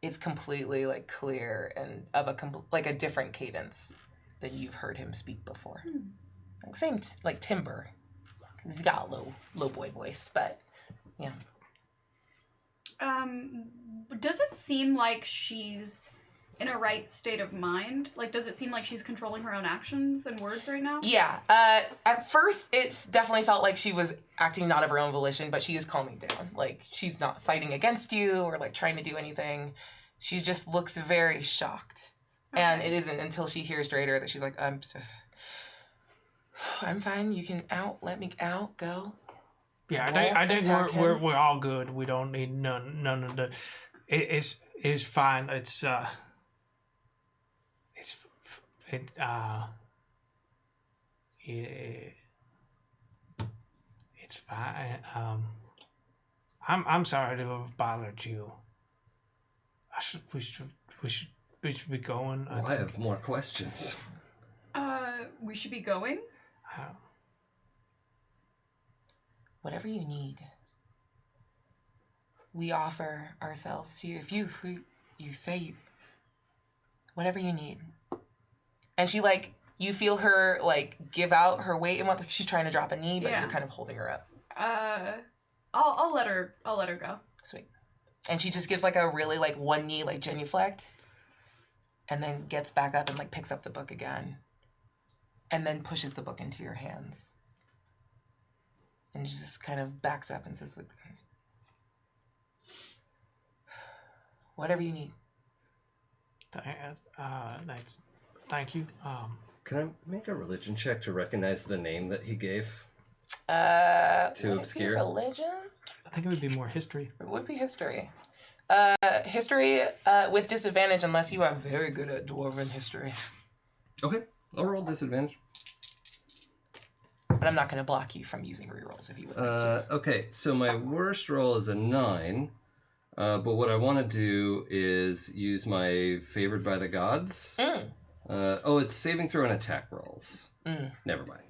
It's completely clear and of a different cadence than you've heard him speak before. Same timbre, because he's got a low boy voice, but yeah. Does it seem like she's in a right state of mind? Like, does it seem like she's controlling her own actions and words right now? Yeah. At first, it definitely felt like she was acting not of her own volition, but she is calming down. Like, she's not fighting against you or, like, trying to do anything. She just looks very shocked. Okay. And it isn't until she hears Drader that she's like, I'm fine. You can let me out, go. Yeah, I think we're all good. We don't need none of the... It's fine. It's fine. I'm sorry to have bothered you. We should be going. Well, I have more questions. We should be going? Whatever you need. We offer ourselves to you. If you say whatever you need. And she, like, you feel her, like, give out her weight and what she's trying to drop a knee, but you're kind of holding her up. I'll let her go. Sweet. And she just gives, like, a really, like, one knee, like, genuflect, and then gets back up and, like, picks up the book again, and then pushes the book into your hands. And just kind of backs up and says, like, whatever you need. Thank you. Can I make a religion check to recognize the name that he gave? Too obscure. Religion? I think it would be more history. It would be history. History with disadvantage unless you are very good at dwarven history. Okay, I'll roll disadvantage. But I'm not going to block you from using rerolls if you would like to. Okay, so my worst roll is a 9. But what I want to do is use my favored by the gods. It's saving throw and attack rolls. Never mind.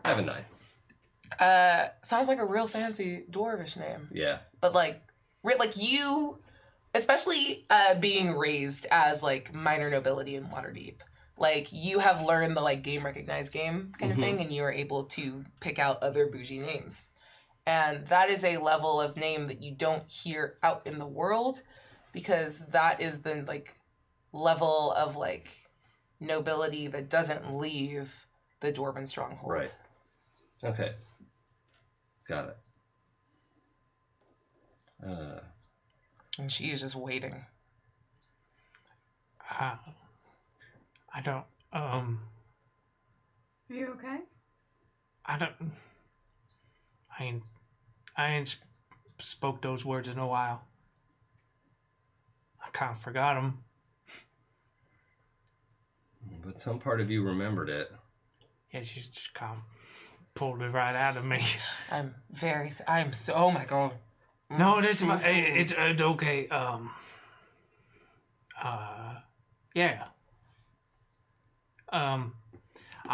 I have a 9. Sounds like a real fancy dwarvish name. Yeah. But like you, especially being raised as like minor nobility in Waterdeep, like you have learned the like game recognized game kind of thing, and you are able to pick out other bougie names. And that is a level of name that you don't hear out in the world, because that is the like level of like nobility that doesn't leave the dwarven stronghold. Right. Okay. Got it. And she is just waiting. I don't. Are you okay? I ain't spoke those words in a while. I kind of forgot them. But some part of you remembered it. Yeah, she just kind of pulled it right out of me. Oh my god. No, it's okay. Yeah. I'm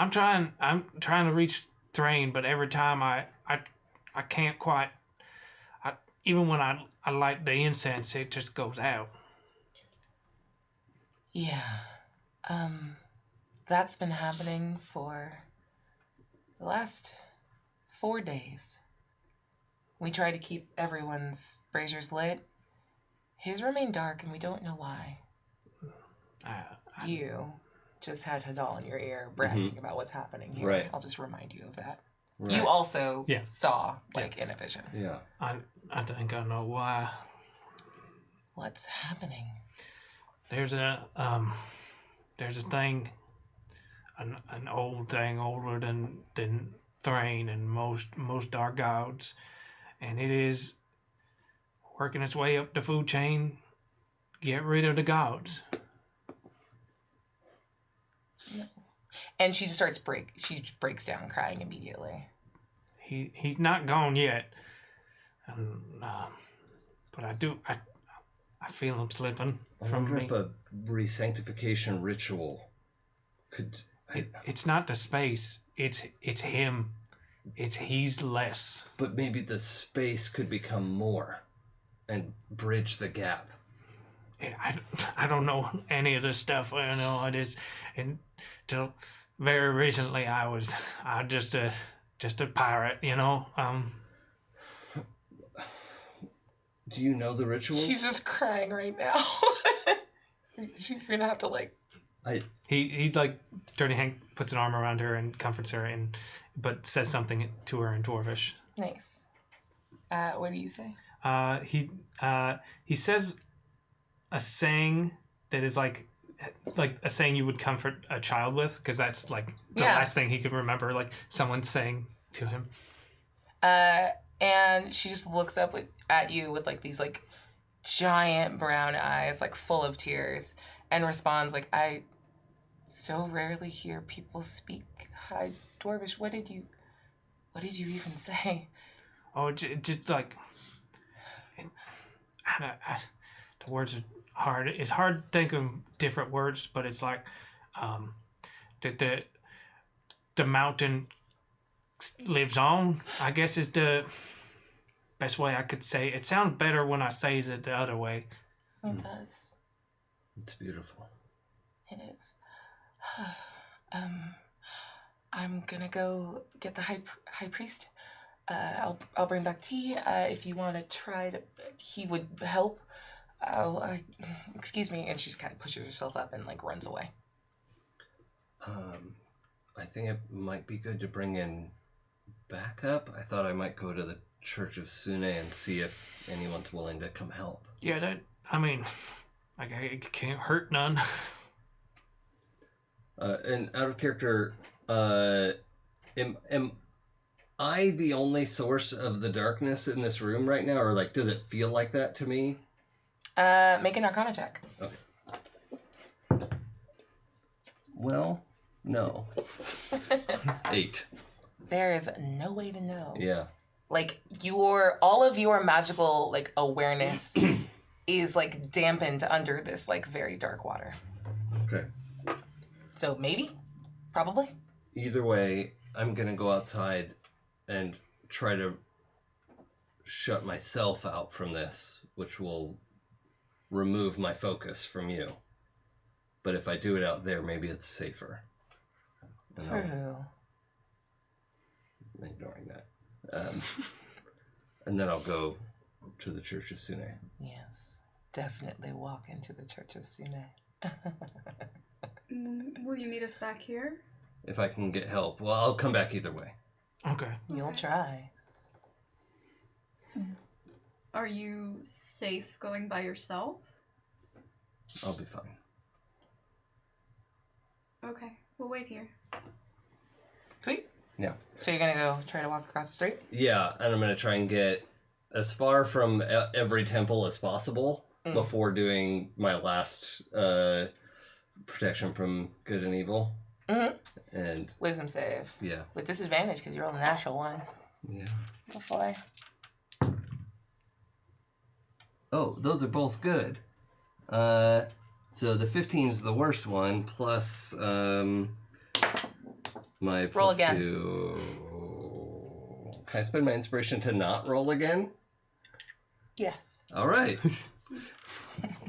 trying to reach Thrain, but every time I can't quite. Even when I light the incense, it just goes out. Yeah. That's been happening for the last 4 days. We try to keep everyone's braziers lit. His remain dark, and we don't know why. You just had Hadal in your ear bragging about what's happening here. Right. I'll just remind you of that. Right. You also saw, in a vision. Yeah. I think I know why. What's happening? There's a thing, an old thing older than Thrain and most dark gods, and it is working its way up the food chain. Get rid of the gods. No. And she just she breaks down crying immediately. He's not gone yet, but I feel him slipping from me. I wonder if a re-sanctification ritual could. It's not the space. It's him. He's less. But maybe the space could become more, and bridge the gap. I don't know any of this stuff. I know it is until very recently. I was just a pirate, you know. Do you know the rituals? She's just crying right now. You're gonna have to like. He like Dirty Hank puts an arm around her and comforts her, but says something to her in Dwarvish. Nice. What do you say? He says a saying that is like a saying you would comfort a child with, because that's like the last thing he could remember, like someone saying to him. And she just looks up at you with like these like giant brown eyes, like full of tears, and responds like, "I so rarely hear people speak High Dwarvish. What did you even say?" Oh, just like the words are hard. It's hard to think of different words, but it's like the mountain lives on, I guess, is the best way I could say it. It sounds better when I say it the other way. It does. It's beautiful. It is. I'm gonna go get the high priest. I'll bring back tea. If you want to try to, he would help. Excuse me, and she kind of pushes herself up and like runs away. I think it might be good to bring in backup. I thought I might go to the Church of Sune and see if anyone's willing to come help. Yeah, it can't hurt none. And out of character, am I the only source of the darkness in this room right now, or like, does it feel like that to me? Make an Arcana check. Okay. Well, no. 8. There is no way to know. Yeah. Like all of your magical like awareness is like dampened under this like very dark water. Okay. So maybe, probably. Either way, I'm gonna go outside and try to shut myself out from this, which will remove my focus from you. But if I do it out there, maybe it's safer. For who? I'm ignoring that. And then I'll go to the Church of Sune. Yes, definitely walk into the Church of Sune. Will you meet us back here? If I can get help. Well, I'll come back either way. Okay. You'll try. Are you safe going by yourself? I'll be fine. Okay, we'll wait here. Sweet. Yeah. So you're gonna go try to walk across the street? Yeah, and I'm going to try and get as far from every temple as possible before doing my last protection from good and evil. Mm-hmm. And Wisdom save. yeah. With disadvantage because you're on the natural one. Yeah. Hopefully. Oh, those are both good. So the 15 is the worst one, plus my Roll plus again. 2. Can I spend my inspiration to not roll again? Yes. All right.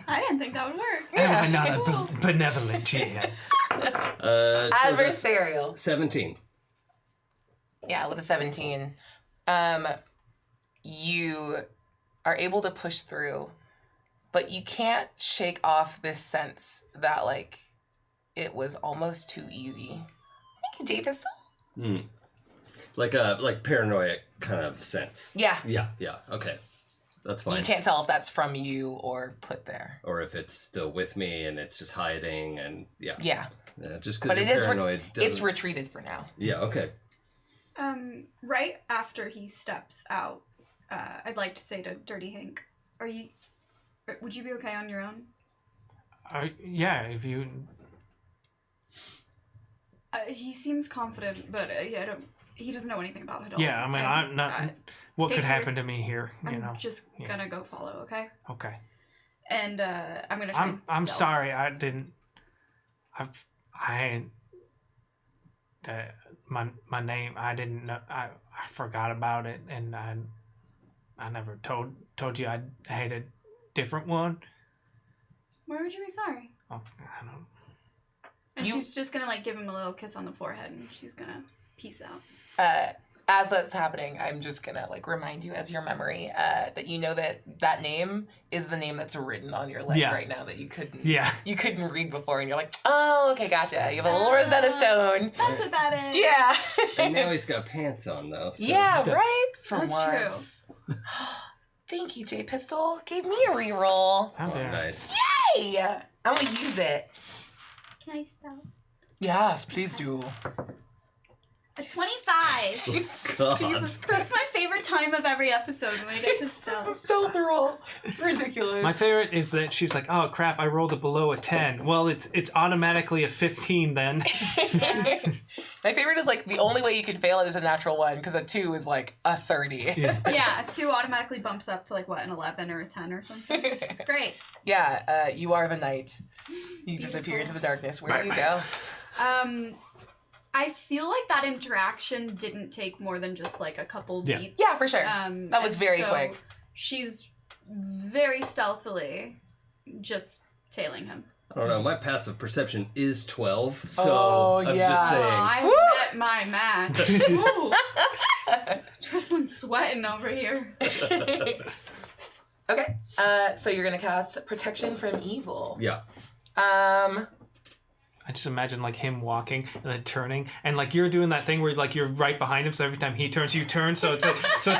I didn't think that would work. Am I not a benevolent GM? So that's Adversarial. 17. Yeah, with a 17. You are able to push through, but you can't shake off this sense that, like, it was almost too easy. Thank you, J-Pistol. Like paranoid kind of sense. Yeah. Yeah. Okay. That's fine. You can't tell if that's from you or put there. Or if it's still with me and it's just hiding and yeah. Yeah. Just But because it you're is paranoid doesn't... it's retreated for now. Yeah, okay. Right after he steps out, I'd like to say to Dirty Hank, would you be okay on your own? Yeah, if you... He seems confident, but he doesn't know anything about it all. Yeah, I mean, I'm not... what stay could here. happen to me here, you know? I'm just gonna go follow, okay? Okay. And I'm gonna try I'm stealth. sorry, I didn't... my name, I didn't know... I forgot about it, and I never told you I had a different one. Why would you be sorry? Oh, I don't... And she's just gonna like give him a little kiss on the forehead, and she's gonna peace out. as that's happening, I'm just gonna like remind you as your memory that you know that name is the name that's written on your leg right now that you couldn't read before, and you're like, oh, okay, gotcha. You have a little Rosetta Stone. That's what that is. Yeah. And now he's got pants on though. So. Yeah, right. For That's once. Thank you, J Pistol. Gave me a reroll. How dare. Nice. Yay! I'm gonna use it. Can I stop? Yes, please do. A 25. Jesus Jesus Christ. That's my favorite time of every episode when I get to stealth. Stealth roll. Ridiculous. My favorite is that she's like, oh crap, I rolled a below a 10. Well, it's automatically a 15 then. My favorite is like the only way you can fail it is a natural 1 because a 2 is like a 30. Yeah, a 2 automatically bumps up to like what, an 11 or a 10 or something. It's great. Yeah, you are the knight. You disappear into the darkness. Where do you go? I feel like that interaction didn't take more than just like a couple beats. Yeah, for sure. That was very quick. She's very stealthily just tailing him. I don't know. My passive perception is 12, so I'm yeah. just saying. I met my match. Trislan's sweating over here. Okay, so you're gonna cast Protection from Evil. Yeah. I just imagine like him walking and then turning, and like you're doing that thing where like you're right behind him, so every time he turns, you turn, so it's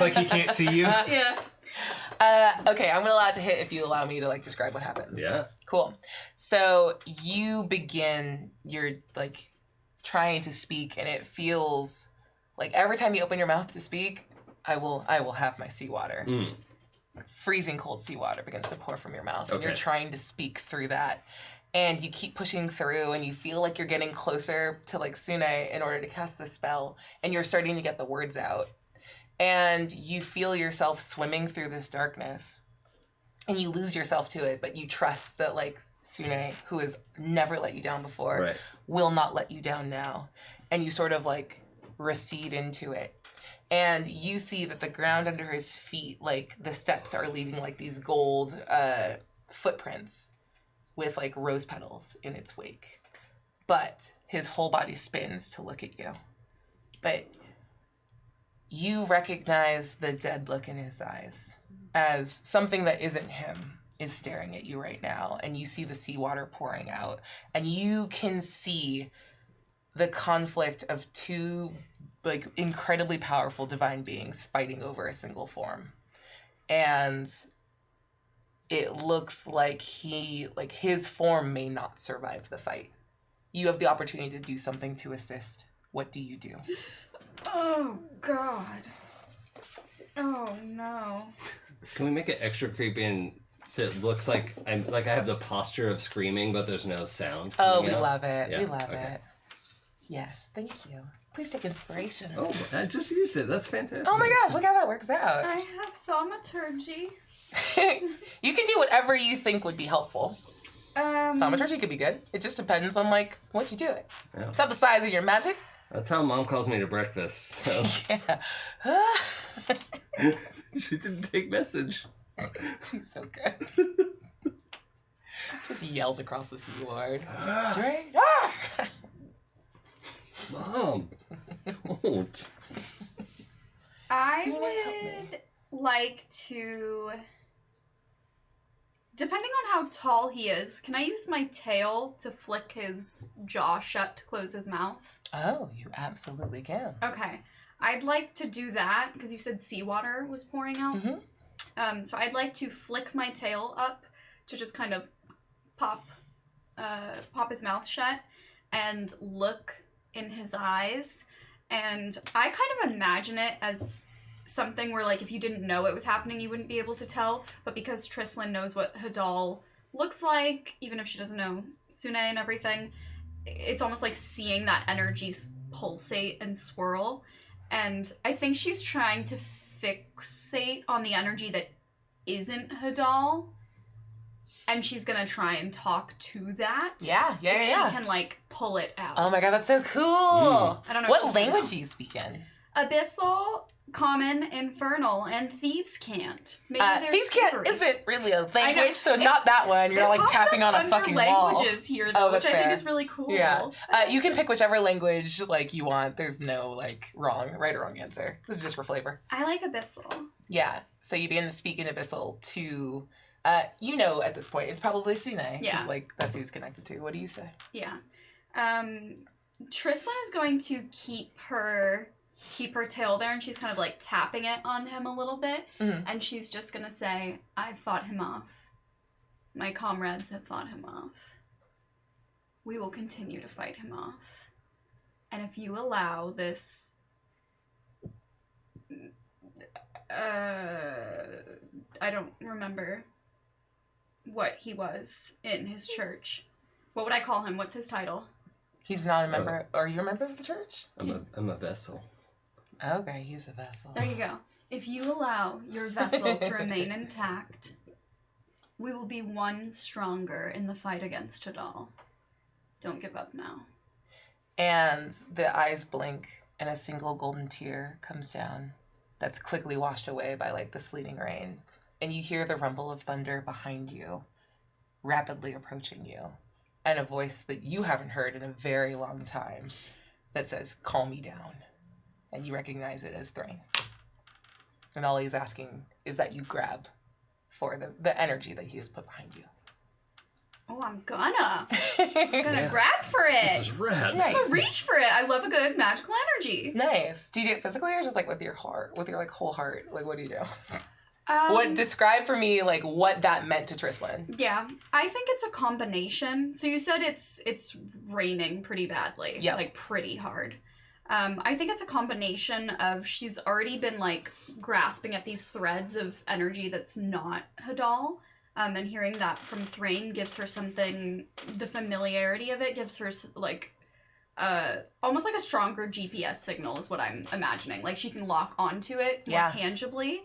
like he can't see you. Yeah. Okay, I'm allowed to hit if you allow me to like describe what happens. Yeah. Cool. So you begin, you're like trying to speak, and it feels like every time you open your mouth to speak, I will have my seawater. Freezing cold seawater begins to pour from your mouth, and you're trying to speak through that. And you keep pushing through, and you feel like you're getting closer to like Sune in order to cast the spell, and you're starting to get the words out. And you feel yourself swimming through this darkness, and you lose yourself to it, but you trust that like Sune, who has never let you down before, will not let you down now. And you sort of like recede into it. And you see that the ground under his feet, like the steps are leaving like these gold footprints with like rose petals in its wake. But his whole body spins to look at you. But you recognize the dead look in his eyes as something that isn't him is staring at you right now. And you see the seawater pouring out. And you can see the conflict of two like incredibly powerful divine beings fighting over a single form. And it looks like his form may not survive the fight. You have the opportunity to do something to assist. What do you do? Oh, God. Oh, no. Can we make it extra creepy and so it looks like I have the posture of screaming, but there's no sound? Oh, we love it. Yeah, We love it. Yes, thank you. Please take inspiration. Oh, I just used it. That's fantastic. Oh my gosh, look how that works out. I have thaumaturgy. You can do whatever you think would be helpful. Thaumaturgy could be good. It just depends on like what you do it. Yeah. It's not the size of your magic. That's how Mom calls me to breakfast. So. Yeah. She didn't take message. She's so good. Just yells across the seaward. Drake. Mom, don't. I Sune, help me. would like to... Depending on how tall he is, can I use my tail to flick his jaw shut to close his mouth? Oh, you absolutely can. Okay. I'd like to do that, because you said seawater was pouring out. Mm-hmm. So I'd like to flick my tail up to just kind of pop his mouth shut and look in his eyes. And I kind of imagine it as something where, like, if you didn't know it was happening, you wouldn't be able to tell. But because Trislan knows what Hadal looks like, even if she doesn't know Sune and everything, it's almost like seeing that energy pulsate and swirl. And I think she's trying to fixate on the energy that isn't Hadal. And she's gonna try and talk to that. Yeah. If she can, like, pull it out. Oh my god, that's so cool. I don't know. What language do you speak in? Abyssal, Common, Infernal, and Thieves Can't. Maybe there's Thieves Can't slippery. isn't really a I know. language, so not that one. You're It like pops tapping up on a under fucking wall. languages here, though, that's which I fair. think is really cool. Yeah. You can pick whichever language like you want. There's no like right or wrong answer. This is just for flavor. I like Abyssal. Yeah. So you begin to speak in Abyssal to, at this point, it's probably Sine. 'Cause, Yeah. like, that's who it's connected to. What do you say? Yeah. Tristan is going to keep her tail there, and she's kind of like tapping it on him a little bit, Mhm. and she's just gonna say, "I fought him off. My comrades have fought him off. We will continue to fight him off. And if you allow this I don't remember what he was in his church. What would I call him? What's his title? He's not a member. Are you a member of the church? I'm a vessel. Okay, he's a vessel. There you go. If you allow your vessel to remain intact, we will be one stronger in the fight against Hadal. Don't give up now." And the eyes blink, and a single golden tear comes down that's quickly washed away by, like, the sleeting rain. And you hear the rumble of thunder behind you, rapidly approaching you, and a voice that you haven't heard in a very long time that says, "Calm me down." And you recognize it as Thrain. And all he's asking is that you grab for the energy that he has put behind you. Oh, I'm gonna grab for it. This is rad. Nice. I'm gonna reach for it. I love a good magical energy. Nice. Do you do it physically or just like with your heart, with your like whole heart? Like, what do you do? Um, Describe for me like what that meant to Trislan. Yeah, I think it's a combination. So you said it's raining pretty badly, Yep. like pretty hard. I think it's a combination of she's already been like grasping at these threads of energy that's not Hadal. And hearing that from Thrain gives her something, the familiarity of it gives her like almost like a stronger GPS signal is what I'm imagining. Like she can lock onto it more tangibly.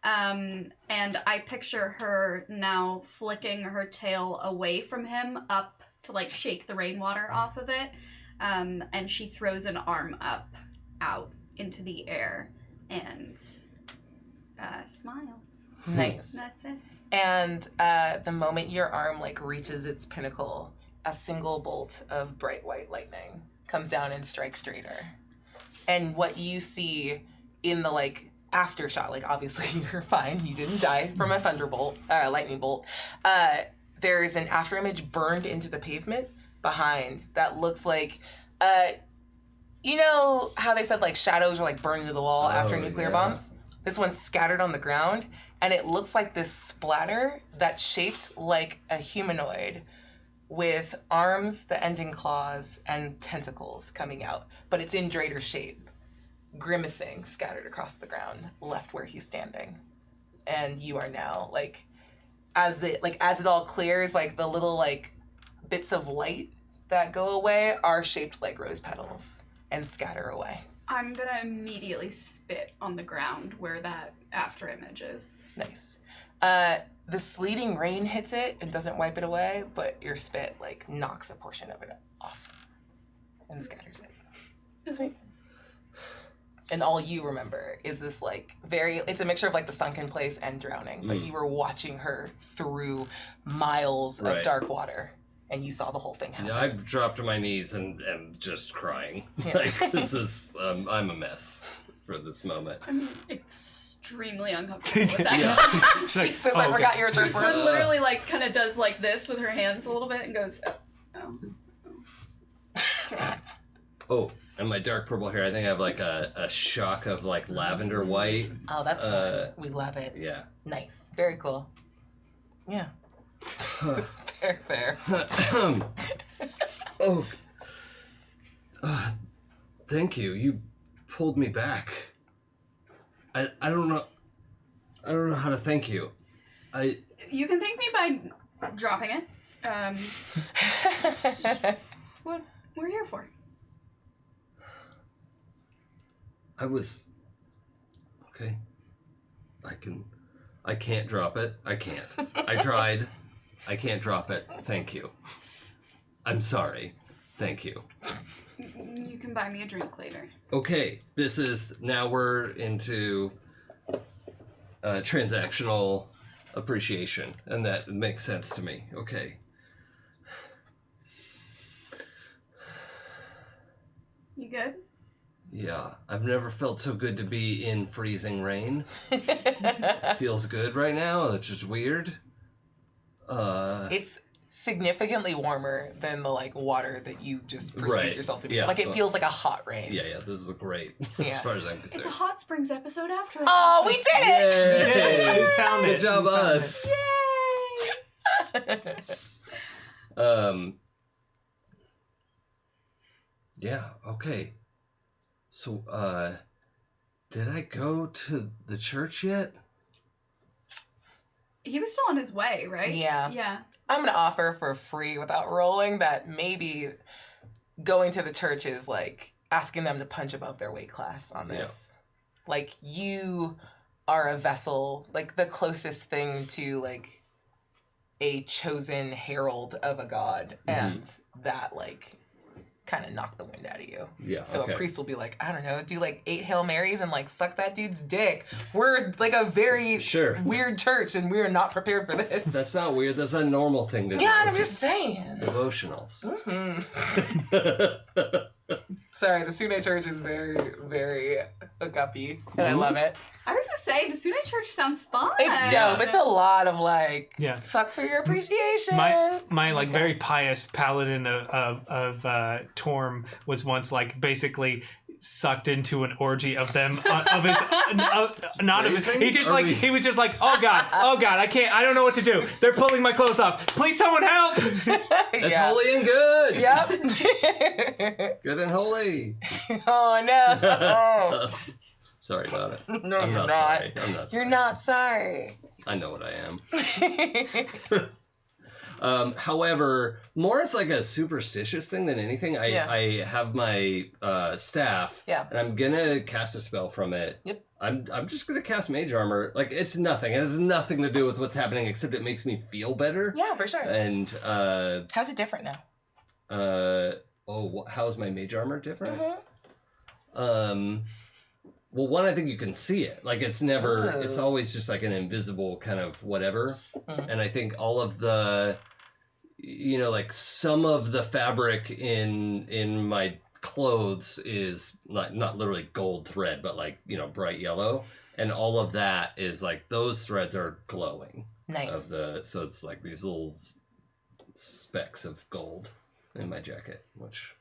And I picture her now flicking her tail away from him up to like shake the rainwater off of it. And she throws an arm out into the air and smiles. Nice. That's it. And the moment your arm like reaches its pinnacle, a single bolt of bright white lightning comes down and strikes Strader. And what you see in the like aftershock, like obviously you're fine, you didn't die from a thunderbolt, lightning bolt. There's an after image burned into the pavement behind that looks like, you know how they said like shadows are like burned into the wall after nuclear bombs? This one's scattered on the ground, and it looks like this splatter that's shaped like a humanoid with arms that end in claws and tentacles coming out, but it's in Drader's shape, grimacing, scattered across the ground, left where he's standing. And you are now like, as it all clears, like the little like bits of light that go away are shaped like rose petals and scatter away. I'm gonna immediately spit on the ground where that after image is. Nice. The sleeting rain hits it and doesn't wipe it away, but your spit like knocks a portion of it off and scatters it. Sweet. And all you remember is this like it's a mixture of like the sunken place and drowning, but you were watching her through miles of dark water and you saw the whole thing happen. Yeah, I dropped to my knees and am just crying. Yeah. Like, this is, I'm a mess for this moment. I'm extremely uncomfortable with that. She's like, Jesus, I forgot you were She surfing. literally like kind of does like this with her hands a little bit and goes, Oh, and my dark purple hair, I think I have like a shock of like lavender white. Oh, that's fun. We love it. Yeah. Nice. Very cool. Yeah. Fair, fair. Oh. Thank you. You pulled me back. I don't know how to thank you. You can thank me by dropping it. What we're here for. I was okay. I can't drop it. I can't. I tried. I can't drop it. Thank you. I'm sorry. Thank you. You can buy me a drink later. Okay, now we're into transactional appreciation, and that makes sense to me. Okay. You good? Yeah, I've never felt so good to be in freezing rain. Feels good right now, which is weird. It's significantly warmer than the like water that you just perceived Right. yourself to be. Yeah. Like it feels like a hot rain. Yeah, this is great Yeah. as far as I'm concerned. It's a Hot Springs episode after all. Oh, we did it! Yay! We found Good it. job, We found us. Yay! Yeah, okay. So, did I go to the church yet? He was still on his way, right? Yeah. Yeah. I'm gonna offer for free without rolling that maybe going to the church is like asking them to punch above their weight class on this. Like you are a vessel, like the closest thing to like a chosen herald of a god, and that like kind of knocked the wind out of you. Yeah. So okay. a priest will be like, I don't know, do like 8 Hail Marys and like suck that dude's dick. We're like a very Sure. weird church and we're not prepared for this. That's not weird. That's a normal thing to do. yeah, I'm just saying. Devotionals. Sorry, the Sune Church is very, very hookup-y, and I love it. I was gonna say the Sune Church sounds fun. It's dope. It's a lot of like, Yeah. fuck for your appreciation. My like very pious paladin of Torm was once like basically sucked into an orgy of them of his not of his. He was just like, oh god, I don't know what to do. They're pulling my clothes off. Please, someone help! That's holy and good. Yep. Good and holy. Oh no. Sorry about it. No, I'm you're not not. sorry. I'm not You're sorry. not sorry. I know what I am. However, more as like a superstitious thing than anything. I have my staff, Yeah. and I'm gonna cast a spell from it. Yep. I'm just gonna cast Mage Armor. Like it's nothing. It has nothing to do with what's happening, except it makes me feel better. Yeah, for sure. And How's it different now? how is my Mage Armor different? Mm-hmm. Well, one, I think you can see it. Like it's never. Oh. It's always just like an invisible kind of whatever. Mhm. And I think all of the, like some of the fabric in my clothes is not literally gold thread, but like bright yellow, and all of that is like those threads are glowing. Nice. So it's like these little specks of gold in my jacket, which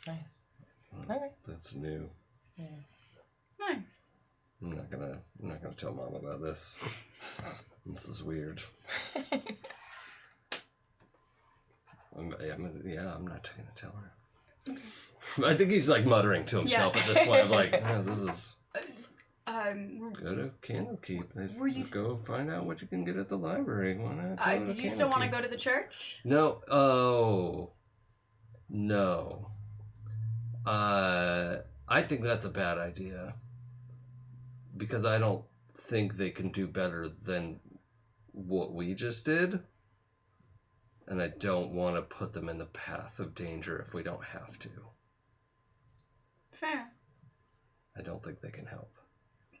Nice. Okay. that's new. Nice. I'm not gonna tell Mom about this. This is weird. I'm not gonna tell her. I think he's like muttering to himself at this point. Of like, this is go to Candlekeep. Were you go find out what you can get at the library. did you still want to go to the church? No. Oh. No. I think that's a bad idea. Because I don't think they can do better than what we just did. And I don't want to put them in the path of danger if we don't have to. Fair. I don't think they can help.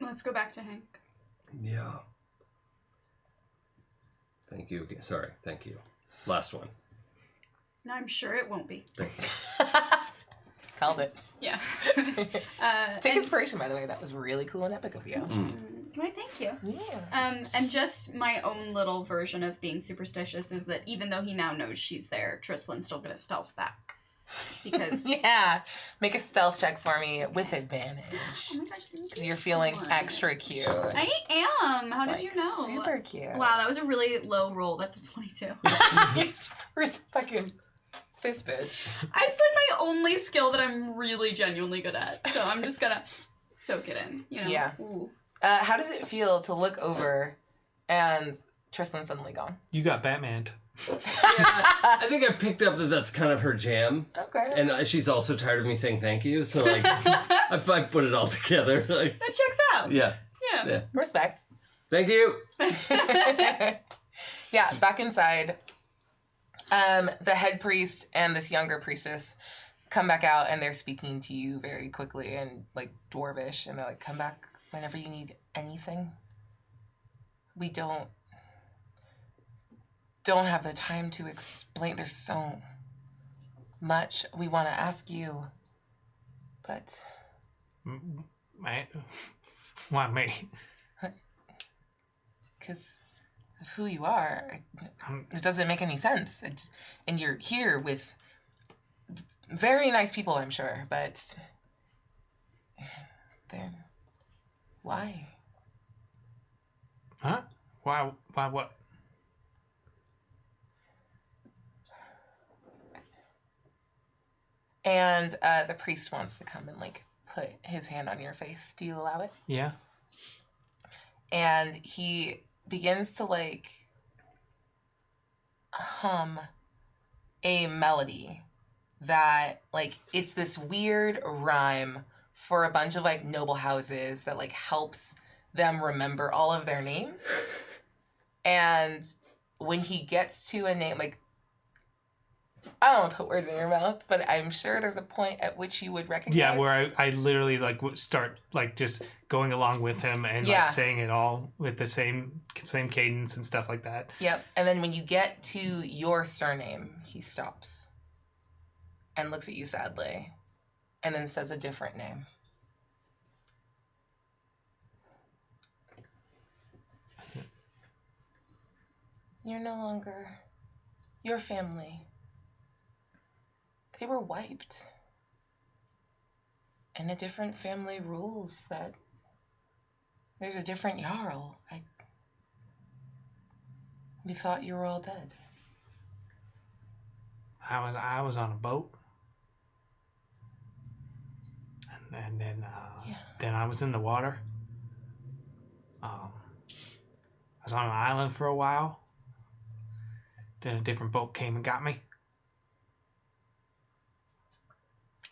Let's go back to Hank. Yeah. Thank you again. Sorry, thank you. Last one. I'm sure it won't be. Thank you. Called it. Yeah. Take inspiration, by the way. That was really cool and epic of you. Why, thank you. Yeah. And just my own little version of being superstitious is that even though he now knows she's there, Trislan's still gonna stealth back. Because Yeah. Make a stealth check for me with advantage. oh my gosh, thank Because you you're feeling so much. I know. I am. How did you know? Super cute. Wow, that was a really low roll. That's a 22. We're fucking this bitch. It's like my only skill that I'm really genuinely good at. So I'm just gonna soak it in, Yeah. Ooh. How does it feel to look over and Tristan's suddenly gone? You got Batman. I think I picked up that that's kind of her jam. Okay. And she's also tired of me saying thank you. So, like, I've put it all together. Like, That checks out. yeah. Yeah. Respect. Thank you. Yeah, back inside. The head priest and this younger priestess come back out, and they're speaking to you very quickly and like dwarvish, and they're like, "Come back whenever you need anything. We don't have the time to explain. There's so much we want to ask you, but why me? Because of who you are, it doesn't make any sense. And you're here with very nice people, I'm sure, but they're... Why? Huh? Why what? And the priest wants to come and like put his hand on your face. Do you allow it? Yeah. And he begins to like hum a melody that like it's this weird rhyme for a bunch of like noble houses that like helps them remember all of their names. And when he gets to a name, like, I don't want to put words in your mouth, but I'm sure there's a point at which you would recognize. Yeah, where I literally like would start like just going along with him and like saying it all with the same cadence and stuff like that. Yep. And then when you get to your surname, he stops and looks at you sadly and then says a different name. You're no longer your family. They were wiped. And a different family rules that there's a different Jarl. We thought you were all dead. I was on a boat. And then I was in the water. I was on an island for a while. Then a different boat came and got me.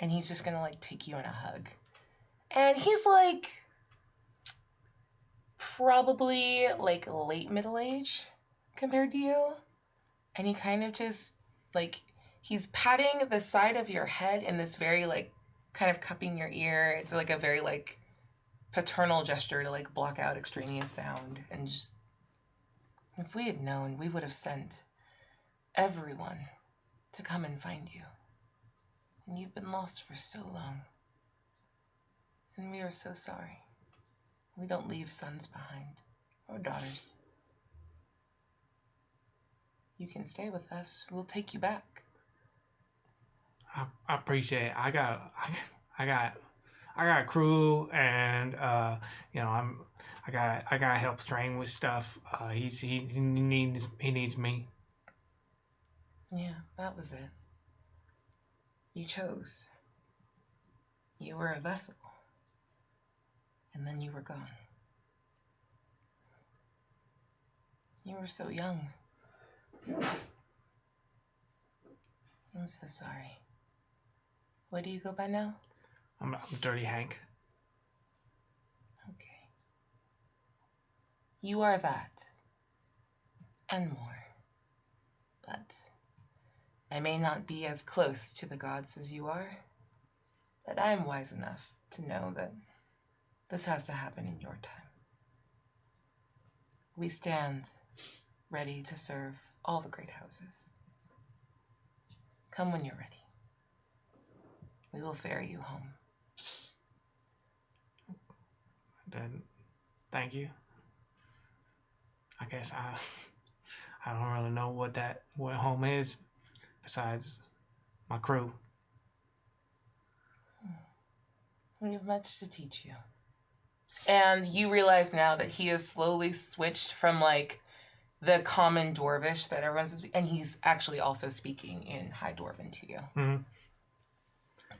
And he's just gonna like take you in a hug. And he's like probably like late middle age compared to you. And he kind of just like, he's patting the side of your head in this very like kind of cupping your ear. It's like a very like paternal gesture to like block out extraneous sound. And just, if we had known, we would have sent everyone to come and find you. And you've been lost for so long. And we are so sorry. We don't leave sons behind, or daughters. You can stay with us. We'll take you back. I appreciate it. I got a crew, and I gotta help Strain with stuff. He needs me. Yeah, that was it. You chose. You were a vessel. And then you were gone. You were so young. I'm so sorry. What do you go by now? I'm Dirty Hank. Okay. You are that. And more. But I may not be as close to the gods as you are, but I am wise enough to know that this has to happen in your time. We stand ready to serve all the great houses. Come when you're ready. We will ferry you home. Then, thank you. I guess I don't really know what home is, besides my crew. We have much to teach you. And you realize now that he has slowly switched from like the common Dwarvish that everyone's speaking, and he's actually also speaking in High Dwarven to you. Mm-hmm.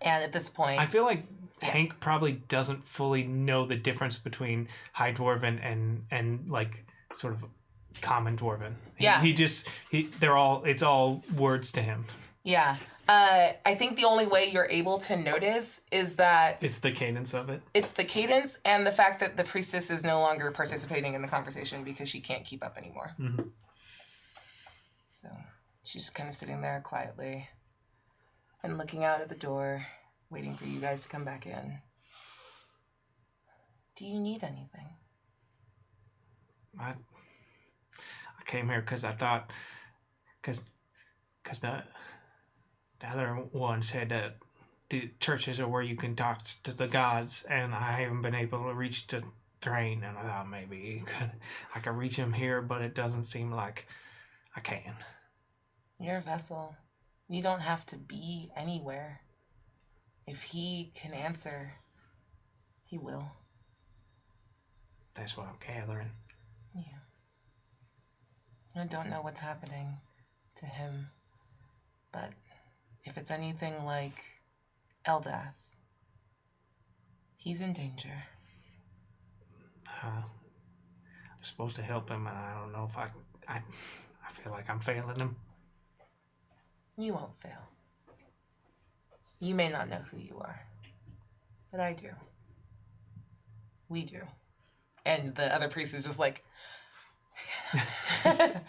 And at this point, I feel like Hank probably doesn't fully know the difference between High Dwarven and like sort of common Dwarven. It's all words to him. Yeah. I think the only way you're able to notice is that it's the cadence of it. It's the cadence and the fact that the priestess is no longer participating in the conversation because she can't keep up anymore. Mm-hmm. So She's just kind of sitting there quietly and looking out at the door, waiting for you guys to come back in. Do you need anything? I came here because I thought, because the other one said that the churches are where you can talk to the gods, and I haven't been able to reach to Thrain, and I thought maybe I could reach him here, but it doesn't seem like I can. You're a vessel. You don't have to be anywhere. If he can answer, he will. That's what I'm gathering. Yeah. I don't know what's happening to him, but if it's anything like Eldath, he's in danger. I'm supposed to help him, and I don't know if I feel like I'm failing him. You won't fail. You may not know who you are, but I do. We do. And the other priest is just like, and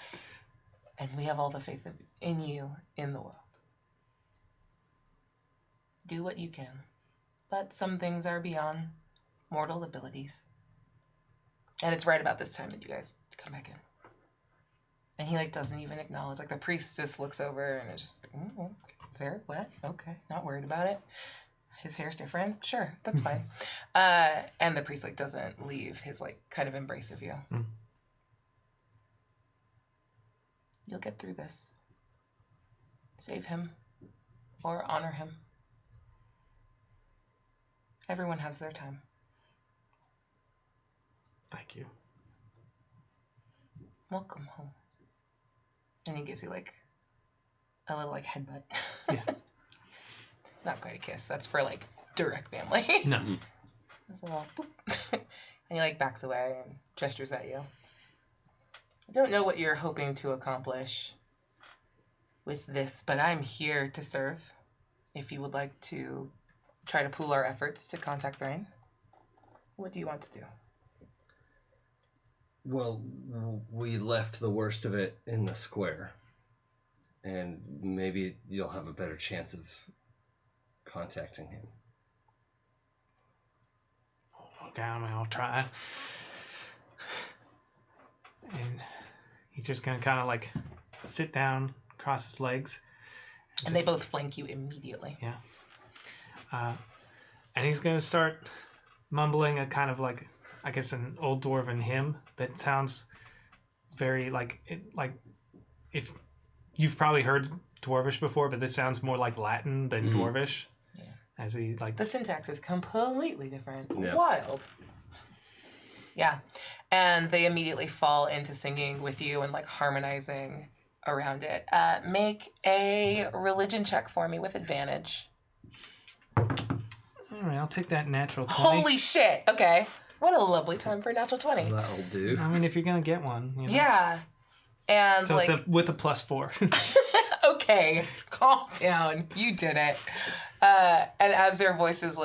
we have all the faith in you in the world. Do what you can, but some things are beyond mortal abilities. And it's right about this time that you guys come back in. And he doesn't even acknowledge. The priest just looks over and is just okay, fair, what? Okay, not worried about it. His hair's different. Sure, that's fine. And the priest doesn't leave his kind of embrace of you. Mm. You'll get through this. Save him or honor him. Everyone has their time. Thank you. Welcome home. And he gives you a little headbutt. Yeah. Not quite a kiss. That's for direct family. No. It's a little boop. And he backs away and gestures at you. I don't know what you're hoping to accomplish with this, but I'm here to serve. If you would like to try to pool our efforts to contact Thrain, what do you want to do? Well, we left the worst of it in the square. And maybe you'll have a better chance of contacting him. Okay, I'll try. And he's just gonna kind of sit down, cross his legs. And they both flank you immediately. Yeah. And he's gonna start mumbling a kind of I guess an old dwarven hymn that sounds very if you've probably heard Dwarvish before, but this sounds more like Latin than Dwarvish. Yeah. As he the syntax is completely different. Yeah. Wild. Yeah. And they immediately fall into singing with you and harmonizing around it. Make a religion check for me with advantage. All right, I'll take that natural 20. Holy shit. Okay. What a lovely time for a natural 20. That'll do. I mean, if you're gonna get one, you know. Yeah. And So it's with a +4. okay, calm down. You did it. And as their voices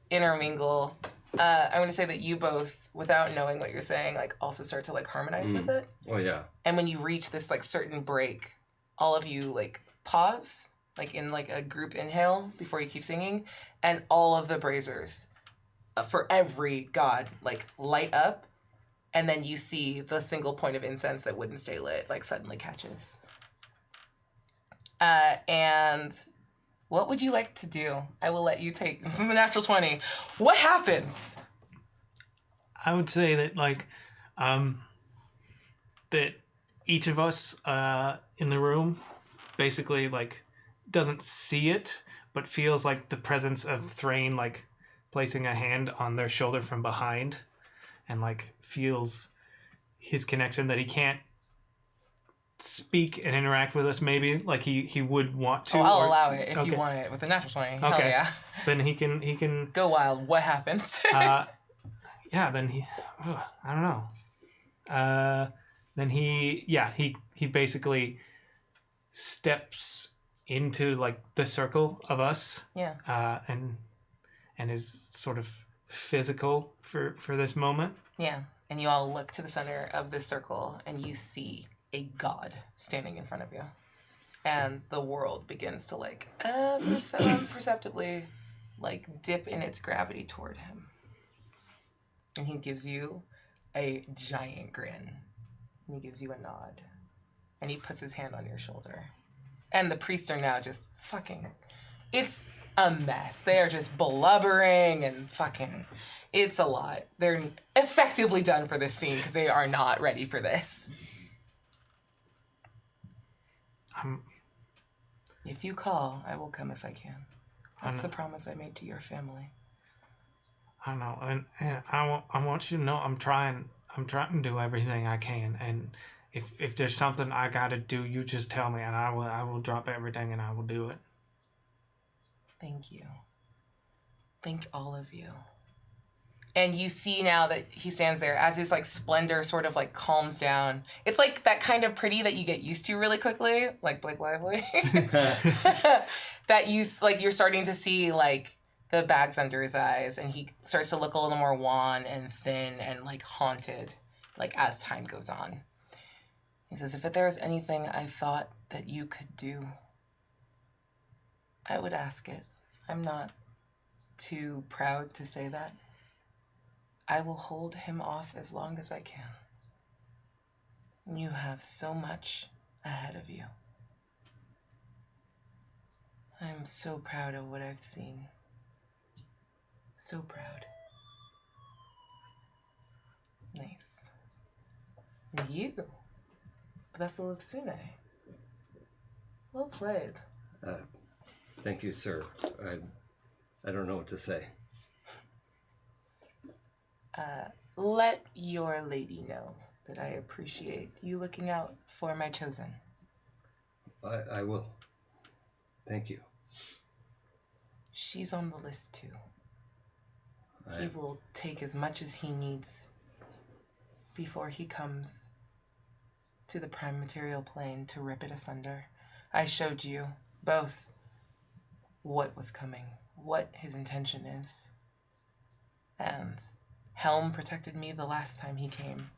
intermingle, I'm going to say that you both, without knowing what you're saying, also start to harmonize with it. Oh, yeah. And when you reach this certain break, all of you pause, in a group inhale before you keep singing, and all of the braziers for every god light up. And then you see the single point of incense that wouldn't stay lit suddenly catches. And what would you like to do? I will let you take the natural 20. What happens? I would say that that each of us in the room basically doesn't see it, but feels the presence of Thrain placing a hand on their shoulder from behind, and feels his connection, that he can't speak and interact with us maybe he would want to. Oh, I'll allow it if you want it with a natural 20. Hell Okay. yeah. Then he can Go wild. What happens? yeah, then I don't know. Then he basically steps into the circle of us. Yeah. And is sort of physical for this moment. Yeah. And you all look to the center of this circle and you see a god standing in front of you. and the world begins to like ever so imperceptibly like dip in its gravity toward him. And he gives you a giant grin. And he gives you a nod. And he puts his hand on your shoulder. And the priests are now just fucking... It's a mess. They are just blubbering and fucking... It's a lot. They're effectively done for this scene because they are not ready for this. If you call, I will come if I can. That's the promise I made to your family. I know, and I want you to know I'm trying to do everything I can, and if there's something I gotta do, you just tell me, and I will drop everything and I will do it. Thank you. Thank all of you. And you see now that he stands there as his like splendor sort of like calms down. It's like that kind of pretty that you get used to really quickly, like Blake Lively. That you like you're starting to see like the bags under his eyes, and he starts to look a little more wan and thin and like haunted, like as time goes on. He says, if there is anything I thought that you could do, I would ask it. I'm not too proud to say that. I will hold him off as long as I can. You have so much ahead of you. I'm so proud of what I've seen. So proud. Nice. And you, Vessel of Sune. Well played. Thank you, sir. I don't know what to say. Let your lady know that I appreciate you looking out for my chosen. I will. Thank you. She's on the list too. He will take as much as he needs before he comes to the prime material plane to rip it asunder. I showed you both what was coming, what his intention is. And Helm protected me the last time he came.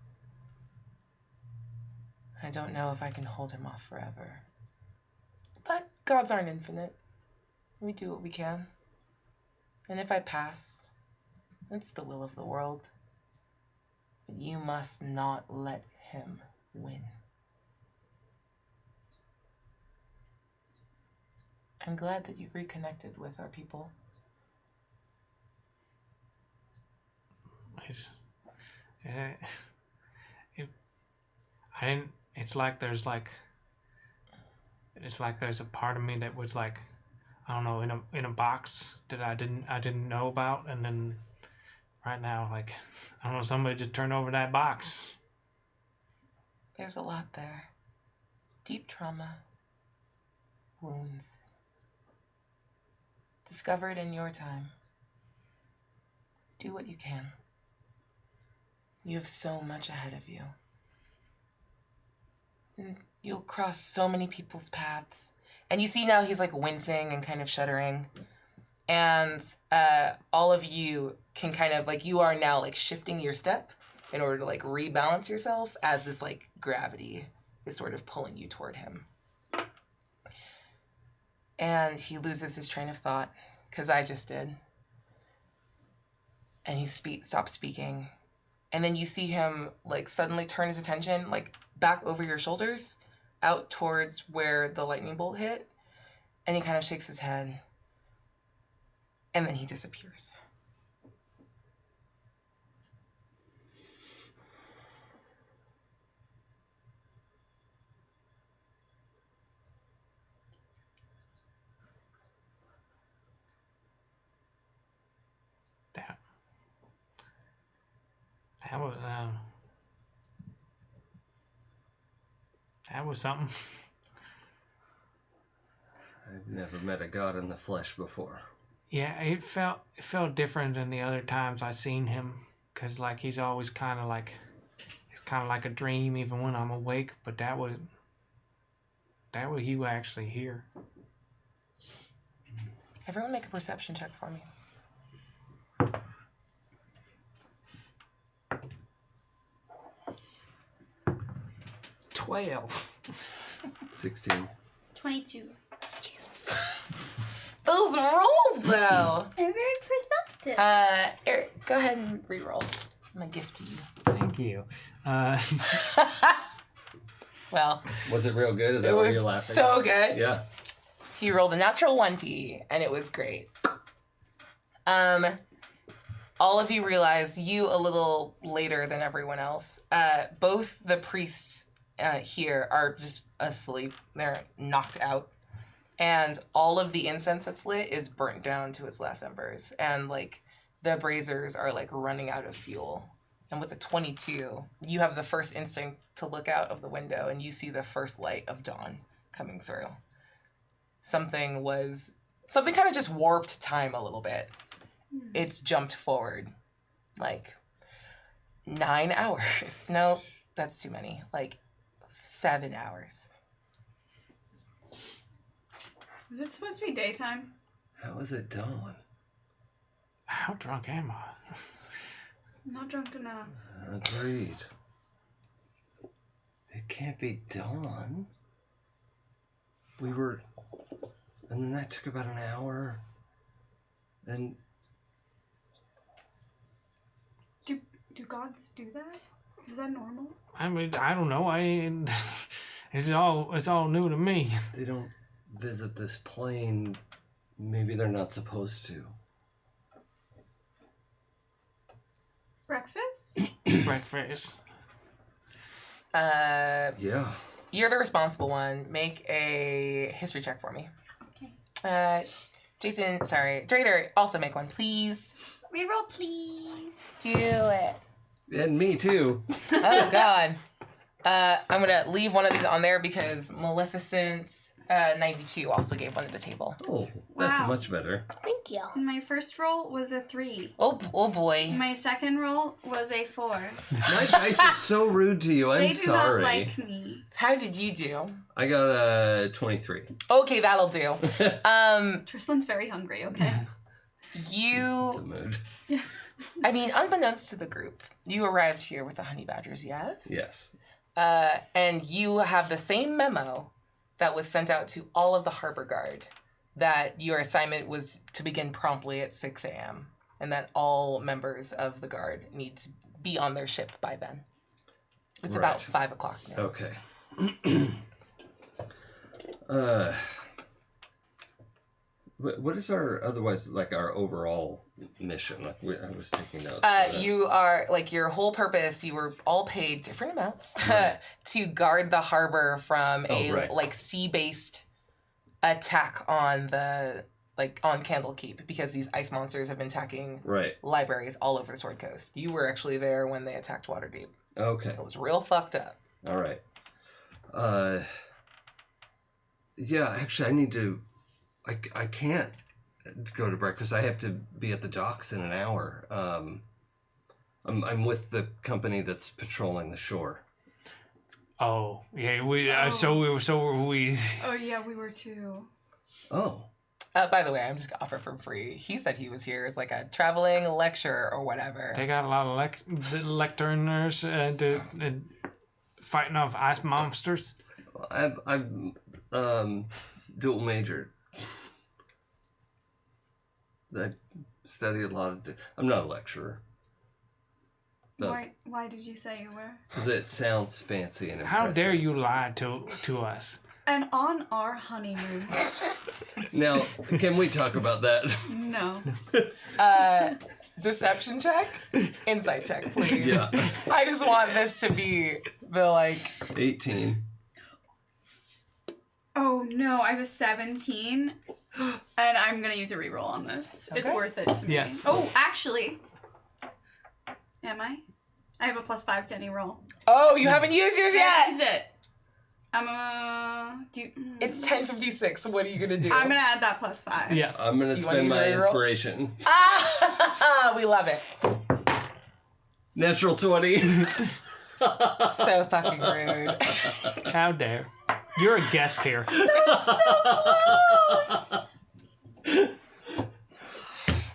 I don't know if I can hold him off forever. But gods aren't infinite. We do what we can. And if I pass, it's the will of the world. But you must not let him win. I'm glad that you've reconnected with our people. It's like there's a part of me that was like, I don't know, in a box that I didn't know about, and then right now, like, I don't know, somebody just turned over that box. There's a lot there. Deep trauma. Wounds. Discovered in your time. Do what you can. You have so much ahead of you. And you'll cross so many people's paths. And you see now he's like wincing and kind of shuddering. And all of you can kind of like, you are now like shifting your step in order to like rebalance yourself as this like gravity is sort of pulling you toward him. And he loses his train of thought, because I just did. And he stops speaking. And then you see him like suddenly turn his attention like back over your shoulders out towards where the lightning bolt hit. And he kind of shakes his head. And then he disappears. That was something. I've never met a god in the flesh before. Yeah, it felt different than the other times I seen him, cause like he's always kind of like, it's kind of like a dream even when I'm awake. But that was he was actually here. Everyone make a perception check for me. 12. 16. 22. Jesus. Those rolls, though. I'm very perceptive. Eric, go ahead and re-roll. I'm gonna gift to you. Thank you. Well, Was it real good? Is that it why was you're laughing? so good. Yeah. He rolled a natural 1T, and it was great. All of you realize, you a little later than everyone else, both the priests here are just asleep. They're knocked out. And all of the incense that's lit is burnt down to its last embers. And, like, the braziers are, like, running out of fuel. And with the 22, you have the first instinct to look out of the window, and you see the first light of dawn coming through. Something kind of just warped time a little bit. It's jumped forward, like, 9 hours. No, that's too many. Like, 7 hours. Is it supposed to be daytime? How is it dawn? How drunk am I? I'm not drunk enough. Agreed. It can't be dawn. And then that took about an hour. And Do gods do that? Is that normal? I mean, I don't know. It's all new to me. they don't visit this plane. Maybe they're not supposed to. Breakfast? Breakfast. Yeah. You're the responsible one. Make a history check for me. Okay. Drader, also make one, please. Reroll, please. Do it. And me too. Oh, God. I'm going to leave one of these on there because Maleficent's 92 also gave one to the table. Oh, that's Wow. much better. Thank you. My first roll was a 3. Oh boy. My second roll was a 4. My dice is so rude to you. I'm They do sorry. not like me. How did you do? I got a 23. Okay, that'll do. Tristlan's very hungry, okay? It's You, a mood. I mean, unbeknownst to the group, you arrived here with the honey badgers, yes? Yes. And you have the same memo that was sent out to all of the harbor guard that your assignment was to begin promptly at 6 a.m. and that all members of the guard need to be on their ship by then. It's Right. about 5 o'clock now. Okay. What is our overall mission? Like I was taking notes. You are, like, your whole purpose, you were all paid different amounts Right. to guard the harbor from right. like, sea-based attack on on Candlekeep, because these ice monsters have been attacking Right. libraries all over the Sword Coast. You were actually there when they attacked Waterdeep. Okay. It was real fucked up. All right. Yeah, actually, I need to. I can't go to breakfast. I have to be at the docks in an hour. I'm with the company that's patrolling the shore. Oh, yeah. We Oh. so were we. Oh, yeah, we were too. Oh. By the way, I'm just gonna offer for free. He said he was here as like a traveling lecturer or whatever. They got a lot of lecturners and fighting off ice monsters. I've dual majored. I study a lot of. I'm not a lecturer. Why did you say you were? Because it sounds fancy and impressive. How dare you lie to us? And on our honeymoon. Now, can we talk about that? No. Deception check? Insight check, please. Yeah. I just want this to be the, like... 18. Oh no, I was 17. And I'm gonna use a reroll on this. It's Okay. worth it to me. Yes. Oh, actually. Am I? I have a +5 to any roll. Oh, you haven't used yours I yet! used it. I'm gonna do. It's 10:56. What are you gonna do? I'm gonna add that +5. Yeah. I'm going to Do you wanna spend use my a reroll? inspiration. Ah! We love it. Natural 20. So fucking rude. How dare? You're a guest here.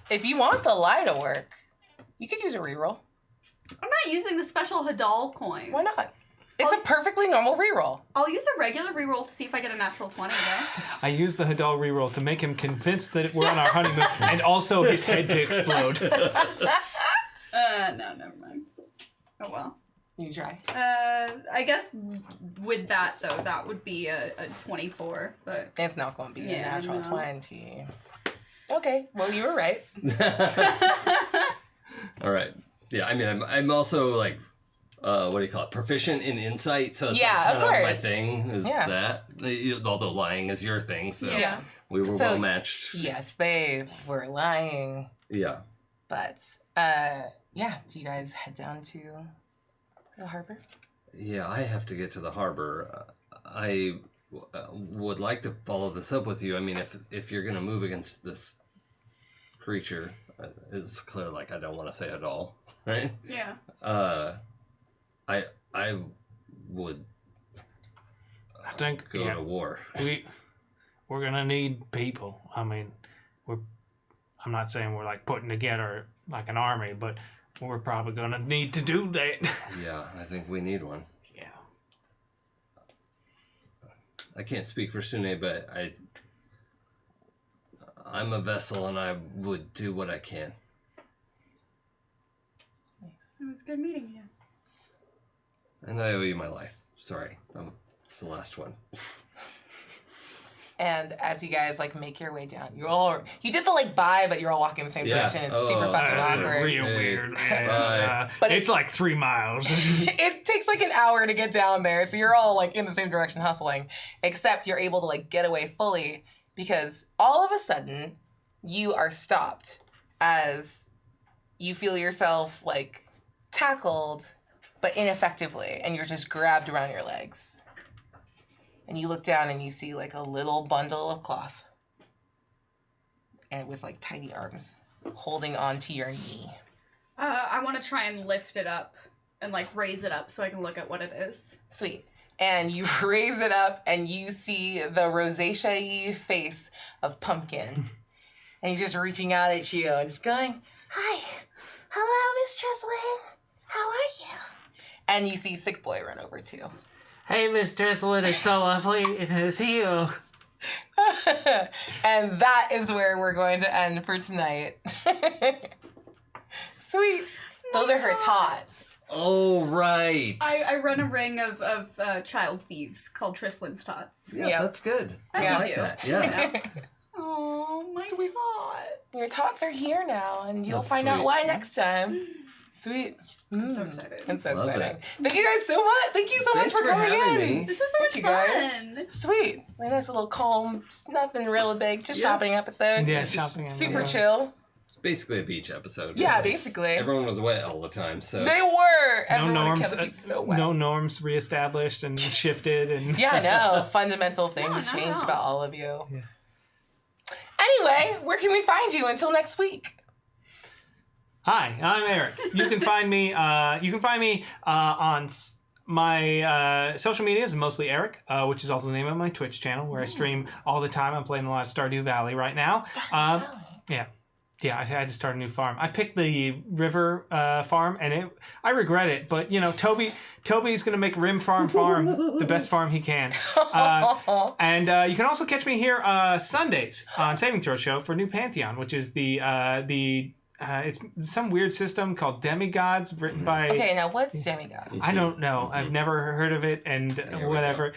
If you want the lie to work, you could use a reroll. I'm not using the special Hadal coin. Why not? It's a perfectly normal reroll. I'll use a regular reroll to see if I get a natural 20 though. I use the Hadal reroll to make him convinced that we're on our honeymoon, and also his head to explode. No, never mind. Oh well. You try. I guess with that though, that would be a 24, but It's not going to be a Yeah, natural no. 20. Okay, well, you were right. All right. Yeah, I mean, I'm also like, what do you call it? Proficient in insight. So it's Yeah, like of kind my course. thing is Yeah. that. Although lying is your thing, so Yeah. we were So- well matched. Yes, they were lying. Yeah. But, yeah, do you guys head down to the harbor? Yeah, I have to get to the harbor. I would like to follow this up with you. I mean, if you're gonna move against this creature, it's clear. Like I don't want to say it all, right? yeah. I would I think go to war. we're gonna need people. I mean, I'm not saying we're like putting together like an army, but we're probably gonna need to do that. Yeah, I think we need one. Yeah. I can't speak for Sune, but I'm a vessel, and I would do what I can. Nice. It was good meeting you. And I owe you my life. Sorry, it's the last one. And as you guys, like, make your way down, you did the, like, bye, but you're all walking in the same Yeah. direction. It's Oh, super fucking That was awkward. real Hey. weird. Bye. But It's like 3 miles. It takes like an hour to get down there, so you're all like in the same direction hustling, except you're able to like get away fully because all of a sudden you are stopped as you feel yourself like tackled but ineffectively, and you're just grabbed around your legs. And you look down and you see like a little bundle of cloth and with like tiny arms holding onto your knee. I want to try and lift it up and like raise it up so I can look at what it is. Sweet. And you raise it up and you see the rosacea face of Pumpkin. And he's just reaching out at you and just going, "Hi. Hello, Miss Cheslin. How are you?" And you see Sick Boy run over too. Hey, Miss Jesselyn, it's so lovely to see you. And that is where we're going to end for tonight. Sweet. Those are her tots. Oh, right. I run a ring of child thieves called Trislin's Tots. Yeah, Yeah. that's good. As I you like do. that. Yeah. Oh, my Sweet. tot. Your tots are here now, and you'll That's find out sweet. why next time. Sweet. I'm so excited. I'm so Love excited. it. Thank you guys so much. Thank you so Thanks much for for coming having in. me. This was so much Thank you guys. fun. Sweet. A nice little calm, just nothing real big, just Yeah. shopping episode. Yeah, shopping. Super yeah. chill. It's basically a beach episode. Yeah, really. basically. Everyone was wet all the time, so. They were. No Everyone norms. kept it so well. No norms reestablished and shifted and. Yeah, I know. Fundamental things not changed at all. about all of you. Yeah. Anyway, where can we find you until next week? Hi, I'm Eric. You can find me. On my social media is mostly Eric, which is also the name of my Twitch channel where I stream all the time. I'm playing a lot of Stardew Valley right now. Yeah, I had to start a new farm. I picked the river farm, and I regret it. But you know, Toby's gonna make Rim Farm the best farm he can. And you can also catch me here Sundays on Saving Throw Show for New Pantheon, which is it's some weird system called Demigods written by. Okay, now what's demigods? I don't know. I've never heard of it, and we whatever.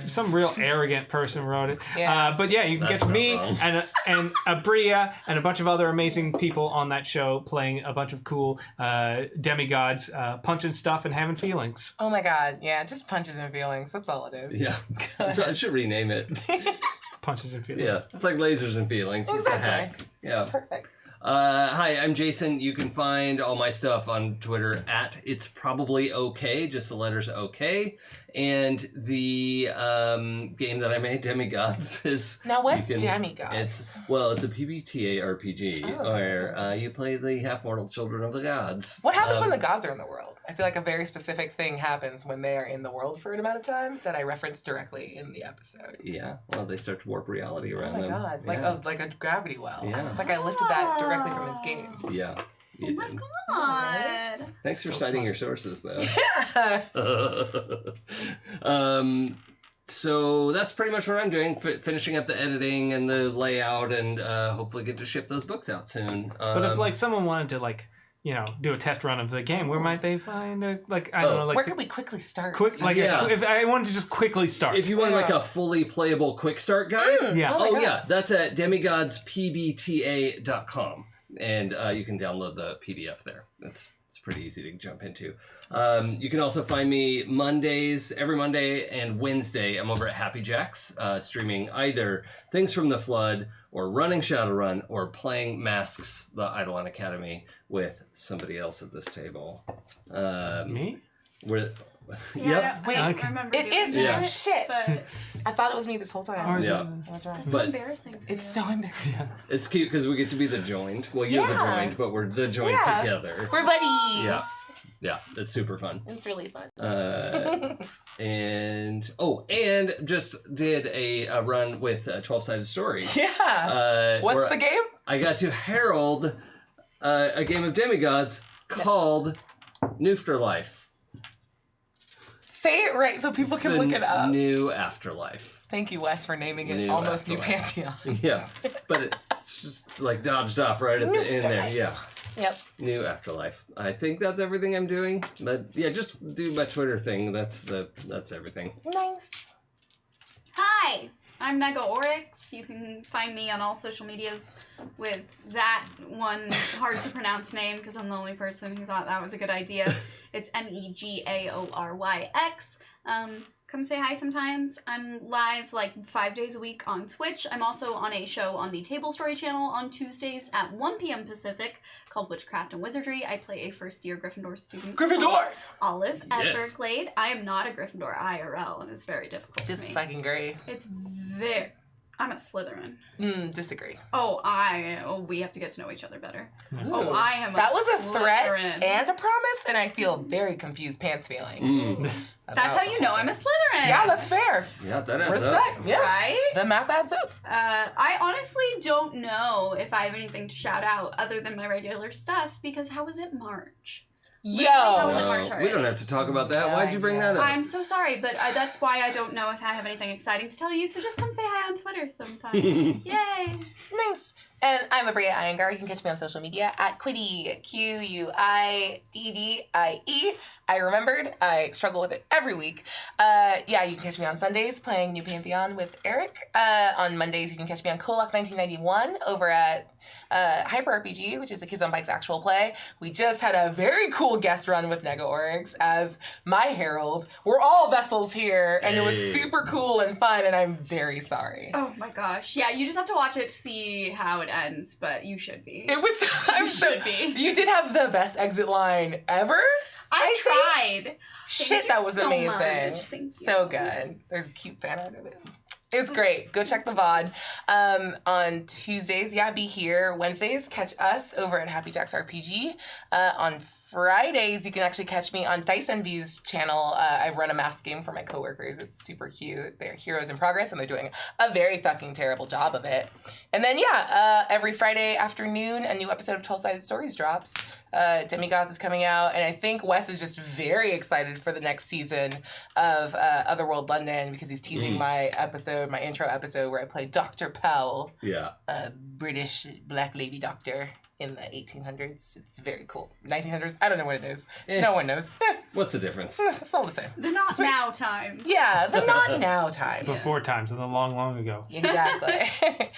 Some real arrogant person wrote it. Yeah. But yeah, you can That's get not me wrong. and Abria and a bunch of other amazing people on that show playing a bunch of cool demigods, punching stuff and having feelings. Oh my god, yeah, just punches and feelings. That's all it is. Yeah. So I should rename it. Punches and feelings. Yeah. It's like lasers and feelings. It's a Exactly. hack. Yeah. Perfect. Hi, I'm Jason. You can find all my stuff on Twitter at It's Probably Okay, just the letters OK. And the game that I made, Demigods, is... Now what's you can- demigods? It's a PBTA RPG Oh, okay. where you play the half-mortal children of the gods. What happens when the gods are in the world? I feel like a very specific thing happens when they are in the world for an amount of time that I referenced directly in the episode. Yeah, well, they start to warp reality Oh around my them. god, like Yeah. a gravity well. Yeah. It's like I lifted that directly from his game. Yeah. You Oh my did. god. Thanks for So citing smart. your sources, though. Yeah. So that's pretty much what I'm doing. Finishing up the editing and the layout, and hopefully get to ship those books out soon. But if like someone wanted to like, you know, do a test run of the game, where might they find a like I don't know like Where could we quickly start? quick like Yeah. if I wanted to just quickly start. if you want like Yeah. a fully playable quick start guide, Yeah. Oh my oh God. yeah, that's at demigodspbta.com, and you can download the PDF there. It's pretty easy to jump into. You can also find me every Monday and Wednesday. I'm over at Happy Jacks, streaming either Things from the Flood or running Shadowrun or playing Masks, the Eidolon Academy, with somebody else at this table. Me? We're, Yeah, yep. I Wait, don't okay. remember It doing is Yeah. your shit. But I thought it was me this whole time. Or is Yeah. it- I was wrong. that's But- so embarrassing for It's you. so embarrassing. Yeah. It's cute because we get to be the joined. Well, you're the Yeah. joined, but we're the joined Yeah. together. We're buddies. Yeah. Yeah, it's super fun. It's really fun. And just did a run with 12-sided stories. Yeah. What's where the game? I got to herald a game of demigods called Nufterlife. Say it right so people It's can the look it up. New Afterlife. Thank you, Wes, for naming it New almost New Afterlife. Pantheon. Yeah, but it's just like dodged off right at the end there. Nufterlife. Yeah. Yep. New Afterlife. I think that's everything I'm doing. But yeah, just do my Twitter thing. That's everything. Nice. Hi, I'm Nega Oryx. You can find me on all social medias with that one hard to pronounce name because I'm the only person who thought that was a good idea. It's NEGAORYX. Come say hi sometimes. I'm live like 5 days a week on Twitch. I'm also on a show on the Table Story channel on Tuesdays at 1 p.m. Pacific called Witchcraft and Wizardry. I play a first-year Gryffindor student. Gryffindor! Olive at Yes. Berkeley. I am not a Gryffindor IRL, and it's very difficult This for is me. fucking great. It's very... I'm a Slytherin. Disagree. Oh, we have to get to know each other better. Ooh. Oh, I am That was a threat Slytherin. and a promise, and I feel very confused pants feelings. That's how you know I'm a Slytherin. Yeah, that's fair. Yeah, that adds up. Respect. Yeah. Right? The math adds up. I honestly don't know if I have anything to shout out other than my regular stuff, because how was it March? How was it Yo. March We already? don't have to talk about that. No Why'd you bring that up? I'm so sorry, but that's why I don't know if I have anything exciting to tell you, so just come say hi on Twitter sometime. Yay! Nice. And I'm Abria Iyengar. You can catch me on social media at Quiddy, QUIDDIE. I remembered. I struggle with it every week. Yeah, you can catch me on Sundays playing New Pantheon with Eric. On Mondays, you can catch me on Kolak 1991 over at Hyper RPG, which is a Kids on Bikes actual play. We just had a very cool guest run with Nega Oryx as my herald. We're all vessels here, and it was Hey. super cool and fun, and I'm very sorry. Oh my gosh. Yeah, you just have to watch it to see how it ends, but you should be. It was. I'm so. should be. You did have the best exit line ever. I tried. Shit, you that was so amazing. much. Thank you. So good. There's a cute fan art of it. It's great. Go check the VOD. On Tuesdays, yeah, be here. Wednesdays, catch us over at Happy Jacks RPG. On Fridays, you can actually catch me on Dice Envy's channel. I run a mask game for my coworkers. It's super cute. They're heroes in progress, and they're doing a very fucking terrible job of it. And then, yeah, every Friday afternoon, a new episode of 12-Sided Stories drops. Demigods is coming out, and I think Wes is just very excited for the next season of Otherworld London because he's teasing my intro episode where I play Dr. Powell, Yeah. a British black lady doctor in the 1800s. It's very cool. 1900s? I don't know what it is. No one knows. What's the difference? It's all the same. The not Sweet. now time. Yeah, the not now time. Before times, in the long, long ago. Exactly.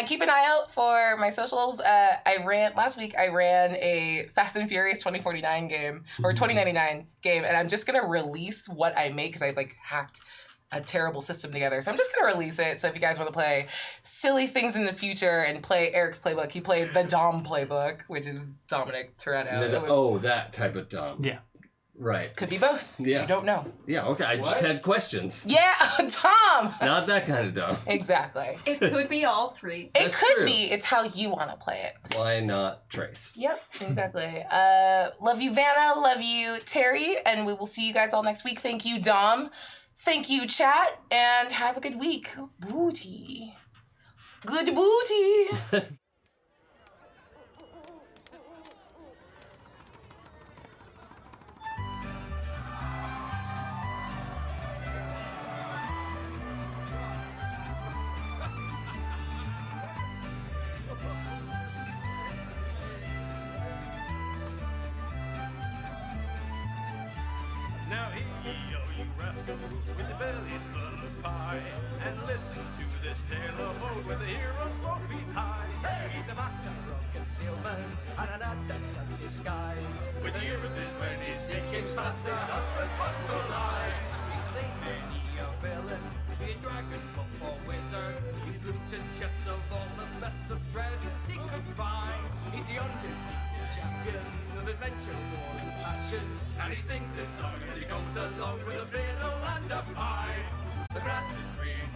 Keep an eye out for my socials. Last week I ran a Fast and Furious 2049 game, or 2099 game, and I'm just gonna release what I make because I hacked a terrible system together. So I'm just gonna release it. So if you guys want to play silly things in the future and play Eric's playbook, he played the Dom playbook, which is Dominic Toretto. That type of dumb. Yeah. Right. Could be both. Yeah. You don't know. Yeah, okay. I just What? had questions. Yeah, Tom! Not that kind of dumb. Exactly. It could be all three. It That's could true. be. It's how you want to play it. Why not Trace? Yep, exactly. Love you, Vanna. Love you, Terry. And we will see you guys all next week. Thank you, Dom. Thank you, chat. And have a good week. Booty. Good booty. schools with their bellies full of pie. And listen to this tale of old where the heroes both beat high. Hey! He's a master of concealment and an adept at disguise. With heroes is when he's taking faster, husband but for life. He's slain many a villain, be a dragon, buff or wizard. He's looted chests of all the best of treasures he could find. He's the undefeated champion of adventure, war and passion. And he sings this song as he goes along with a fiddle and a pipe. The grass is green,